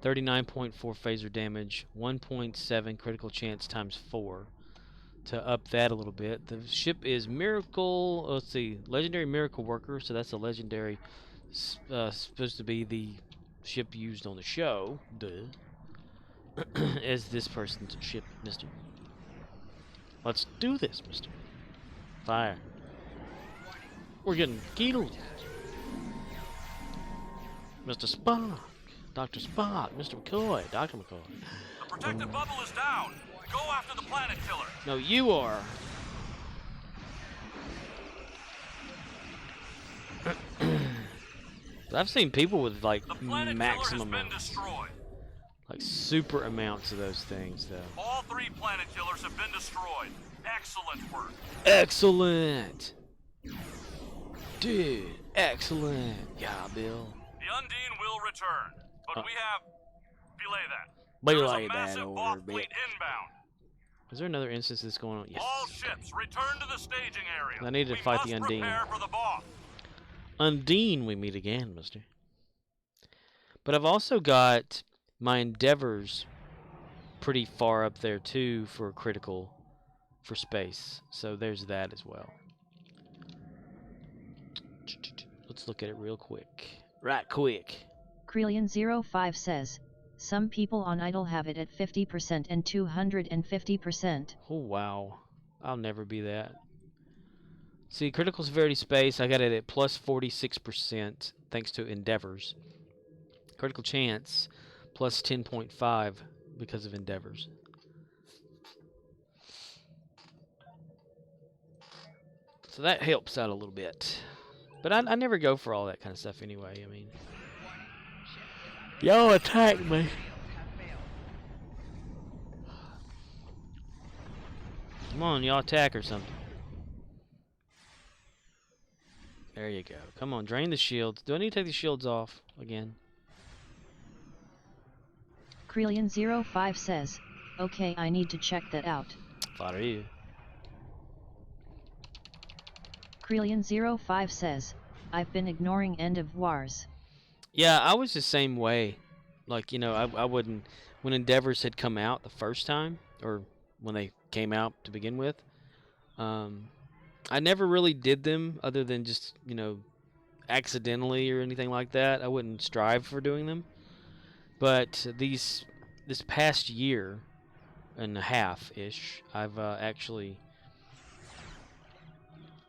39.4 phaser damage, 1.7 critical chance times 4. To up that a little bit, the ship is Miracle. Let's see, Legendary Miracle Worker. So that's a legendary, supposed to be the ship used on the show. Duh. As this person's ship, mister. Let's do this, mister. Fire. We're getting killed. Mr. Spock. Dr. Spock. Mr. McCoy. Dr. McCoy. The protective bubble is down. Go after the planet killer. No, you are. I've seen people with like maximum amounts. Like super amounts of those things, though. All 3 planet killers have been destroyed. Excellent work. Excellent. Dude, excellent. Yeah, Bill. The Undine will return, but we have... Belay that. Belay there is a that massive over Both a bit. fleet inbound. Is there another instance that's going on? Yes. All ships, return to the staging area. I need to fight the Undine. Prepare for the Both. Undine, we meet again, mister. But I've also got my Endeavors pretty far up there too for critical for space. So there's that as well. Let's look at it real quick. Right quick. Krelian05 says, some people on Idle have it at 50% and 250%. Oh wow. I'll never be that. See, critical severity space, I got it at plus 46% thanks to endeavors. Critical chance plus 10.5 because of endeavors. So that helps out a little bit. But I never go for all that kind of stuff anyway. I mean, y'all attack me. Come on, y'all attack or something. There you go. Come on, drain the shields. Do I need to take the shields off again? Krelian05 says, okay, I need to check that out. Thought of you. Krelian05 says, I've been ignoring End of Wars. Yeah, I was the same way. Like, you know, I wouldn't... When Endeavors had come out the first time, or when they came out to begin with, I never really did them other than just, you know, accidentally or anything like that. I wouldn't strive for doing them. But this past year and a half-ish, I've actually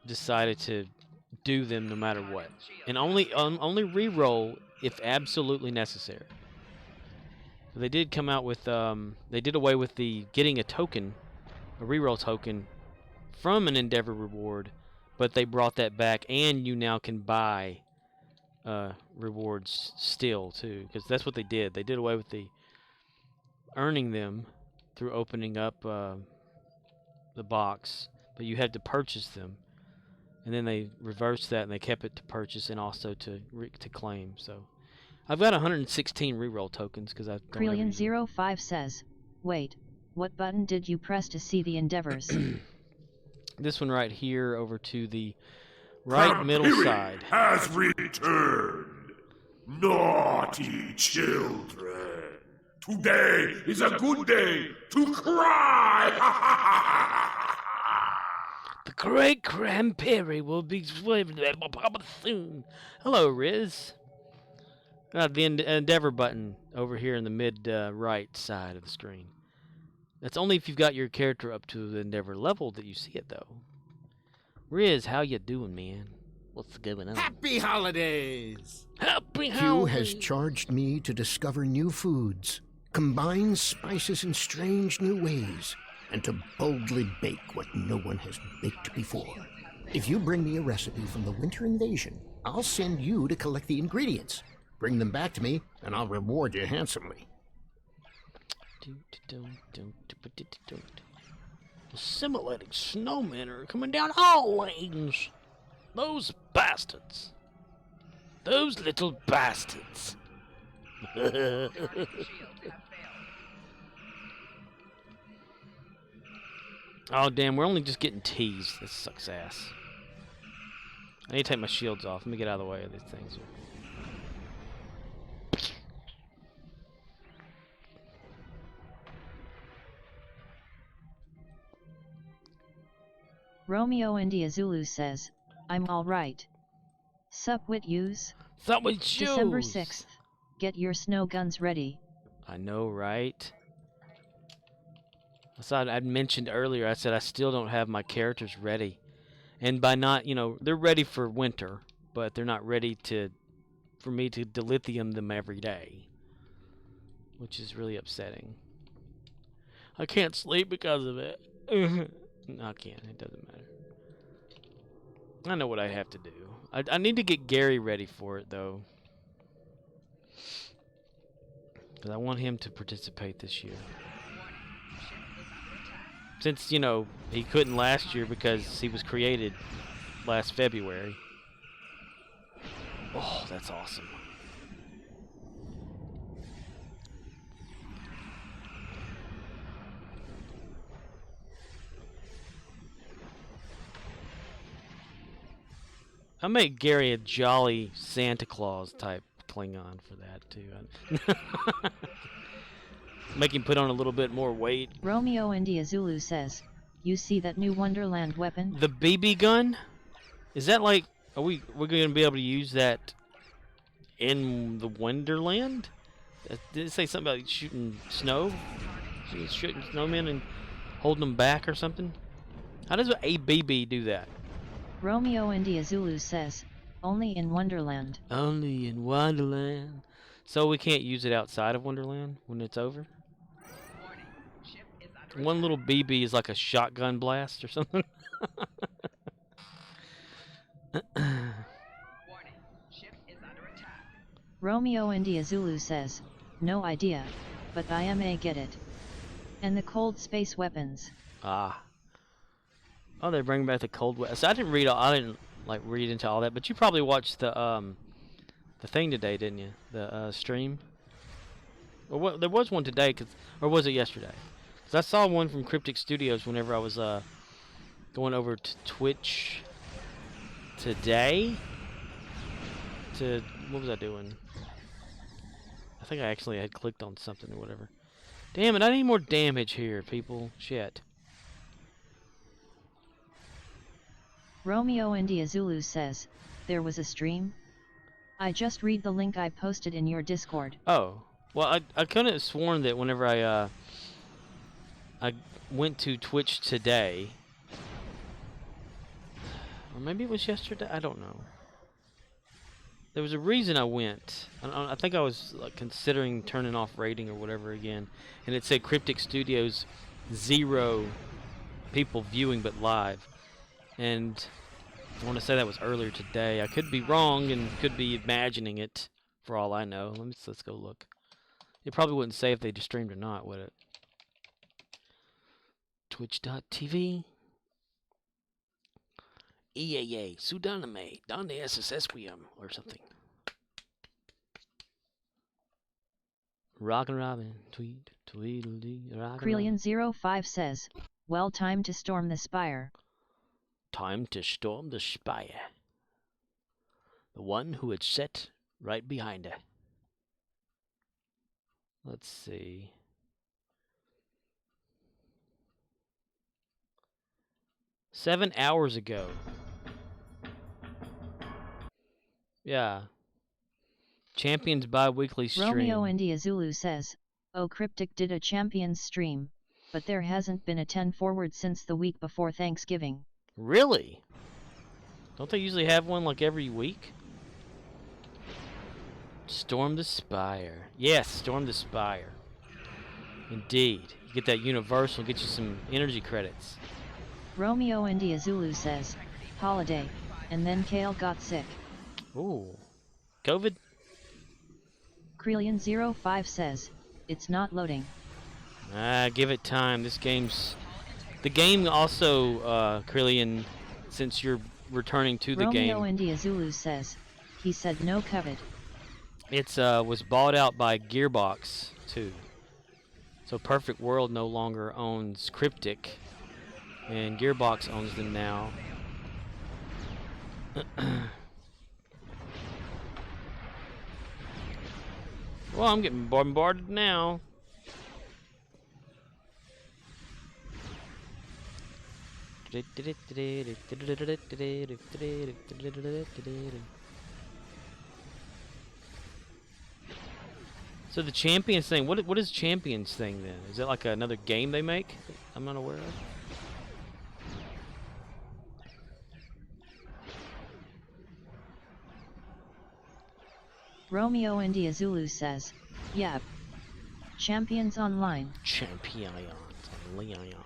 decided to do them no matter what. And only re-roll if absolutely necessary. They did come out with, they did away with the getting a token, a re-roll token, from an Endeavor reward, but they brought that back, and you now can buy rewards still too, because that's what they did. They did away with the earning them through opening up the box, but you had to purchase them, and then they reversed that and they kept it to purchase and also to claim. So I've got 116 reroll tokens because I. Krelian05 says, "Wait, what button did you press to see the endeavors?" This one right here, over to the right middle side. Has returned. Naughty children. Today is a good day to cry. The great Cranberry will be soon. Hello, Riz. The Endeavor button over here in the mid right side of the screen. That's only if you've got your character up to the Endeavor level that you see it, though. Riz, how you doing, man? What's going on? Happy holidays! Happy holidays! Q has charged me to discover new foods, combine spices in strange new ways, and to boldly bake what no one has baked before. If you bring me a recipe from the Winter Invasion, I'll send you to collect the ingredients. Bring them back to me, and I'll reward you handsomely. Assimilating snowmen are coming down all lanes. Those bastards. Those little bastards. Oh, damn, we're only just getting teased. This sucks ass. I need to take my shields off. Let me get out of the way of these things. Romeo India Zulu says, I'm alright. Sup with yous? Sup with yous? December 6th. Get your snow guns ready. I know, right? I thought I'd mentioned earlier, I said I still don't have my characters ready. And by not, you know, they're ready for winter, but they're not ready for me to dilithium them every day. Which is really upsetting. I can't sleep because of it. No, I can't. It doesn't matter. I know what I have to do. I need to get Gary ready for it, though. Because I want him to participate this year. Since, you know, he couldn't last year because he was created last February. Oh, that's awesome. I make Gary a jolly Santa Claus type Klingon for that too. make him put on a little bit more weight. Romeo India Zulu says, "You see that new Wonderland weapon? The BB gun? Is that like, we're going to be able to use that in the Wonderland? Did it say something about shooting snow? Shooting snowmen and holding them back or something? How does a BB do that?" Romeo India Zulu says, "Only in Wonderland." Only in Wonderland. So we can't use it outside of Wonderland when it's over? One little BB is like a shotgun blast or something? Romeo India Zulu says, "No idea, but I may get it." And the cold space weapons. Ah. Oh, they're bringing back the cold weapons. So I didn't read into all that, but you probably watched the thing today, didn't you? The stream. Or what? There was one today, or was it yesterday? Because I saw one from Cryptic Studios whenever I was going over to Twitch today. What was I doing? I think I actually had clicked on something or whatever. Damn it! I need more damage here, people. Shit. Romeo India Zulu says, "There was a stream? I just read the link I posted in your Discord." Oh, well, I couldn't have sworn that whenever I went to Twitch today, or maybe it was yesterday. I don't know. There was a reason I went. I think I was like, considering turning off rating or whatever again, and it said Cryptic Studios 0 people viewing but live. And I want to say that was earlier today. I could be wrong and could be imagining it for all I know. Let's go look. It probably wouldn't say if they just streamed or not, would it? Twitch.tv. EAA, Sudaname, Donde SSSWM, or something. Rockin' Robin, tweet, tweedledee, rockin' Krelian05 says, "Well, time to storm the spire." Time to storm the spire. The one who had sat right behind her. Let's see. "7 hours ago. Yeah. Champions bi-weekly stream. Romeo India Zulu says, "Oh, Cryptic did a Champions stream, but there hasn't been a 10 forward since the week before Thanksgiving." Really? Don't they usually have one like every week? Storm the Spire. Yes, Storm the Spire. Indeed. You get that universal, get you some energy credits. Romeo India Zulu says, "Holiday, and then Kale got sick." Ooh. COVID? Krelian05 says, "It's not loading." Give it time. This game's... The game also, Krelian, since you're returning to the game... Romeo India Zulu says, he said no COVID. It's was bought out by Gearbox, too. So Perfect World no longer owns Cryptic, and Gearbox owns them now. Well, I'm getting bombarded now. So the Champions thing, what is Champions thing then? Is it like another game they make I'm not aware of? Romeo India Zulu says, "Yep. Champions Online." Champions Online.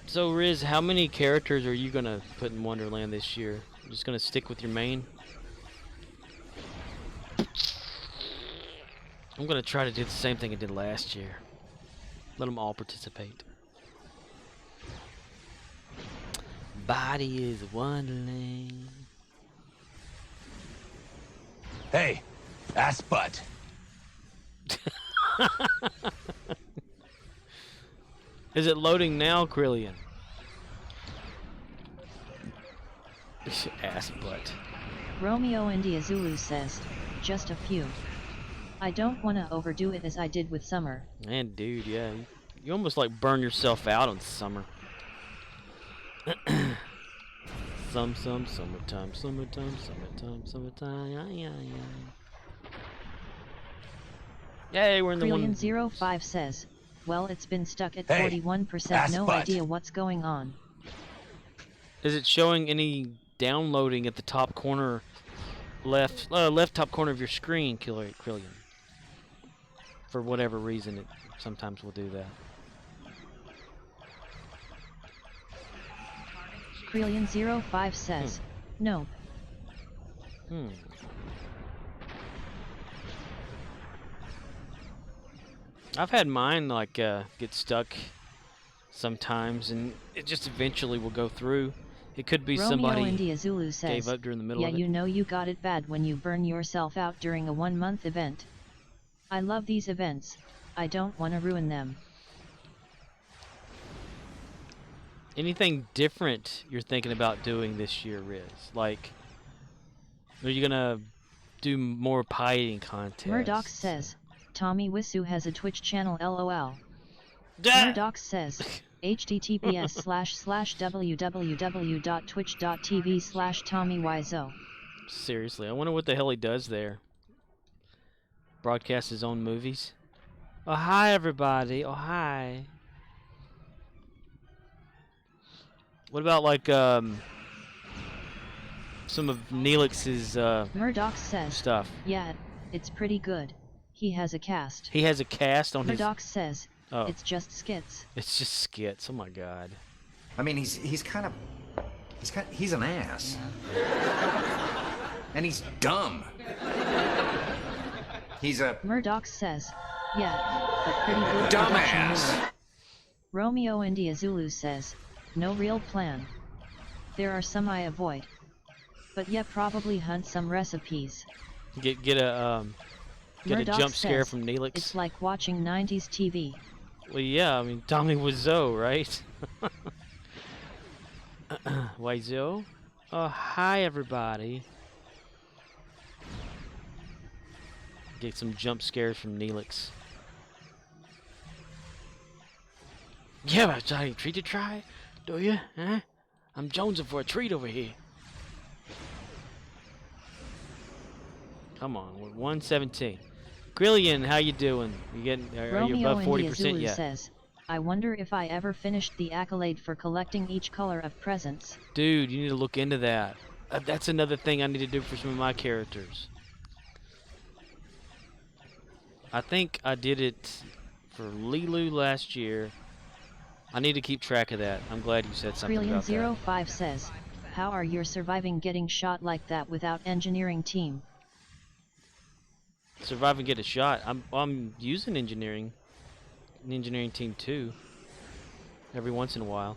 So Riz, how many characters are you gonna put in Wonderland this year? You're just gonna stick with your main? I'm gonna try to do the same thing I did last year. Let them all participate. Body is Wonderland. Hey, ass butt. Is it loading now, Krelian? Ass butt. Romeo India Zulu says, just a few. I don't wanna overdo it as I did with summer. Man, dude, yeah. You almost like burn yourself out on summer. Summertime, summertime, yeah. Yay, we're in the one. Trillion05 says, well, it's been stuck at Hey, 41%, no Assbutt. idea what's going on. Is it showing any downloading at the top corner, left top corner of your screen, Krillian? For whatever reason, it sometimes will do that. Krillion05 says, nope. I've had mine like get stuck sometimes, and it just eventually will go through. It could be Romeo somebody India Zulu says, gave up during the middle yeah, of it. you know you got it bad when you burn yourself out during a 1-month event. I love these events. I don't want to ruin them. Anything different you're thinking about doing this year, Riz? Like, are you gonna do more pie eating contests? Murdoch says, Tommy Wiseau has a Twitch channel, lol. Murdoch says, https://www.twitch.tv/TommyWiseau. Seriously, I wonder what the hell he does there. Broadcast his own movies. Oh, hi, everybody. Oh, hi. What about, like, some of Neelix's Murdoch says, stuff? Yeah, it's pretty good. He has a cast. He has a cast on Murdoch says, Oh. it's just skits. It's just skits. Oh, my God. I mean, he's an ass. And he's dumb. He's a Murdoch says, yeah, but pretty good production dumbass. movie. Romeo India Zulu says, no real plan. There are some I avoid. But yeah, probably hunt some recipes. Get a Murdoch jump scare says, from Neelix. It's like watching 90s TV. Well, yeah, I mean, Tommy Wiseau, right? Wiseau? Oh, hi, everybody. Get some jump scares from Neelix. Yeah, but got any treat to try? Do you? Huh? I'm jonesing for a treat over here. Come on, we're 117. Grillian, how you doing? Are you Romeo above 40% Zulu yet? says, I wonder if I ever finished the accolade for collecting each color of presents. Dude, you need to look into that. That's another thing I need to do for some of my characters. I think I did it for Lilu last year. I need to keep track of that. I'm glad you said something about that. Trillion05 says, how are you surviving getting shot like that without engineering team? Survive and get a shot. I'm using an engineering team too. Every once in a while.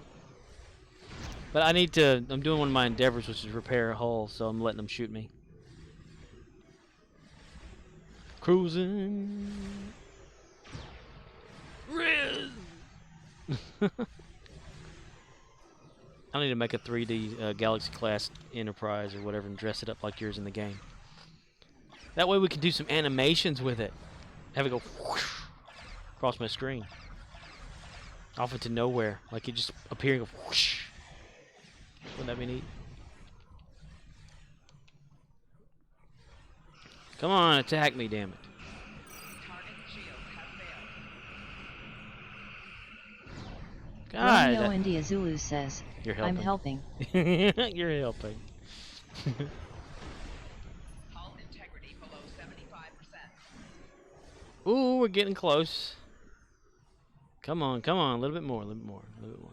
But I need to. I'm doing one of my endeavors, which is repair a hull, so I'm letting them shoot me. Cruising. Riz. I need to make a 3D Galaxy class Enterprise or whatever and dress it up like yours in the game. That way we can do some animations with it. Have it go whoosh across my screen. Off into nowhere. Like it just appearing of whoosh. Wouldn't that be neat? Come on, attack me, damn it. God. Romeo India Zulu says, You're helping. I'm helping. You're helping. Ooh, we're getting close. Come on, come on, a little bit more, a little bit more, a little bit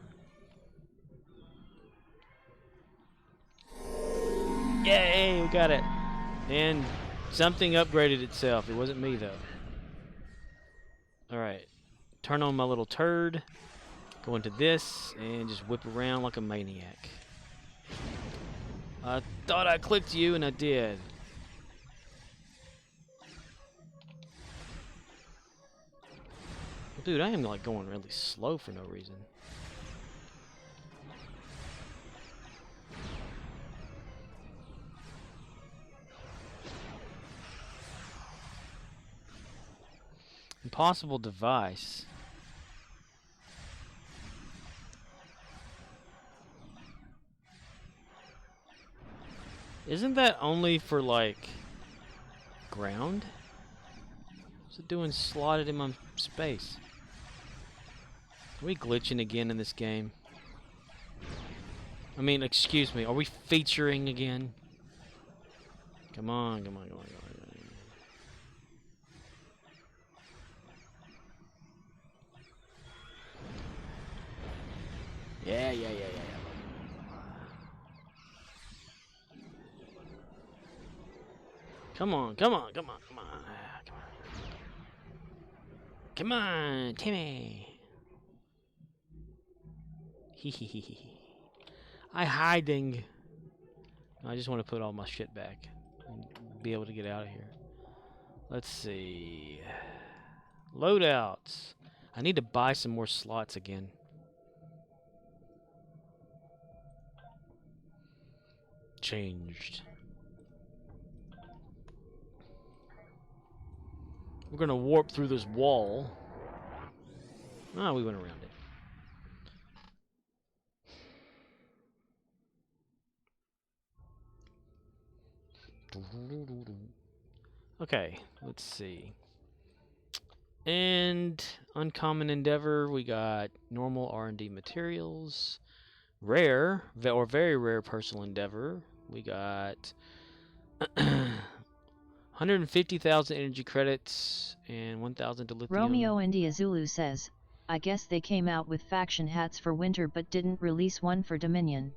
more. Yay, we got it. And something upgraded itself. It wasn't me, though. Alright. Turn on my little turd. Go into this and just whip around like a maniac. I thought I clicked you, and I did. Dude, I am like going really slow for no reason. Impossible device. Isn't that only for, like, ground? What's it doing slotted in my space? Are we glitching again in this game? I mean, excuse me, are we featuring again? Come on, come on, come on, come on. Yeah. Come on. Come on, Timmy. I hiding. I just want to put all my shit back and be able to get out of here. Let's see. Loadouts. I need to buy some more slots again. Changed. We're gonna warp through this wall. Ah, we went around it. Okay, let's see. And uncommon endeavor, we got normal R&D materials. Rare, or very rare personal endeavor, we got 150,000 energy credits and 1,000 to lithium. Romeo India Zulu says, I guess they came out with faction hats for winter but didn't release one for Dominion.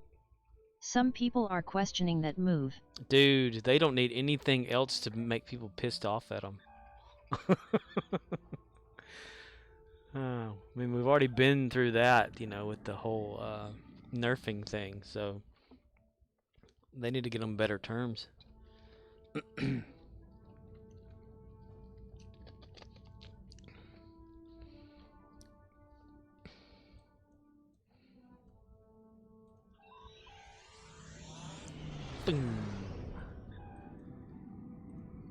Some people are questioning that move. Dude, they don't need anything else to make people pissed off at them. I mean, we've already been through that, you know, with the whole nerfing thing, so they need to get on better terms. Boom.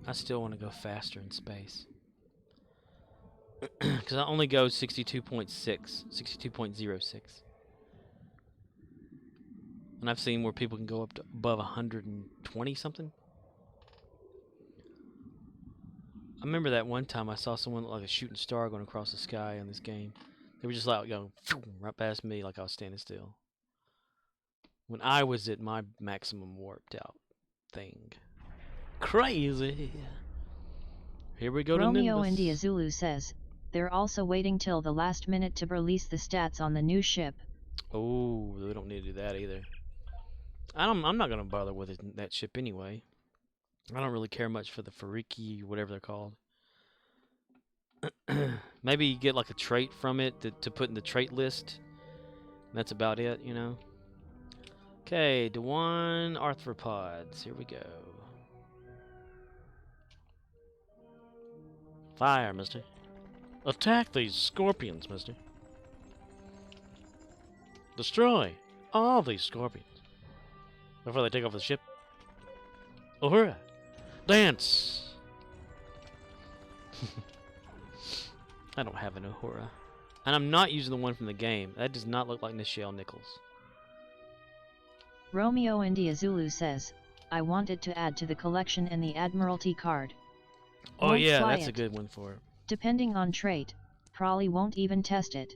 I still want to go faster in space. Because I only go 62.06. And I've seen where people can go up to above 120 something. I remember that one time I saw someone look like a shooting star going across the sky in this game. They were just like going right past me like I was standing still. When I was at my maximum warped out thing. Crazy. Here we go to Romeo Nimbus. India Zulu says, they're also waiting till the last minute to release the stats on the new ship. Oh, we don't need to do that either. I'm not going to bother with that ship anyway. I don't really care much for the Fariki, whatever they're called. Maybe you get like a trait from it to put in the trait list. That's about it, you know. Okay, Dewan arthropods. Here we go. Fire, mister. Attack these scorpions, mister. Destroy all these scorpions before they take over the ship. Uhura! Dance! I don't have an Uhura. And I'm not using the one from the game. That does not look like Nichelle Nichols. Romeo India Zulu says, I wanted to add to the collection and the Admiralty card. Oh Won't yeah, fly that's it. a good one for it. Depending on trait, probably won't even test it.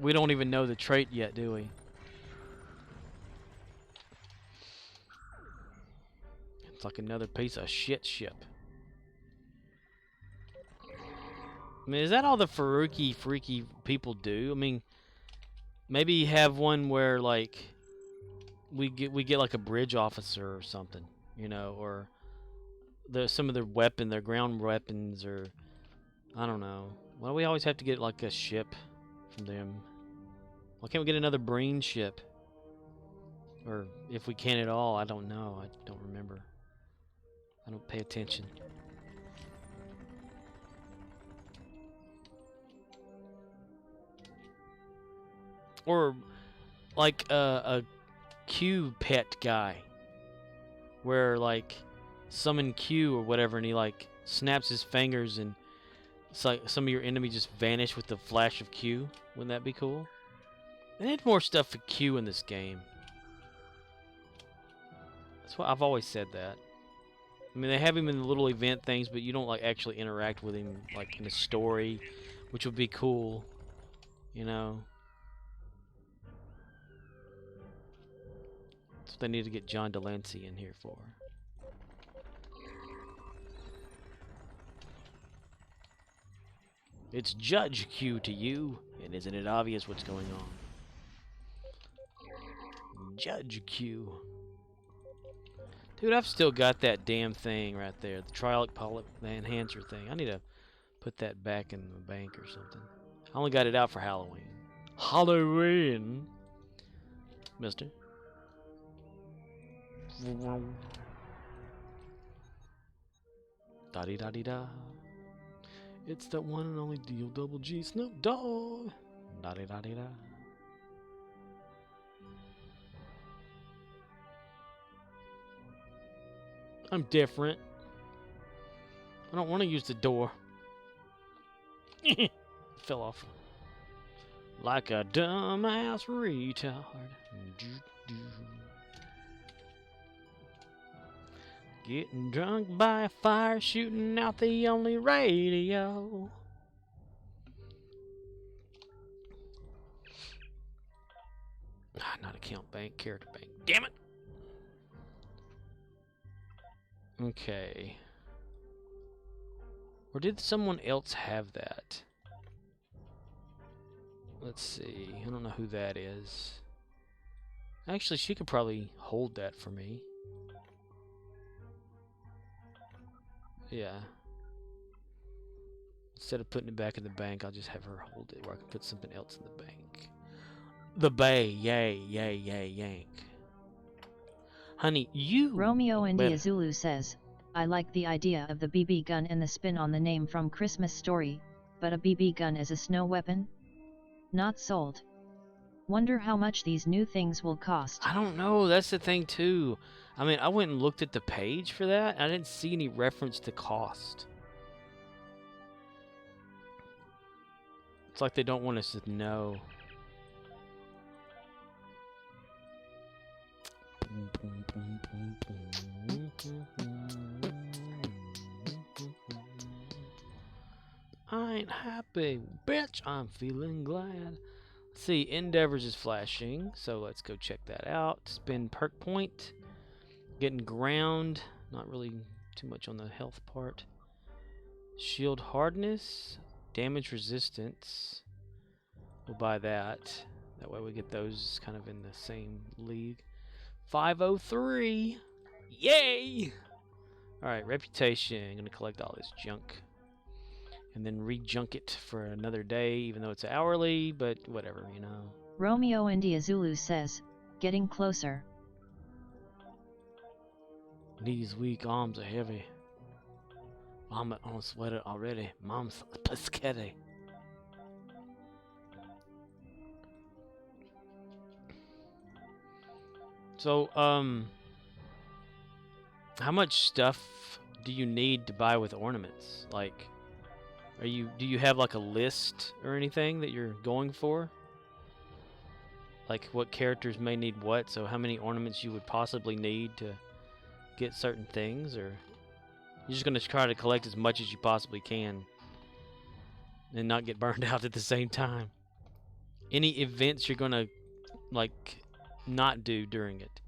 We don't even know the trait yet, do we? It's like another piece of shit ship. I mean, is that all the freaky people do? I mean, maybe have one where like we get like a bridge officer or something, you know, or some of their ground weapons, or I don't know. Why do we always have to get like a ship from them? Why can't we get another Breen ship? Or if we can at all, I don't know. I don't remember. I don't pay attention. Or like a Q pet guy, where like summon Q or whatever, and he like snaps his fingers, and it's like some of your enemies just vanish with the flash of Q. Wouldn't that be cool? They need more stuff for Q in this game. That's what I've always said that. I mean, they have him in the little event things, but you don't like actually interact with him like in a story, which would be cool, you know. That's what they need to get John Delancey in here for. It's Judge Q to you, and isn't it obvious what's going on? Judge Q. Dude, I've still got that damn thing right there. The Triolic Polyp, the enhancer thing. I need to put that back in the bank or something. I only got it out for Halloween. Halloween! Mister. Da-dee-da-dee-da. It's that one and only D-O-double-G Snoop Dogg. Da-dee-da-dee-da. I'm different. I don't want to use the door. Fell off. Like a dumbass retard. Getting drunk by a fire, shooting out the only radio. Not account bank, character bank. Damn it! Okay. Or did someone else have that? Let's see. I don't know who that is. Actually, she could probably hold that for me. Yeah. Instead of putting it back in the bank, I'll just have her hold it where I can put something else in the bank. The bay, yay, yay, yay, yank. Honey, you... Romeo India Zulu says, I like the idea of the BB gun and the spin on the name from Christmas Story, but a BB gun as a snow weapon? Not sold. Wonder how much these new things will cost. I don't know, that's the thing too. I mean, I went and looked at the page for that, and I didn't see any reference to cost. It's like they don't want us to know. I ain't happy, bitch. I'm feeling glad. Let's see, Endeavors is flashing, so let's go check that out. Spend perk point. Getting ground. Not really too much on the health part. Shield hardness. Damage resistance. We'll buy that. That way we get those kind of in the same league. 503. Yay! Alright, reputation. I'm going to collect all this junk. And then re-junk it for another day, even though it's hourly, but whatever, you know. Romeo India Zulu says, getting closer. Knees weak, arms are heavy. Vomit on sweater already. Mom's pescetti. So, how much stuff do you need to buy with ornaments? Like, do you have like a list or anything that you're going for? Like what characters may need what, so how many ornaments you would possibly need to get certain things, or you're just going to try to collect as much as you possibly can and not get burned out at the same time? Any events you're going to like not do during it?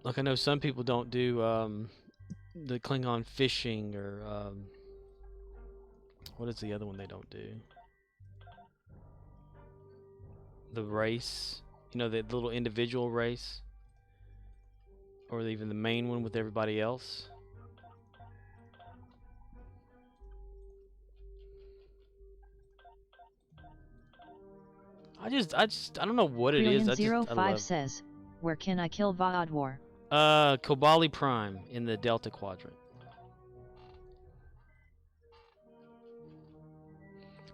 Like I know some people don't do the Klingon fishing, or what is the other one they don't do? The race, you know, the little individual race, or even the main one with everybody else. I don't know what it is. Brilliant05 says, where can I kill Vaadwar? Kobali Prime in the Delta Quadrant.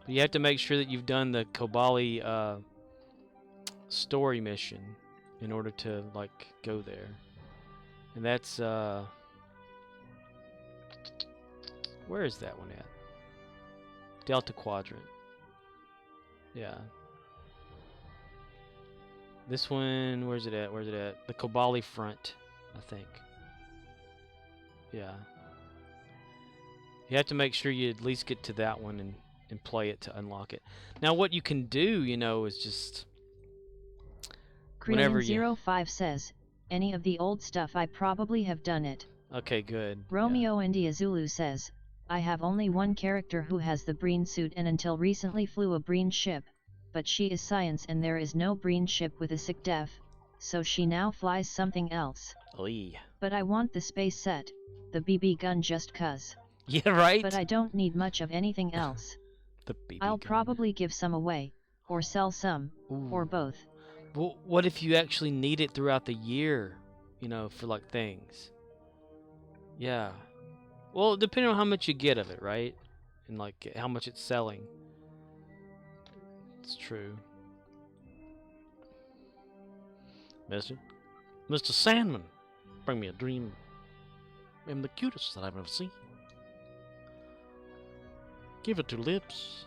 But you have to make sure that you've done the Kobali story mission in order to like go there. And that's where is that one at? Delta Quadrant. Yeah. This one, where's it at? Where's it at? The Kobali Front, I think. Yeah. You have to make sure you at least get to that one and play it to unlock it. Now what you can do, you know, is just whenever you... 05 says, any of the old stuff I probably have done it. Okay, good. Romeo India Zulu says, I have only one character who has the Breen suit and until recently flew a Breen ship, but she is science and there is no Breen ship with a sick def, so she now flies something else. Lee. But I want the space set, the BB gun just cuz. Yeah, right? But I don't need much of anything else. The BB I'll gun. probably give some away, or sell some, Ooh. or both. Well, what if you actually need it throughout the year, you know, for like things? Yeah. Well, depending on how much you get of it, right? And like how much it's selling. It's true. Mr. Sandman, bring me a dream. I'm the cutest that I've ever seen. Give it 2 lips.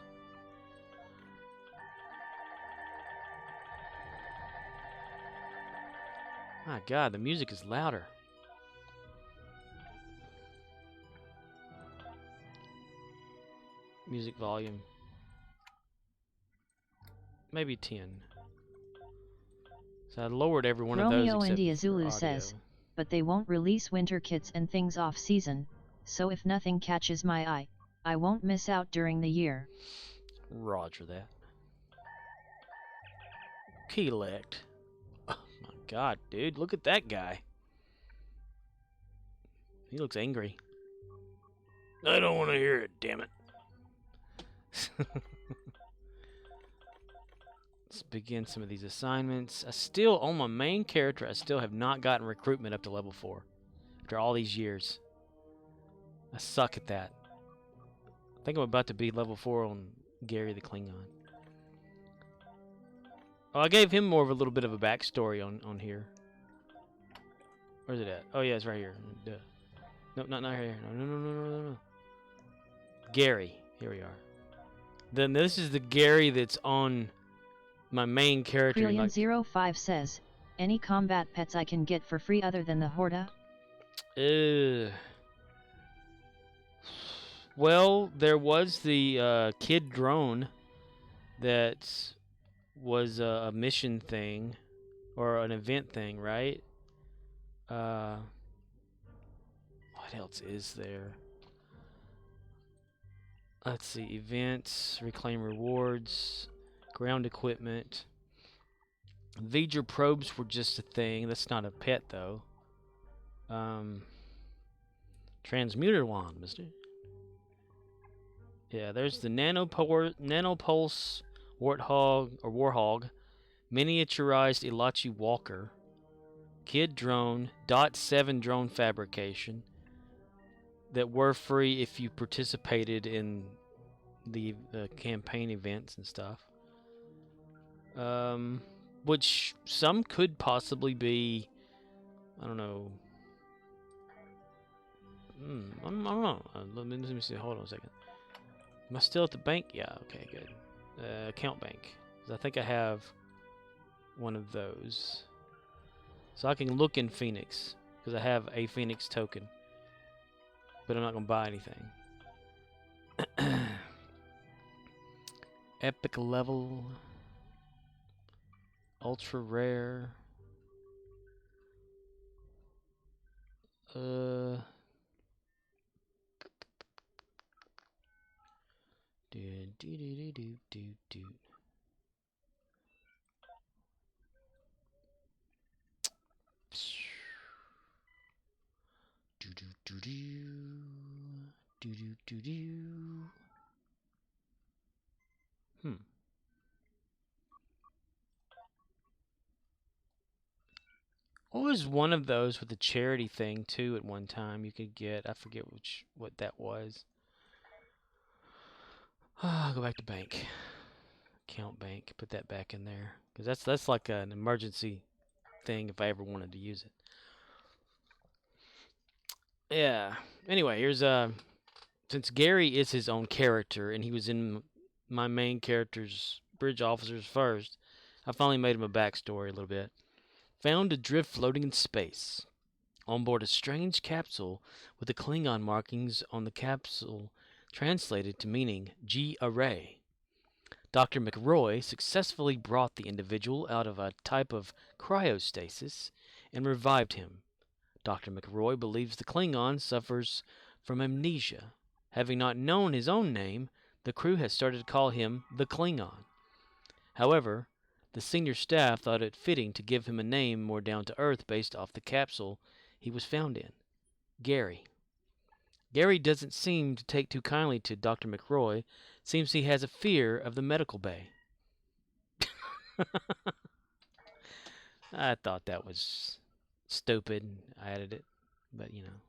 My God, the music is louder. Music volume. Maybe 10. So I lowered every one of those. Romeo India Zulu says, but they won't release winter kits and things off season, so if nothing catches my eye, I won't miss out during the year. Roger that. Keylect. Oh my God, dude, look at that guy. He looks angry. I don't want to hear it, damn it. Let's begin some of these assignments. I still, on my main character, I still have not gotten recruitment up to level 4. After all these years. I suck at that. I think I'm about to be level 4 on Gary the Klingon. Oh, I gave him more of a little bit of a backstory on here. Where's it at? Oh yeah, it's right here. Duh. No, not here. No. Gary. Here we are. Then this is the Gary that's on my main character. Trillion05 says, any combat pets I can get for free other than the Horda? Well, there was the kid drone that was a mission thing or an event thing, right? What else is there? Let's see, events, reclaim rewards, ground equipment. V'ger probes were just a thing. That's not a pet though. Transmuter wand, mister. Yeah, there's the nanopulse warthog, miniaturized Ilachi Walker, kid drone, .7 drone fabrication that were free if you participated in the campaign events and stuff. Which some could possibly be, I don't know. I don't know. Let me see. Hold on a second. Am I still at the bank? Yeah. Okay. Good. Account bank. 'Cause I think I have one of those. So I can look in Phoenix because I have a Phoenix token, but I'm not gonna buy anything. Epic level. Ultra rare. What was one of those with the charity thing too at one time you could get? I forget what that was. Go back to bank. Account bank. Put that back in there. Because that's like an emergency thing if I ever wanted to use it. Yeah. Anyway, here's since Gary is his own character and he was in my main character's bridge officers first, I finally made him a backstory a little bit. Found adrift floating in space. On board a strange capsule with the Klingon markings on the capsule translated to meaning G-Array. Dr. McRoy successfully brought the individual out of a type of cryostasis and revived him. Dr. McRoy believes the Klingon suffers from amnesia. Having not known his own name, the crew has started to call him the Klingon. However, the senior staff thought it fitting to give him a name more down to earth based off the capsule he was found in. Gary. Gary doesn't seem to take too kindly to Dr. McRoy. Seems he has a fear of the medical bay. I thought that was stupid. I added it, but you know.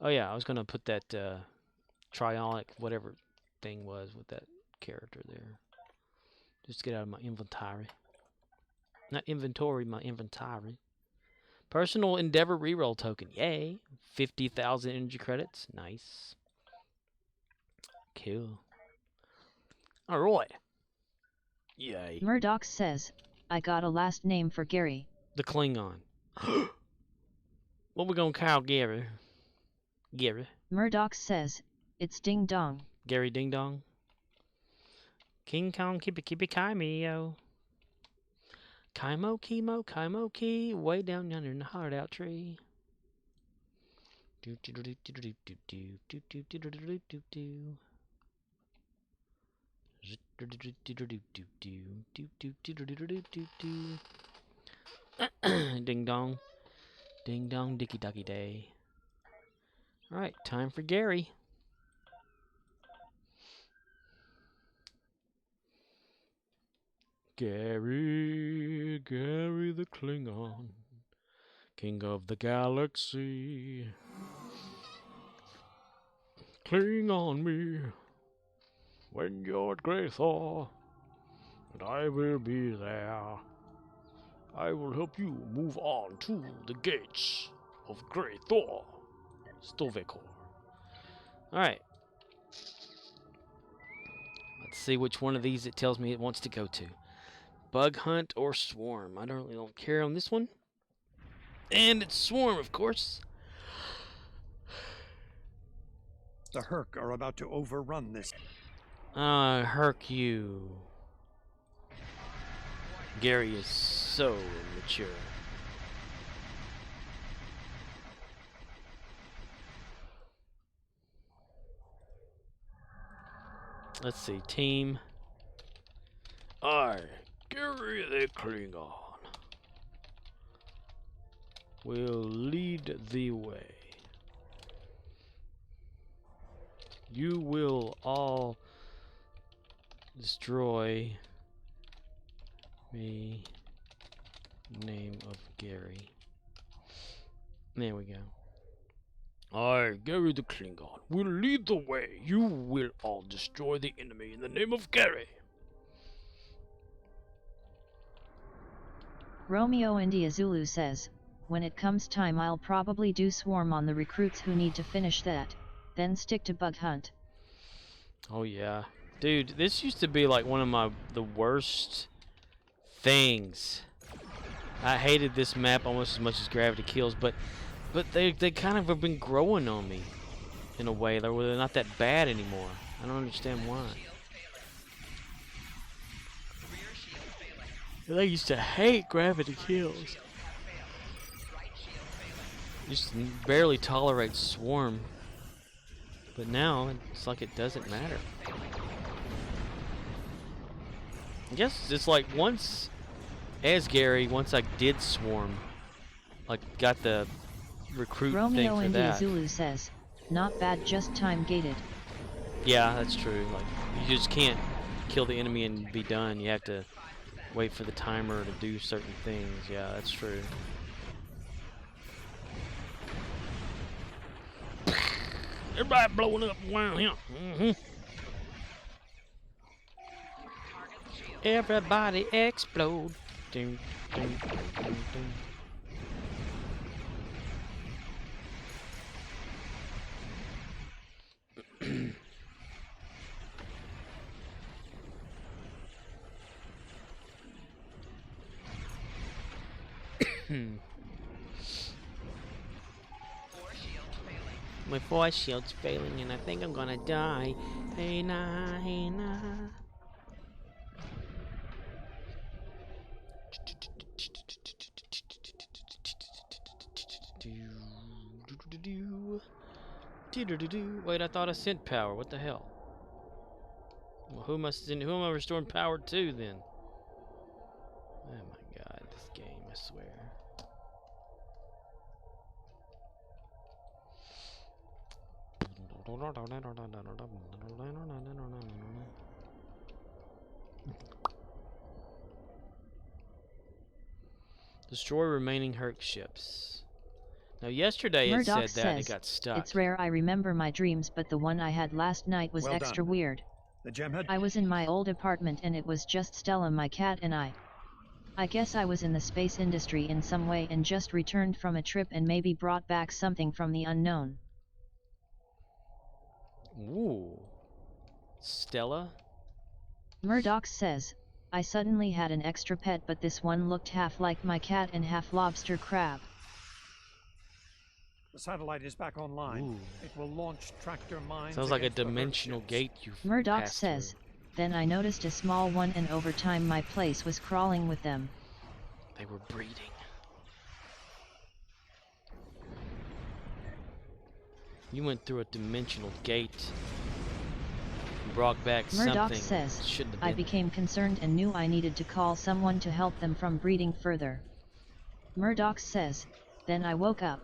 Oh yeah, I was gonna put that trionic whatever thing was with that character there. Just get out of my inventory. Not inventory, my inventory. Personal Endeavor reroll token. Yay. 50,000 energy credits. Nice. Cool. Alright. Yay. Murdoch says, I got a last name for Gary. The Klingon. What we gonna call Gary? Gary. Murdoch says, it's Ding Dong. Gary Ding Dong. King Kong Kippy Kaimeo. Kaimo Kaimo Key, way down yonder in the hard out tree. Do do do do do do do do do do do do do do. Ding dong. Ding dong dicky ducky day. Alright, time for Gary. Gary, Gary the Klingon, king of the galaxy. Cling on me when you're at Grey Thor, and I will be there. I will help you move on to the gates of Grey Thor. Stovekor. Alright. Let's see which one of these it tells me it wants to go to. Bug hunt or swarm. I don't care on this one. And it's swarm, of course. The Herc are about to overrun this. Herc you. Gary is so immature. Let's see, team. Gary the Klingon will lead the way. You will all destroy me. Name of Gary. There we go. Gary the Klingon will lead the way. You will all destroy the enemy in the name of Gary. Romeo India Zulu says, when it comes time I'll probably do swarm on the recruits who need to finish that, then stick to bug hunt. Oh yeah. Dude, this used to be like one of the worst things. I hated this map almost as much as Gravity Kills, but they kind of have been growing on me in a way. They're not that bad anymore. I don't understand why. They used to hate Gravity Kills. Just barely tolerate Swarm. But now, it's like it doesn't matter. I guess it's like once, as Gary, once I did Swarm, like got the recruit Romeo thing for India that. Zulu says, not bad, just time gated. Yeah, that's true. Like, you just can't kill the enemy and be done. You have to wait for the timer to do certain things. Yeah, that's true. Everybody blowing up around here. Everybody explode. Ding, ding, ding, ding, ding. My force shield's failing and I think I'm gonna die. Hey nah, hey nah. Wait, I thought I sent power. What the hell? Well, who am I restoring power to then? Oh my god, this game, I swear. Destroy remaining Herc ships. Now yesterday it Murdoch said that says, it got stuck. It's rare I remember my dreams, but the one I had last night was Well extra done. weird. The gem had... I was in my old apartment and it was just Stella, my cat, and I. I guess I was in the space industry in some way and just returned from a trip and maybe brought back something from the unknown. Ooh. Stella? Murdoch says, I suddenly had an extra pet, but this one looked half like my cat and half lobster crab. The satellite is back online. Ooh. It will launch tractor mines. Sounds like a against the Herc dimensional ships. gate you've Murdoch passed says, through. then I noticed a small one and over time my place was crawling with them. They were breeding. You went through a dimensional gate. And brought back Murdoch something says, that shouldn't have I been. became concerned and knew I needed to call someone to help them from breeding further. Murdoch says, then I woke up.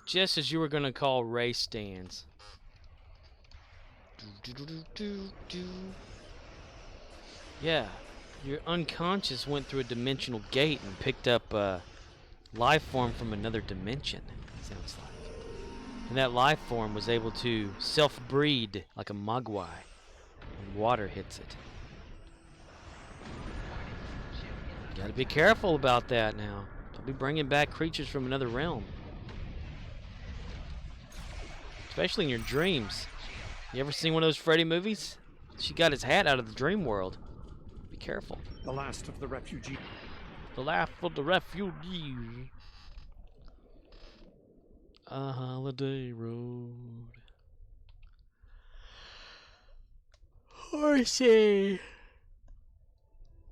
Just as you were gonna call Ray Stans. Yeah, your unconscious went through a dimensional gate and picked up a life form from another dimension, sounds like. And that life form was able to self-breed like a mogwai when water hits it. Gotta be careful about that now. Don't be bringing back creatures from another realm. Especially in your dreams. You ever seen one of those Freddy movies? She got his hat out of the dream world. Be careful. The last of the refugees. The last of the refugees. A holiday road. Horsey.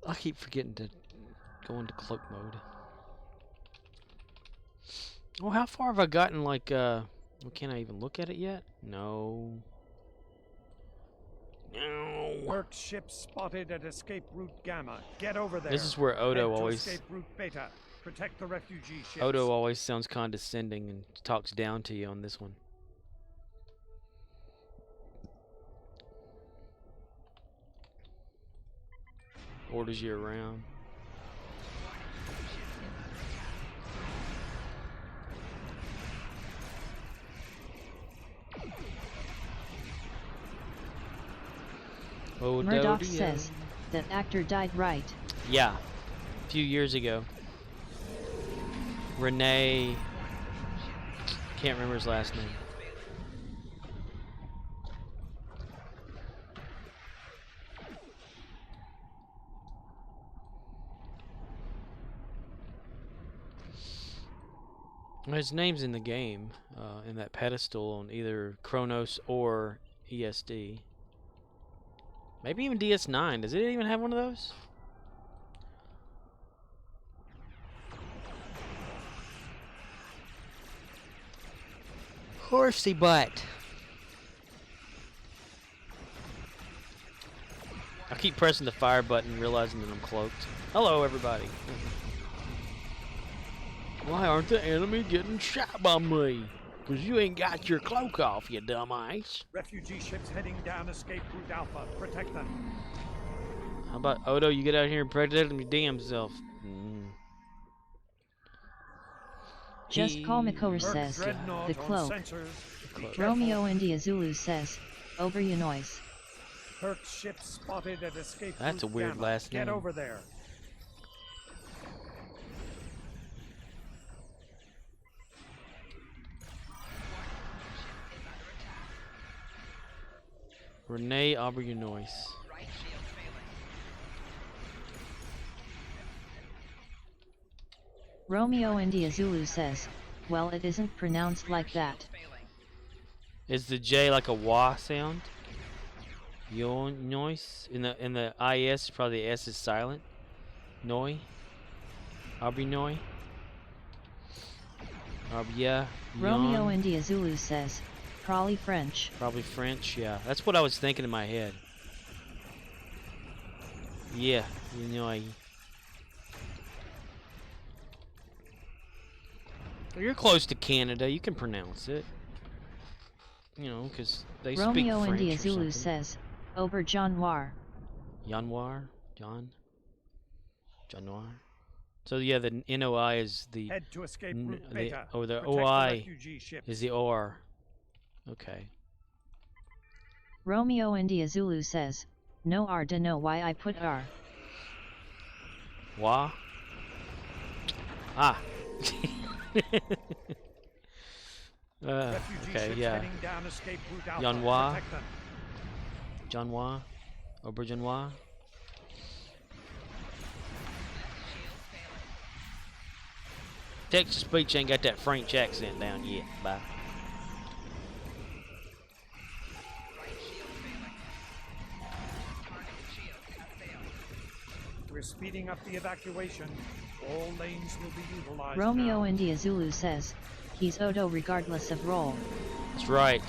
I keep forgetting to go into cloak mode. Oh, how far have I gotten? Like, well, can I even look at it yet? No. No. Herc ship spotted at escape route Gamma. Get over there. This is where Odo Head to always. escape route Beta. Protect the refugee ships. Odo always sounds condescending and talks down to you on this one. Orders you around. Murdoch says, that actor died right. Yeah, a few years ago. Renee, can't remember his last name. Well, his name's in the game, in that pedestal on either Kronos or ESD. Maybe even DS9. Does it even have one of those? Horsey butt. I keep pressing the fire button, realizing that I'm cloaked. Hello, everybody. Why aren't the enemy getting shot by me? Because you ain't got your cloak off, you dumbass. Refugee ships heading down escape route Alpha. Protect them. How about Odo? You get out here and protect him your damn self. Just Call Makor says, the cloak. Romeo India Zulu says, over your noise. Herc ship spotted at escape That's a route weird Gamma. last name. Get over there. Renee Aubergenois. Romeo India Zulu says, well, it isn't pronounced like that. Is the J like a wah sound? Noise in the IS, probably the S is silent. Noi. Aubrey Noi. Yeah. Romeo India Zulu says, probably French. Probably French, yeah. That's what I was thinking in my head. Yeah, you know. You're close to Canada. You can pronounce it. You know, because they speak French. Romeo India or Zulu something. says, Aubergenoir. Januar? John? Januar? So yeah, the NOI is the... Head to escape route Beta. The Protect OI the refugee ships. is the OR. Okay. Romeo India Zulu says, no R to know why I put R. Wah? Ah. Okay, yeah. Yanwa. Janwa. Aubergenois. Texas speech ain't got that French accent down yet. Bye. We're speeding up the evacuation. All lanes will be utilized. Romeo now. India Zulu says, he's Odo regardless of role. That's right.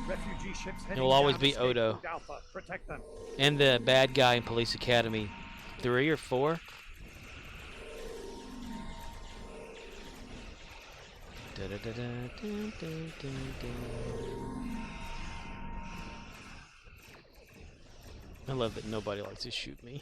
Refugee ships It will always be Odo. Alpha. Protect them. And the bad guy in Police Academy 3 or 4. I love that nobody likes to shoot me.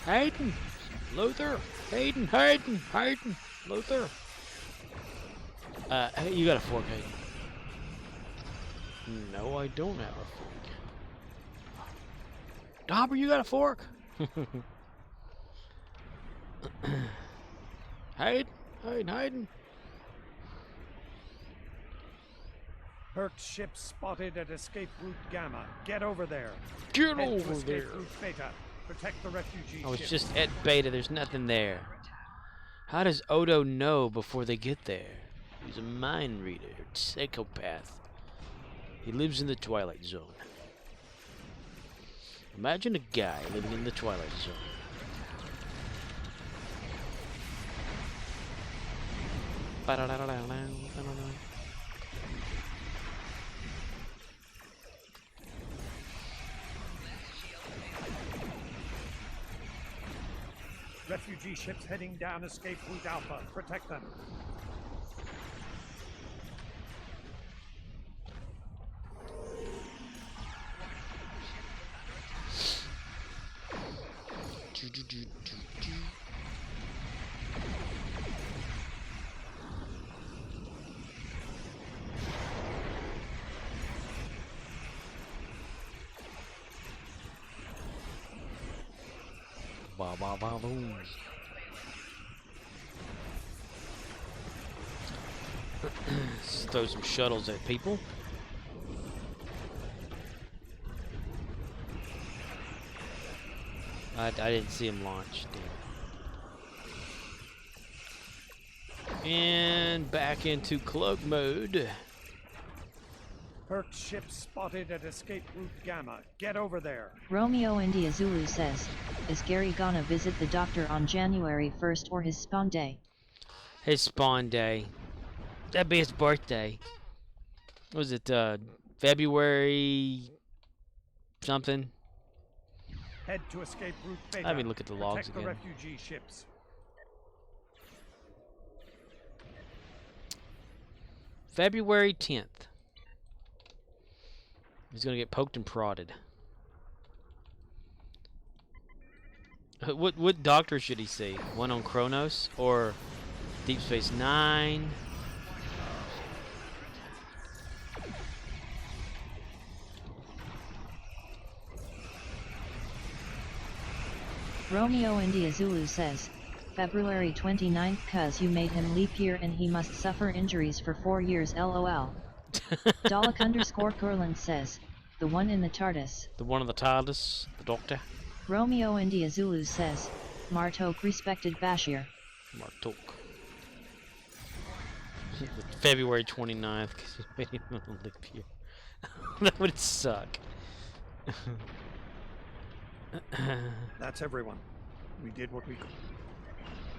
Hayden! Luther! Hayden! Luther! Hey, you got a fork, Hayden? No, I don't have a fork. Dauber, you got a fork? Hayden. Herc's ship spotted at escape route Gamma. Get over there. Get Head to over escape there. route Beta. Protect the refugee I was ships. just at Beta, there's nothing there. How does Odo know before they get there? He's a mind reader, psychopath. He lives in the Twilight Zone. Imagine a guy living in the Twilight Zone. Refugee ships heading down escape route Alpha. Protect them. Ba ba ba boom. Let's throw some shuttles at people. I didn't see him launch. Damn. And back into cloak mode. Herc's ship spotted at escape route Gamma. Get over there. Romeo India Zulu says, is Gary gonna visit the doctor on January 1st or his spawn day? His spawn day. That'd be his birthday. What was it, February something? Head to escape route Beta. Let me look at the logs Protect again. the refugee ships. February 10th. He's gonna get poked and prodded. What doctor should he see? One on Kronos or Deep Space Nine? Romeo India Zulu says, February 29th cuz you made him leap year and he must suffer injuries for 4 years lol. Dalek_Kurland says, the one in the TARDIS. The one in the TARDIS, the Doctor. Romeo India Zulu says, Martok respected Bashir. Martok. February 29th, because he made him on a leap year. That would suck. That's everyone. We did what we could.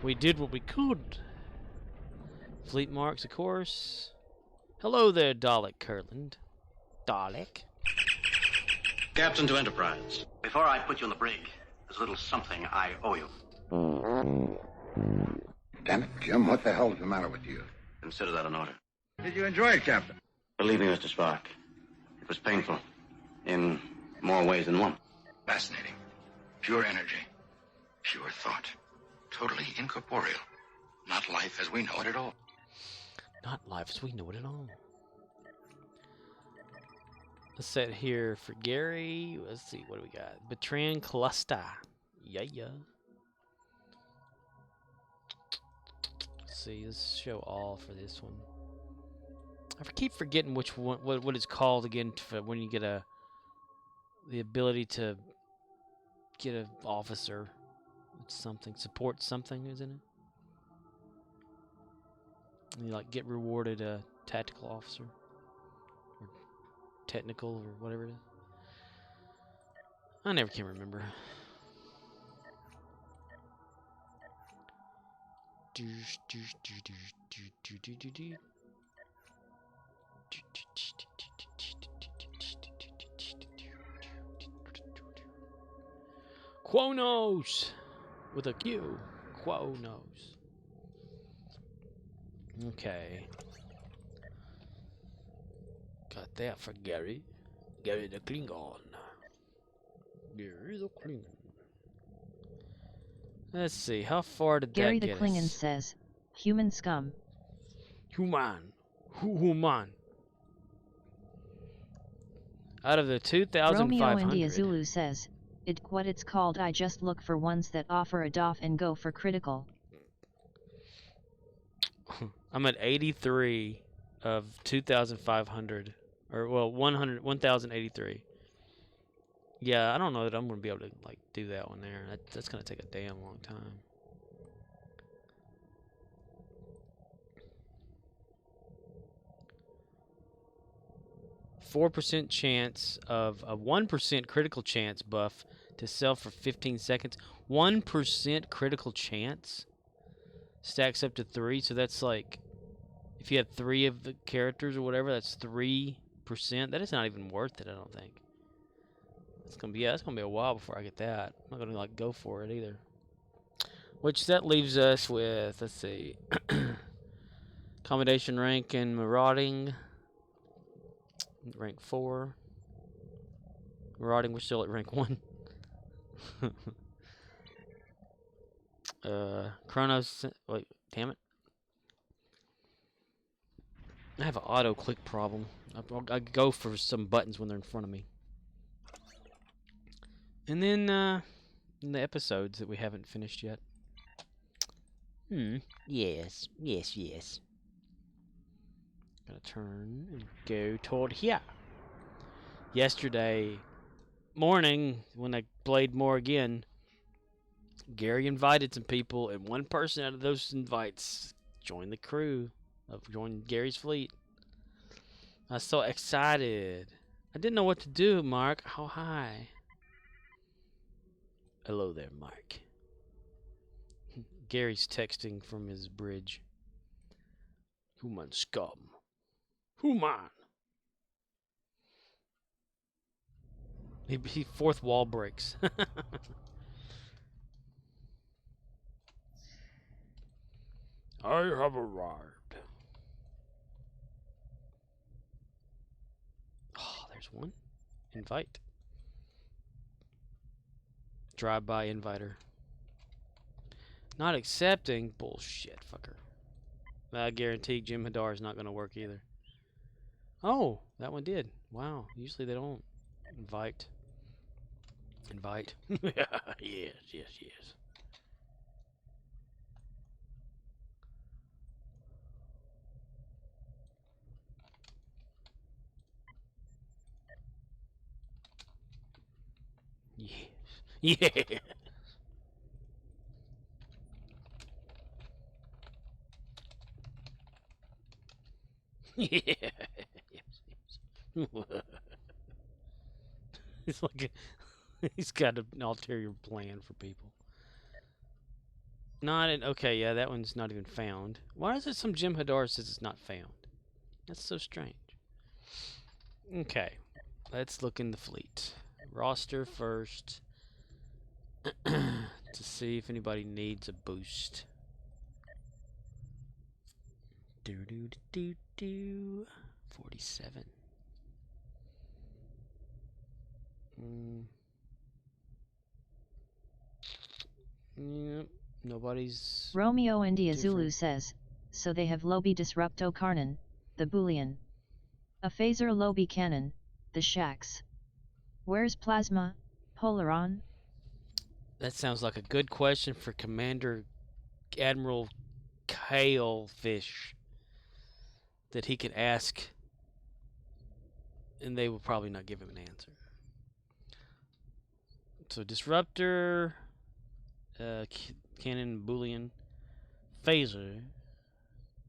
We did what we could. Fleet marks, of course. Hello there, Dalek Kurland. Dalek? Captain to Enterprise. Before I put you on the brig, there's a little something I owe you. Damn it, Jim, what the hell's the matter with you? Consider that an order. Did you enjoy it, Captain? Believe me, Mr. Spock, it was painful. In more ways than one. Fascinating. Pure energy. Pure thought. Totally incorporeal. Not life as we know it at all. Not life as we know it at all. Let's set here for Gary. Let's see, what do we got? Bertrand Cluster. Yeah. Let's see, let's show all for this one. I keep forgetting which one, what it's called again when you get the ability to get an officer. It's something, support something, isn't it? And you like get rewarded a tactical officer. Or technical or whatever it is. I never can remember. Quonos with a Q. Quonos. Okay. Got that for Gary. Gary the Klingon. Gary the Klingon. Let's see, how far did Gary that the get Klingon us? says, human scum. Human. Human. Out of the 2,500. Romeo India Zulu says, what it's called, I just look for ones that offer a DOF and go for critical. I'm at 83 of 2,500. Or, well, 1,083. Yeah, I don't know that I'm going to be able to, like, do that one there. That's going to take a damn long time. %4 chance of a 1% critical chance buff to sell for 15 seconds. 1% critical chance stacks up to 3, so that's like, if you had 3 of the characters or whatever, that's 3%. That is not even worth it, I don't think. It's gonna be, it's gonna be a while before I get that. I'm not gonna like go for it either. Which that leaves us with, let's see, accommodation rank and marauding. Rank 4. Marauding, we're still at rank 1. Chronos, wait, damn it. I have an auto click problem. I go for some buttons when they're in front of me. And then, in the episodes that we haven't finished yet. Yes. Gonna turn and go toward here. Yesterday morning, when I played more again, Gary invited some people, and one person out of those invites joined the crew joined Gary's fleet. I was so excited. I didn't know what to do, Mark. Oh, hi. Hello there, Mark. Gary's texting from his bridge. Human scum. Human. He fourth wall breaks. I have arrived. Oh, there's one. Invite. Drive-by inviter. Not accepting. Bullshit, fucker. I guarantee Jim Hadar is not going to work either. Oh, that one did. Wow. Usually they don't invite. Invite. Yes. Yeah. Yeah. Yeah. It's like he's got an ulterior plan for people. Not an, okay, yeah, that one's not even found. Why is it some Jim Hadar says it's not found? That's so strange. Okay, let's look in the fleet. Roster first. To see if anybody needs a boost. Do do do do. 47. Yep, nobody's. Romeo India Zulu says, so they have Lobi Disrupto Karnan, the Boolean. A phaser Lobi cannon, the Shax. Where's Plasma, Polaron? That sounds like a good question for Commander Admiral Kalefish that he could ask, and they will probably not give him an answer. So Disruptor, Cannon, Boolean, Phaser,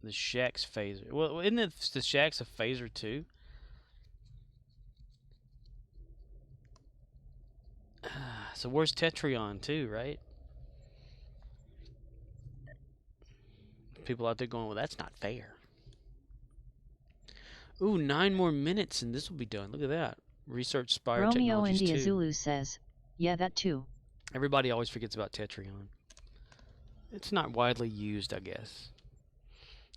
the Shaxx Phaser. Well, isn't it the Shaxx a Phaser too? So where's Tetrion too, right? People out there going, well, that's not fair. Ooh, 9 more minutes and this will be done. Look at that. Research Spire Romeo Technologies India 2. Zulu says, yeah, that too. Everybody always forgets about Tetrion. It's not widely used, I guess.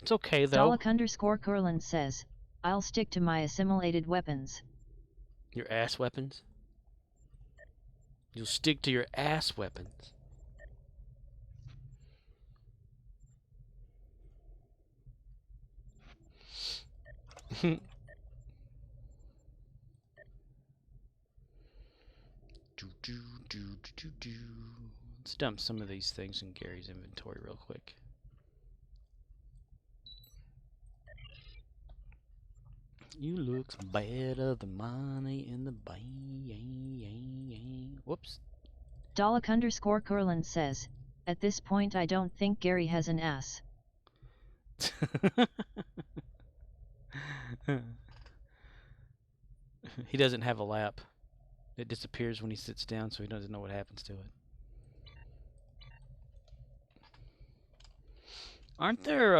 It's okay, though. Dalek_Kurland says, I'll stick to my assimilated weapons. Your ass weapons? You'll stick to your ass weapons. Let's dump some of these things in Gary's inventory real quick. You look better than money in the bank. Whoops. Dalek_Kurland says, at this point I don't think Gary has an ass. He doesn't have a lap. It disappears when he sits down, so he doesn't know what happens to it. Aren't there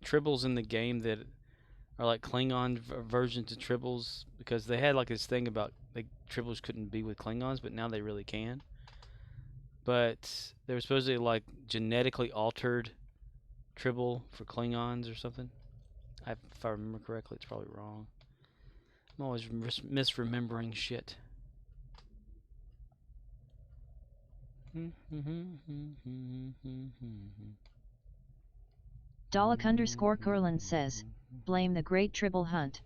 tribbles in the game that are like Klingon versions of tribbles? Because they had like this thing about like tribbles couldn't be with Klingons, but now they really can. But they were supposedly like genetically altered tribble for Klingons or something. If I remember correctly, it's probably wrong. I'm always misremembering shit. Dalek_Kurland says, blame the Great Tribble Hunt.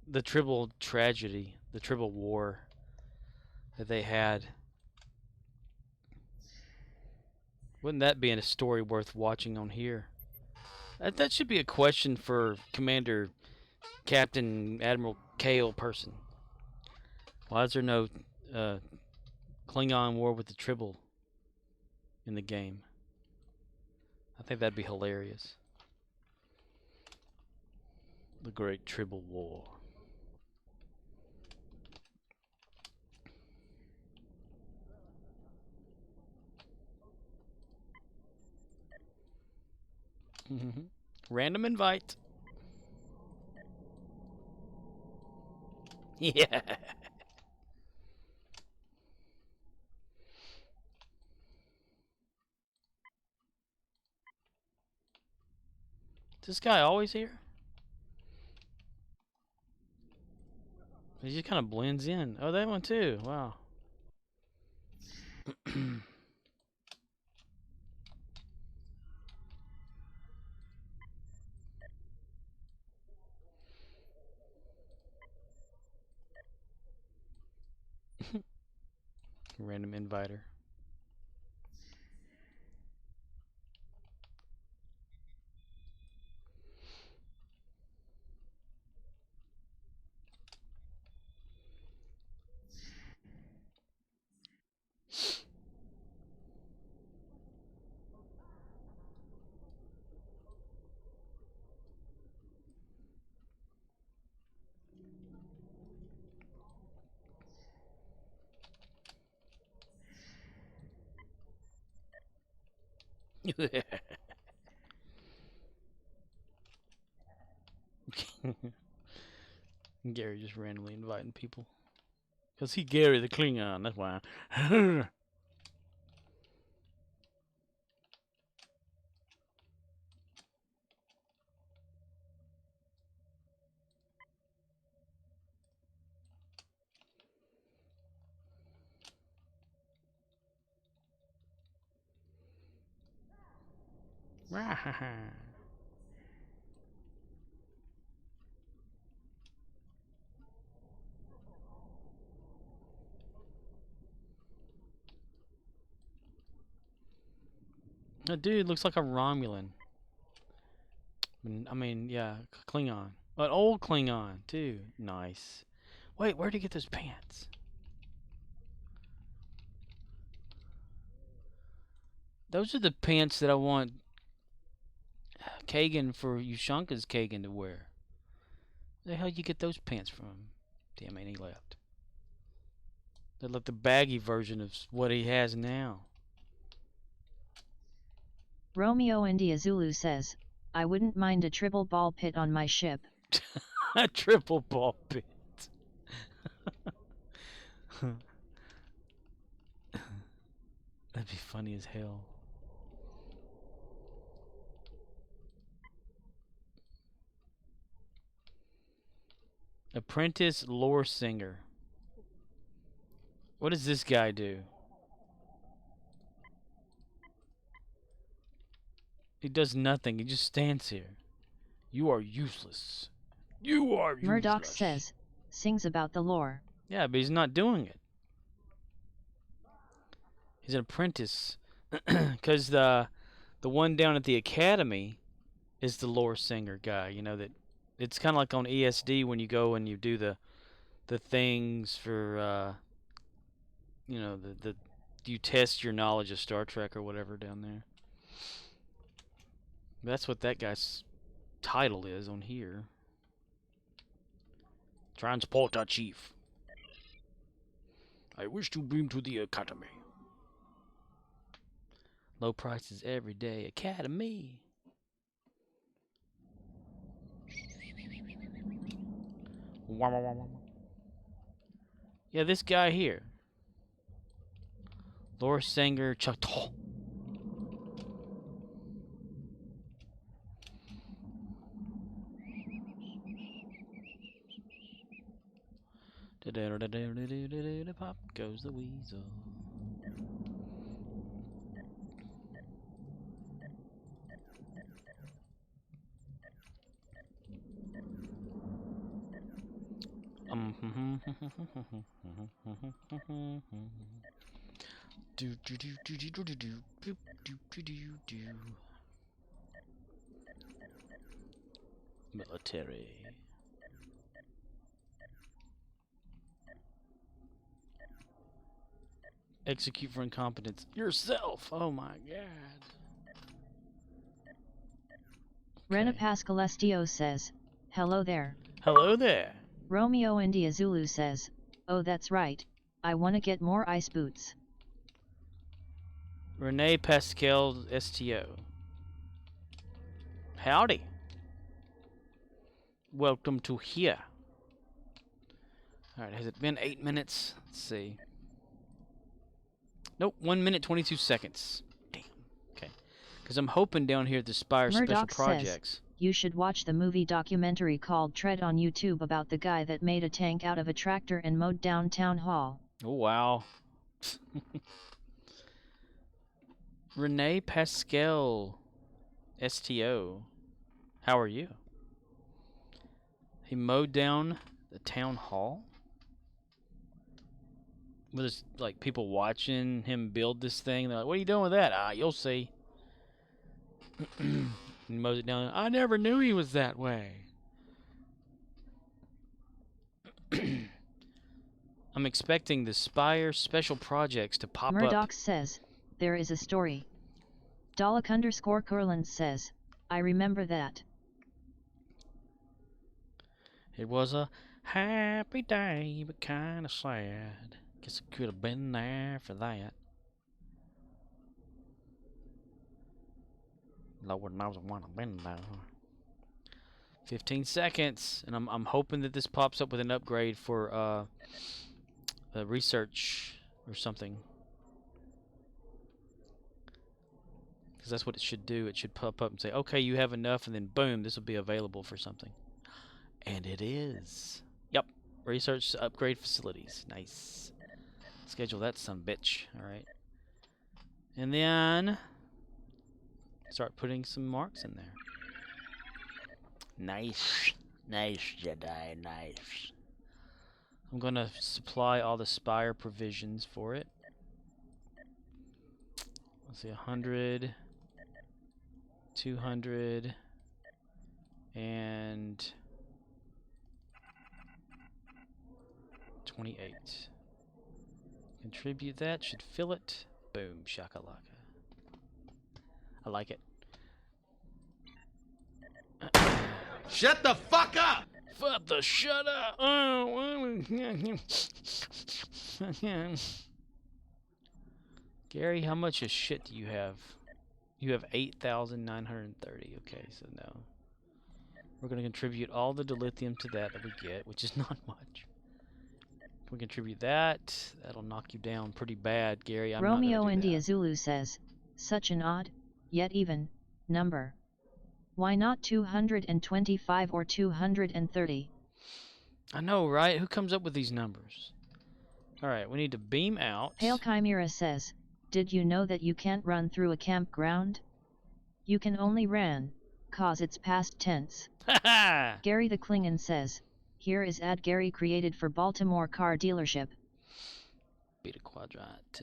The Tribble tragedy, the Tribble war that they had. Wouldn't that be a story worth watching on here? That should be a question for Commander Captain Admiral Kale person. Why is there no Klingon war with the Tribble in the game? I think that'd be hilarious. The Great Tribble War. Random invite. Yeah. Is this guy always here? He just kind of blends in. Oh, that one too. Wow. Random inviter. Gary just randomly inviting people. Because he Gary the Klingon, that's why. That dude looks like a Romulan. I mean, yeah, Klingon. An old Klingon, too. Nice. Wait, where'd he get those pants? Those are the pants that I want Kagan for Ushanka's Kagan to wear. Where the hell you get those pants from? Damn it, he left. They're like the baggy version of what he has now. Romeo India Zulu says, I wouldn't mind a triple ball pit on my ship. A triple ball pit. That'd be funny as hell. Apprentice lore singer. What does this guy do? He does nothing. He just stands here. You are useless. You are useless. Murdoch says, sings about the lore. Yeah, but he's not doing it. He's an apprentice. Because the one down at the academy is the lore singer guy. You know, that it's kind of like on ESD when you go and you do the things for, you know, you test your knowledge of Star Trek or whatever down there. That's what that guy's title is on here. Transporter Chief. I wish to beam to the Academy. Low prices every day. Academy. Yeah, this guy here. Lore singer Chateau. Pop goes the weasel. Military. Execute for incompetence. Yourself! Oh my god. Rena Pascalestio says, hello there. Hello there. Romeo India Zulu says, oh that's right, I wanna get more ice boots. Renee Pascal STO. Howdy. Welcome to here. Alright, has it been 8 minutes? Let's see. Nope, 1 minute 22 seconds. Damn. Okay. Because I'm hoping down here at the Spire Murdoch Special Projects. Says, you should watch the movie documentary called Tread on YouTube about the guy that made a tank out of a tractor and mowed down Town Hall. Oh, wow. Renee Pascal STO. How are you? He mowed down the Town Hall? With his, like, people watching him build this thing. They're like, what are you doing with that? Ah, you'll see. He mows it down. I never knew he was that way. I'm expecting the Spire Special Projects to pop Murdoch up. says, there is a story. Dalek_Kurland says, I remember that. It was a happy day, but kind of sad. Guess I could have been there for that. Lord knows I want to win now. 15 seconds, and I'm hoping that this pops up with an upgrade for research or something. Because that's what it should do. It should pop up and say, okay, you have enough, and then boom, this will be available for something. And it is. Yep. Research upgrade facilities. Nice. Schedule that son-bitch. Alright. And then start putting some marks in there. Nice. Nice, Jedi. Nice. I'm going to supply all the spire provisions for it. Let's see, 100, 200, and 28. Contribute that, should fill it. Boom, shakalaka. I like it. Shut the fuck up! Shut up! Gary, how much of shit do you have? You have 8,930. Okay, so no. We're going to contribute all the dilithium to that we get, which is not much. If we contribute that, that'll knock you down pretty bad, Gary. I'm Romeo not India Zulu says, such an odd, yet even, number. Why not 225 or 230? I know, right? Who comes up with these numbers? Alright, we need to beam out. Pale Chimera says, did you know that you can't run through a campground? You can only ran, cause it's past tense. Gary the Klingon says, here is ad Gary created for Baltimore car dealership. Beta Quadrant.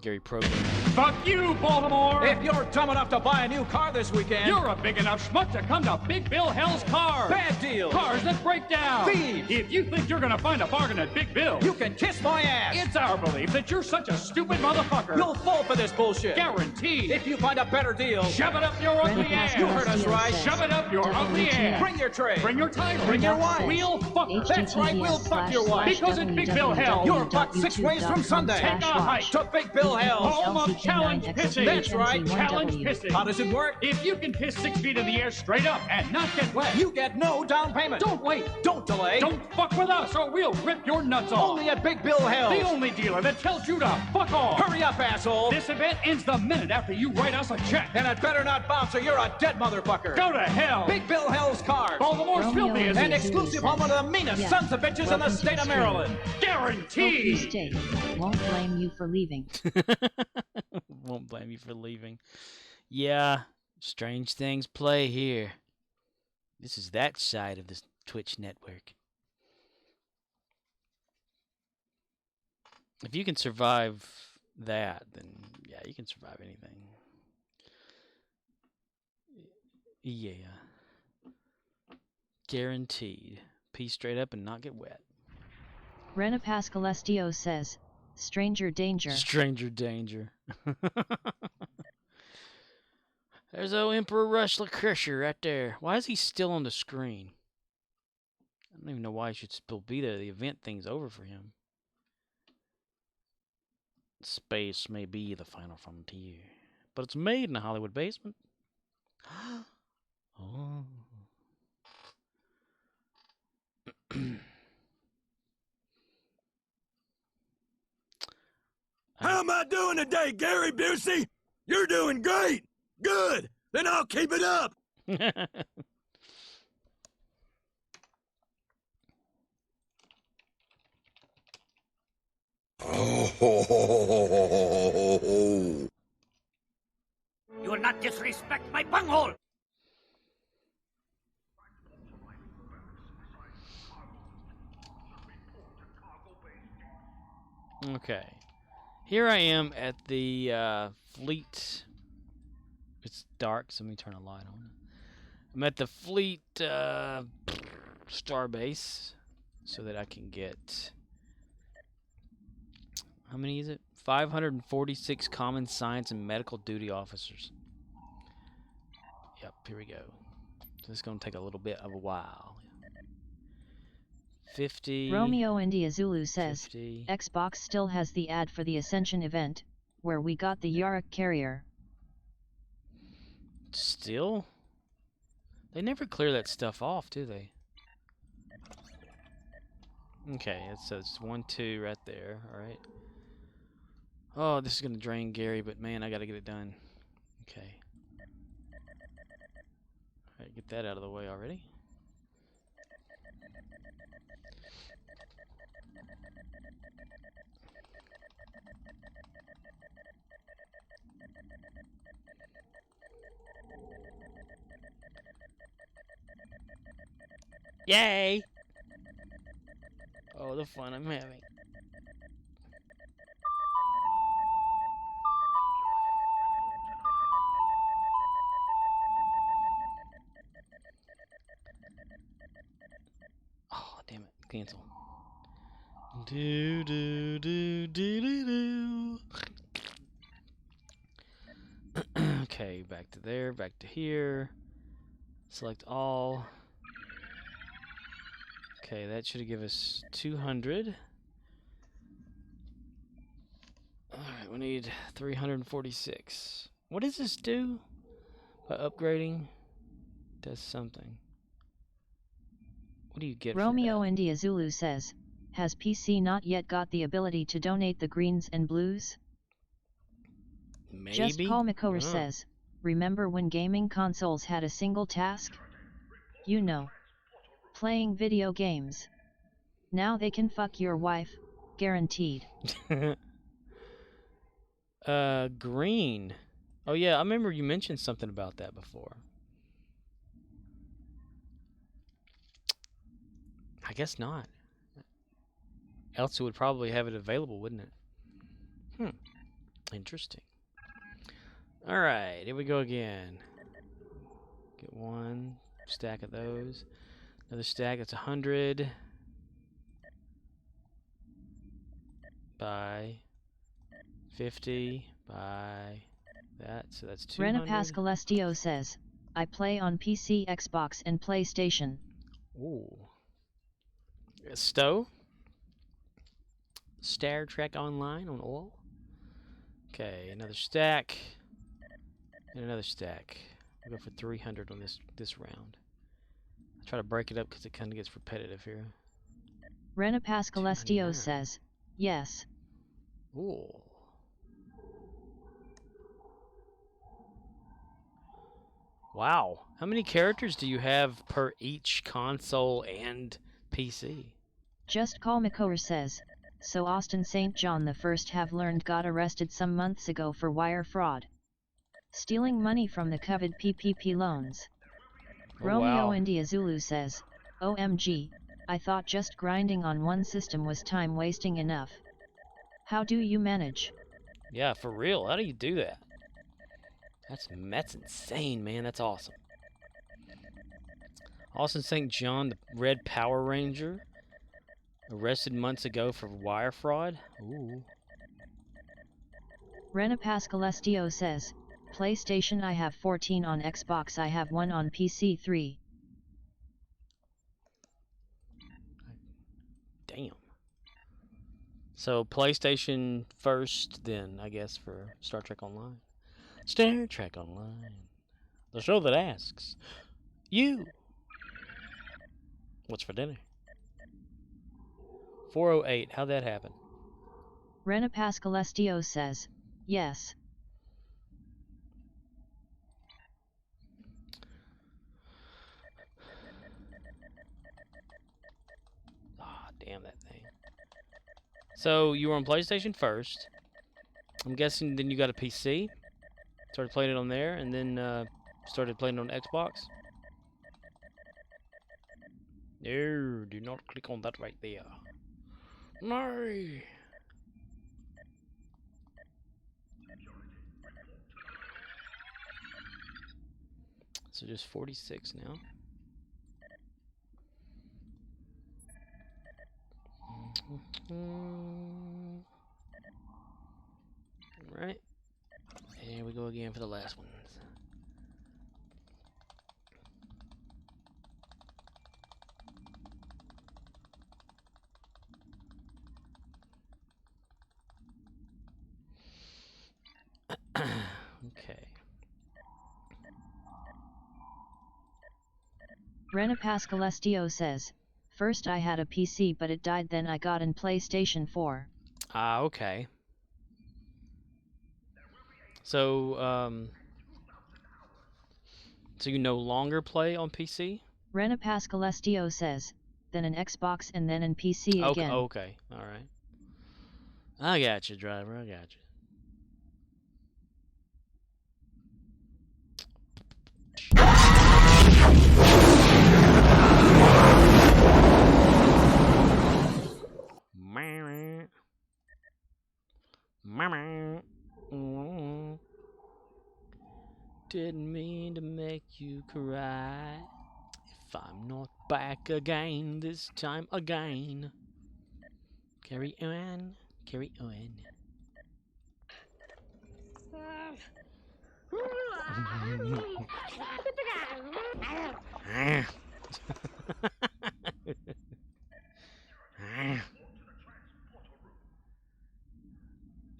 Gary program. Fuck you, Baltimore! If you're dumb enough to buy a new car this weekend, you're a big enough schmuck to come to Big Bill Hell's Cars. Bad deals. Cars that break down. Thieves. If you think you're gonna find a bargain at Big Bill, you can kiss my ass. It's our belief that you're such a stupid motherfucker. You'll fall for this bullshit. Guaranteed. If you find a better deal, shove it up your ugly ass. You heard us right. Shove it up your ugly ass. Bring your tray. Bring your title. Bring your wife. We'll fuck her. That's right, we'll fuck your wife. Because at Big Bill Hell, you're fucked 6 ways from Sunday. Take a hike to Big Bill Hell. Home of challenge pissing. That's right, challenge pissing. How does it work? If you can piss 6 feet in the air straight up and not get wet, you get no down payment. Don't wait. Don't delay. Don't fuck with us or we'll rip your nuts off. Only at Big Bill Hell. The only dealer that tells you to fuck off. Hurry up, asshole. This event ends the minute after you write us a check. And it better not bounce or you're a dead motherfucker. Go to hell. Big Bill Hell's Cars. Baltimore's filthiest. And exclusive home of the meanest sons of bitches in the state of Maryland. Guaranteed. Stay. Won't blame you for leaving. Won't blame you for leaving. Yeah, strange things play here. This is that side of this Twitch network. If you can survive that, then yeah, you can survive anything. Yeah. Guaranteed. Pee straight up and not get wet. Rena Pascalestio says, stranger danger. Stranger danger. There's old Emperor Rush Lucretia right there. Why is he still on the screen? I don't even know why he should still be there. The event thing's over for him. Space may be the final frontier, but it's made in a Hollywood basement. Oh. How am I doing today, Gary Busey? You're doing great. Good. Then I'll keep it up. You will not disrespect my bunghole! Okay. Here I am at the Fleet. It's dark, so let me turn a light on. I'm at the Fleet Starbase so that I can get... How many is it? 546 common science and medical duty officers. Yep, here we go. So it's going to take a little bit of a while. 50. Romeo India Zulu says, 50. Xbox still has the ad for the Ascension event. where we got the Yarok carrier. Still? They never clear that stuff off, do they? Okay, so it's 1, 2 right there, alright. Oh, this is gonna drain Gary, but man, I gotta get it done. Okay. Alright, get that out of the way already. Yay! Oh, the fun I'm having. Oh, damn it. Cancel. Do do do do do do. Okay, back to there, back to here. Select all. Okay, that should give us 200. Alright, we need 346. What does this do? By upgrading? Does something. What do you get Romeo India Zulu says, has PC not yet got the ability to donate the greens and blues? Maybe? Just Paul McCower says, remember when gaming consoles had a single task? You know. Playing video games. Now they can fuck your wife, guaranteed. Green. Oh yeah, I remember you mentioned something about that before. I guess not. Else it would probably have it available, wouldn't it? Interesting. Alright, here we go again. Get 1 stack of those. Another stack, that's 100 by 50 by that, so that's 200. Rena Pascalestio says, I play on PC, Xbox, and PlayStation. Ooh. Stowe? Star Trek Online on all. Okay, another stack. And another stack. We'll go for 300 on this round. Try to break it up because it kind of gets repetitive here. Rena Pascalestio says, yes. Ooh. Wow. How many characters do you have per each console and PC? Just Call McCower says, so Austin St. John the First have learned got arrested some months ago for wire fraud. Stealing money from the coveted PPP loans. Oh, Romeo wow. India Zulu says, OMG, I thought just grinding on one system was time wasting enough. How do you manage? Yeah, for real. How do you do that? That's insane, man. That's awesome. Austin St. John, the Red Power Ranger, arrested months ago for wire fraud. Ooh. Rena Pascalestio says, PlayStation I have 14 on Xbox, I have 1 on PC 3. Damn. So PlayStation first, then I guess for Star Trek Online. Star Trek Online, the show that asks you what's for dinner. 408. How'd that happen? Rena Pascalestio says, yes. Ah, damn that thing. So you were on PlayStation first. I'm guessing then you got a PC. Started playing it on there, and then started playing it on Xbox. No, do not click on that right there. No. So just 46 now. Right. Here we go again for the last ones. Rena Pascalestio says, first I had a PC but it died, then I got an PlayStation 4. Ah, okay. So, so you no longer play on PC? Rena Pascalestio says, then an Xbox and then an PC again. Okay, alright. I got you, driver, I got you. Didn't mean to make you cry. If I'm not back again, this time again. Carry on, carry on.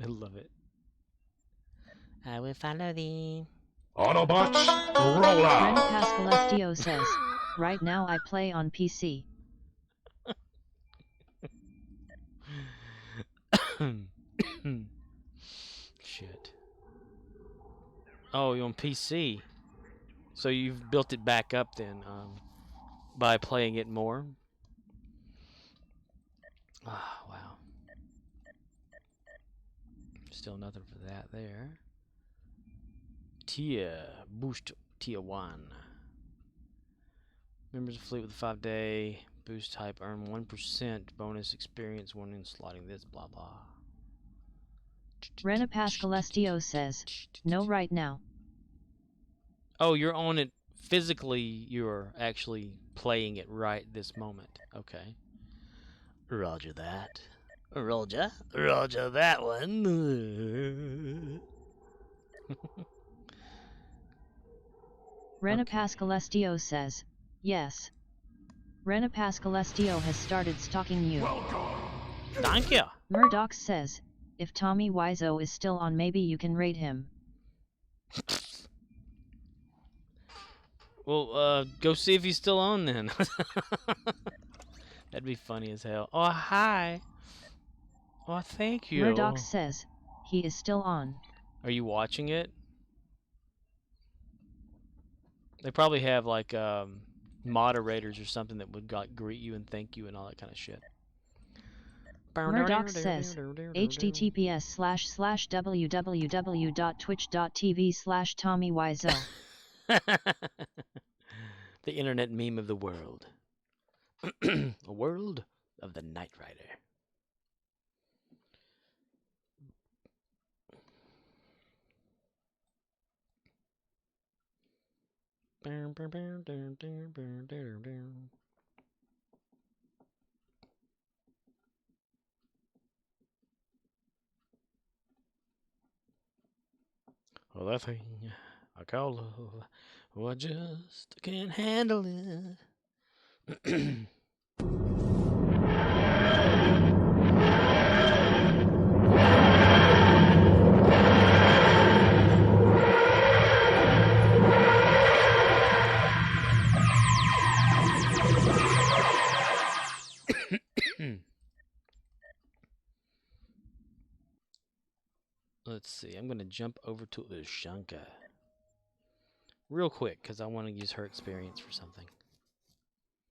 I love it. I will follow thee. Autobots, roll out. Rena Pascalestio says, right now I play on PC. Shit. Oh, you're on PC. So you've built it back up then, by playing it more? Ah, wow. Still nothing for that there. Boost Tier 1. Members of Fleet with a 5-day boost type earn 1% bonus experience when in slotting this, blah blah. Rena Pascalestio says, no right now. Oh, you're on it physically, you're actually playing it right this moment. Okay. Roger that. Roger that one. Rena Pascalestio says, yes. Rena Pascalestio has started stalking you. Thank you. Murdoch says, if Tommy Wiseau is still on, maybe you can raid him. Well, go see if he's still on then. That'd be funny as hell. Oh, hi. Oh, thank you. Murdoch says, he is still on. Are you watching it? They probably have like moderators or something that would greet you and thank you and all that kind of shit. Murdoch says, https://www.twitch.tv/Tommy Wiseau. The internet meme of the world. A world of the Knight Rider. Well, that thing I call love, oh, I just can't handle it. Let's see, I'm going to jump over to Ushanka real quick because I want to use her experience for something.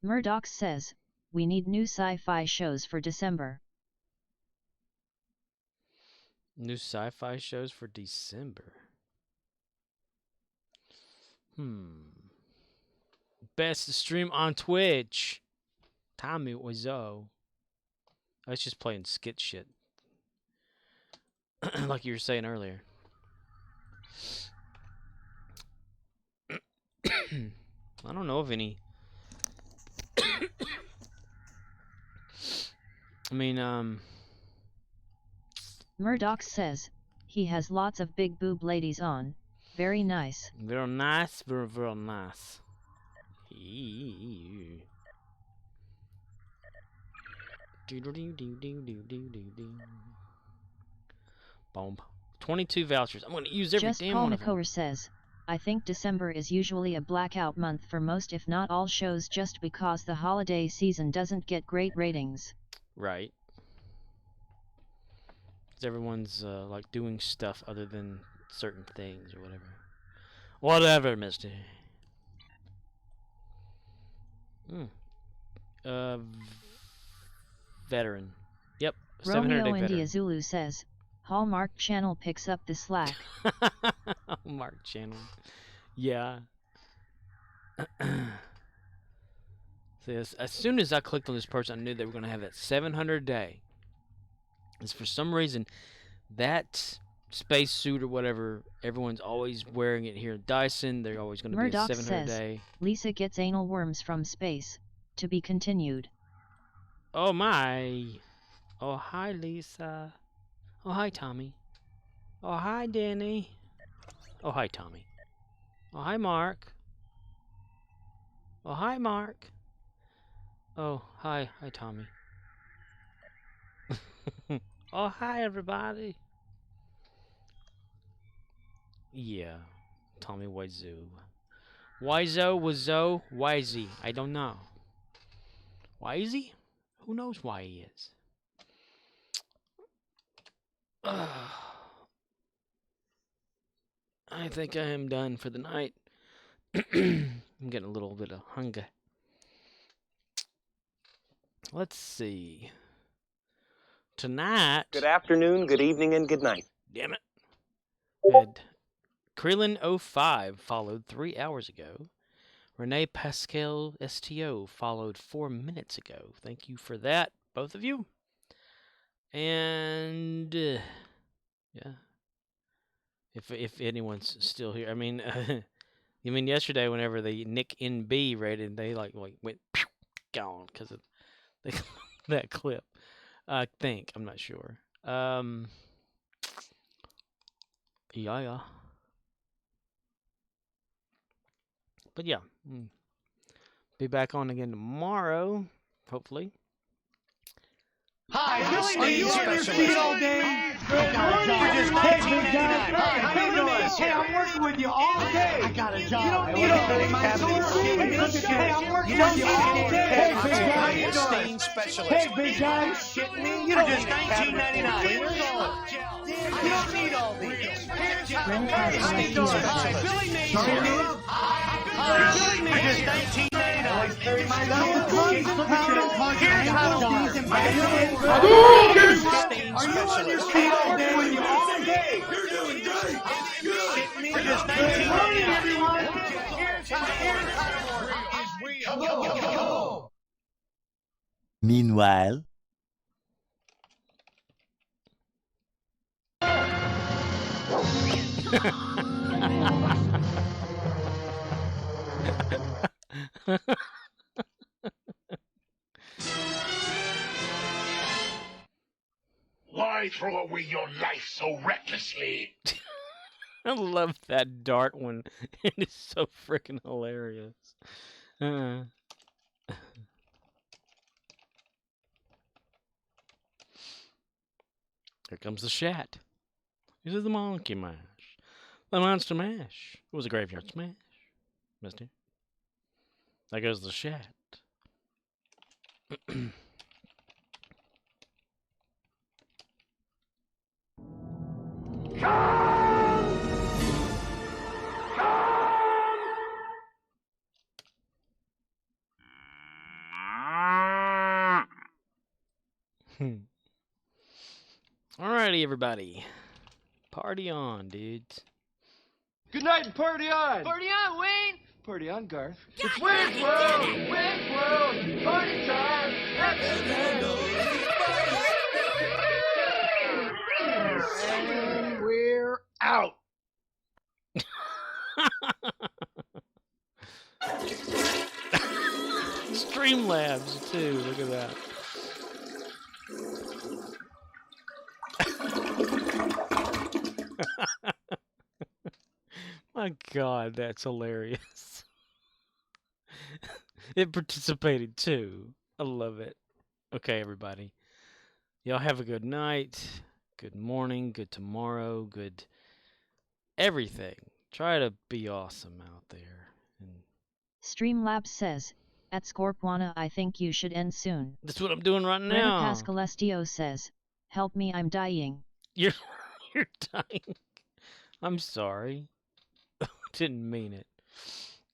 Murdoch says, we need new sci-fi shows for December. New sci-fi shows for December. Best to stream on Twitch. Tommy Wiseau. I was just playing skit shit. Like you were saying earlier. I don't know of any. I mean, Murdoch says, he has lots of big boob ladies on. Very nice. Very nice, very, very nice. Boom. 22 vouchers. I'm going to use every Just damn Paul one of them. McCower says, I think December is usually a blackout month for most if not all shows just because the holiday season doesn't get great ratings. Right. Because everyone's like doing stuff other than certain things or whatever. Whatever, mister. Veteran. Yep. Romeo India Zulu says, Hallmark Channel picks up the slack. Hallmark Channel. Yeah. So as soon as I clicked on this person, I knew they were going to have that 700 day. Because for some reason, that space suit or whatever, everyone's always wearing it here in Dyson. They're always going to be a 700 day. Lisa gets anal worms from space. To be continued. Oh my. Oh hi Lisa. Oh hi Tommy. Oh hi Danny. Oh hi Tommy. Oh hi Mark. Oh hi Mark. Oh hi Tommy. Oh hi everybody. Yeah. Tommy Wiseau. Wiseau, Wazo, Wisey. I don't know. Why is he? Who knows why he is? I think I am done for the night. I'm getting a little bit of hunger. Let's see. Tonight. Good afternoon, good evening, and good night. Damn it. Had Krillin05 followed 3 hours ago. Renee Pascal STO followed 4 minutes ago. Thank you for that, both of you. And yeah, if anyone's still here, I mean, you mean yesterday whenever the Nick NB rated, they like went gone because of that clip. I think, I'm not sure. Yeah. But yeah, be back on again tomorrow, hopefully. Hi, are you on your feet all day? Good morning. Hey, I'm working with you all day. I got a job. You don't need all day. Hey, I'm working with you all day. Hey, big guy. How you doing? Hey, big guy. Shitting me? You don't need $19.99. You don't need all these. Hey, how you doing? Hi, Billy Mays here. Billy Mays, $19.99. Here's how to use them. Are you on your feet all day? All day. You're doing great. Good. For just $19.99. Everyone. Here's how to work. Go. Meanwhile. Why throw away your life so recklessly? I love that dart one. It is so freaking hilarious. Here comes the shat. This is the monkey mash. The monster mash. It was a graveyard smash, mister. There goes the shat. Alrighty, everybody. Party on, dudes. Good night and party on! Party on, Wayne! Party on, Garth. It's Wayne's World! Wayne's World! Party time! And we're out! Streamlabs, too. Look at that. My God, that's hilarious. It participated too. I love it. Okay, everybody. Y'all have a good night, good morning, good tomorrow, good everything. Try to be awesome out there. And Streamlabs says, at Scorpwana I think you should end soon. that's what I'm doing right Rena now. Pascalestio says, help me, I'm dying. You're dying. I'm sorry. Didn't mean it.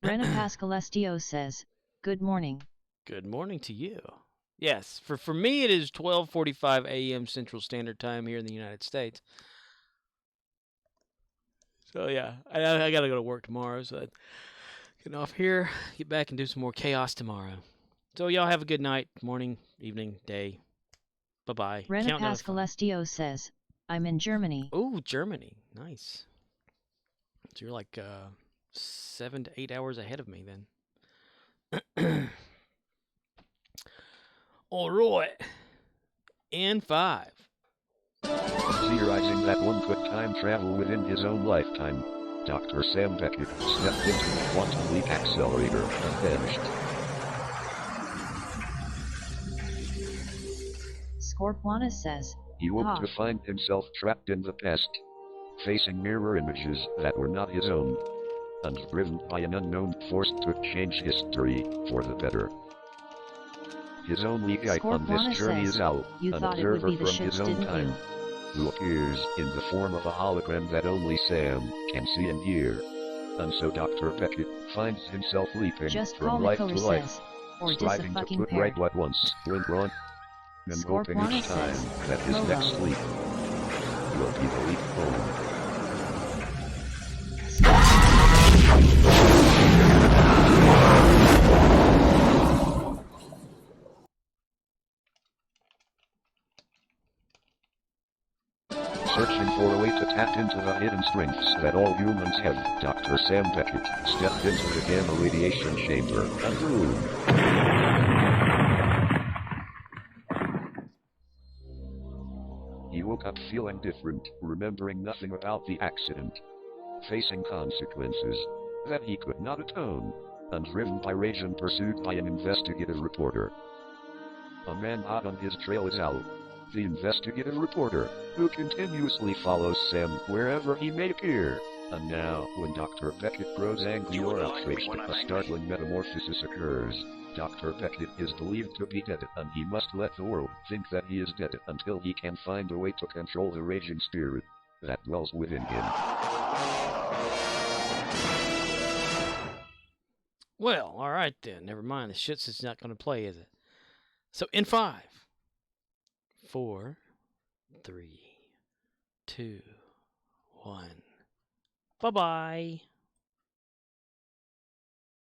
Rena Pascalestio says, good morning. Good morning to you. Yes, for me it is 12:45 a.m. Central Standard Time here in the United States. So yeah, I gotta go to work tomorrow, so I get off here, get back and do some more chaos tomorrow. So y'all have a good night, morning, evening, day. Bye-bye. Rena Pascalestio says, I'm in Germany. Oh, Germany. Nice. So you're like 7 to 8 hours ahead of me then. All right. And 5. Theorizing that one could time travel within his own lifetime, Dr. Sam Beckett stepped into the quantum leap accelerator unhinged. Scorpwana says, He woke to find himself trapped in the past, facing mirror images that were not his own, and driven by an unknown force to change history for the better. His only guide on this journey is Al, an observer from his own time, who appears in the form of a hologram that only Sam can see and hear. And so Dr. Beckett finds himself leaping from life to life, striving to put right what once went wrong, and hoping each time that his next leap will be the leap home. Searching for a way to tap into the hidden strengths that all humans have, Dr. Sam Beckett stepped into the gamma radiation chamber and room. He woke up feeling different, remembering nothing about the accident, facing consequences that he could not atone, and driven by rage and pursued by an investigative reporter. A man hot on his trail is Al, the investigative reporter, who continuously follows Sam wherever he may appear. And now, when Dr. Beckett grows angry or outraged, a startling metamorphosis occurs. Dr. Beckett is believed to be dead, and he must let the world think that he is dead until he can find a way to control the raging spirit that dwells within him. Well, alright then. Never mind. The shit's just not going to play, is it? So, in 5, 4, 3, 2, 1. Bye-bye.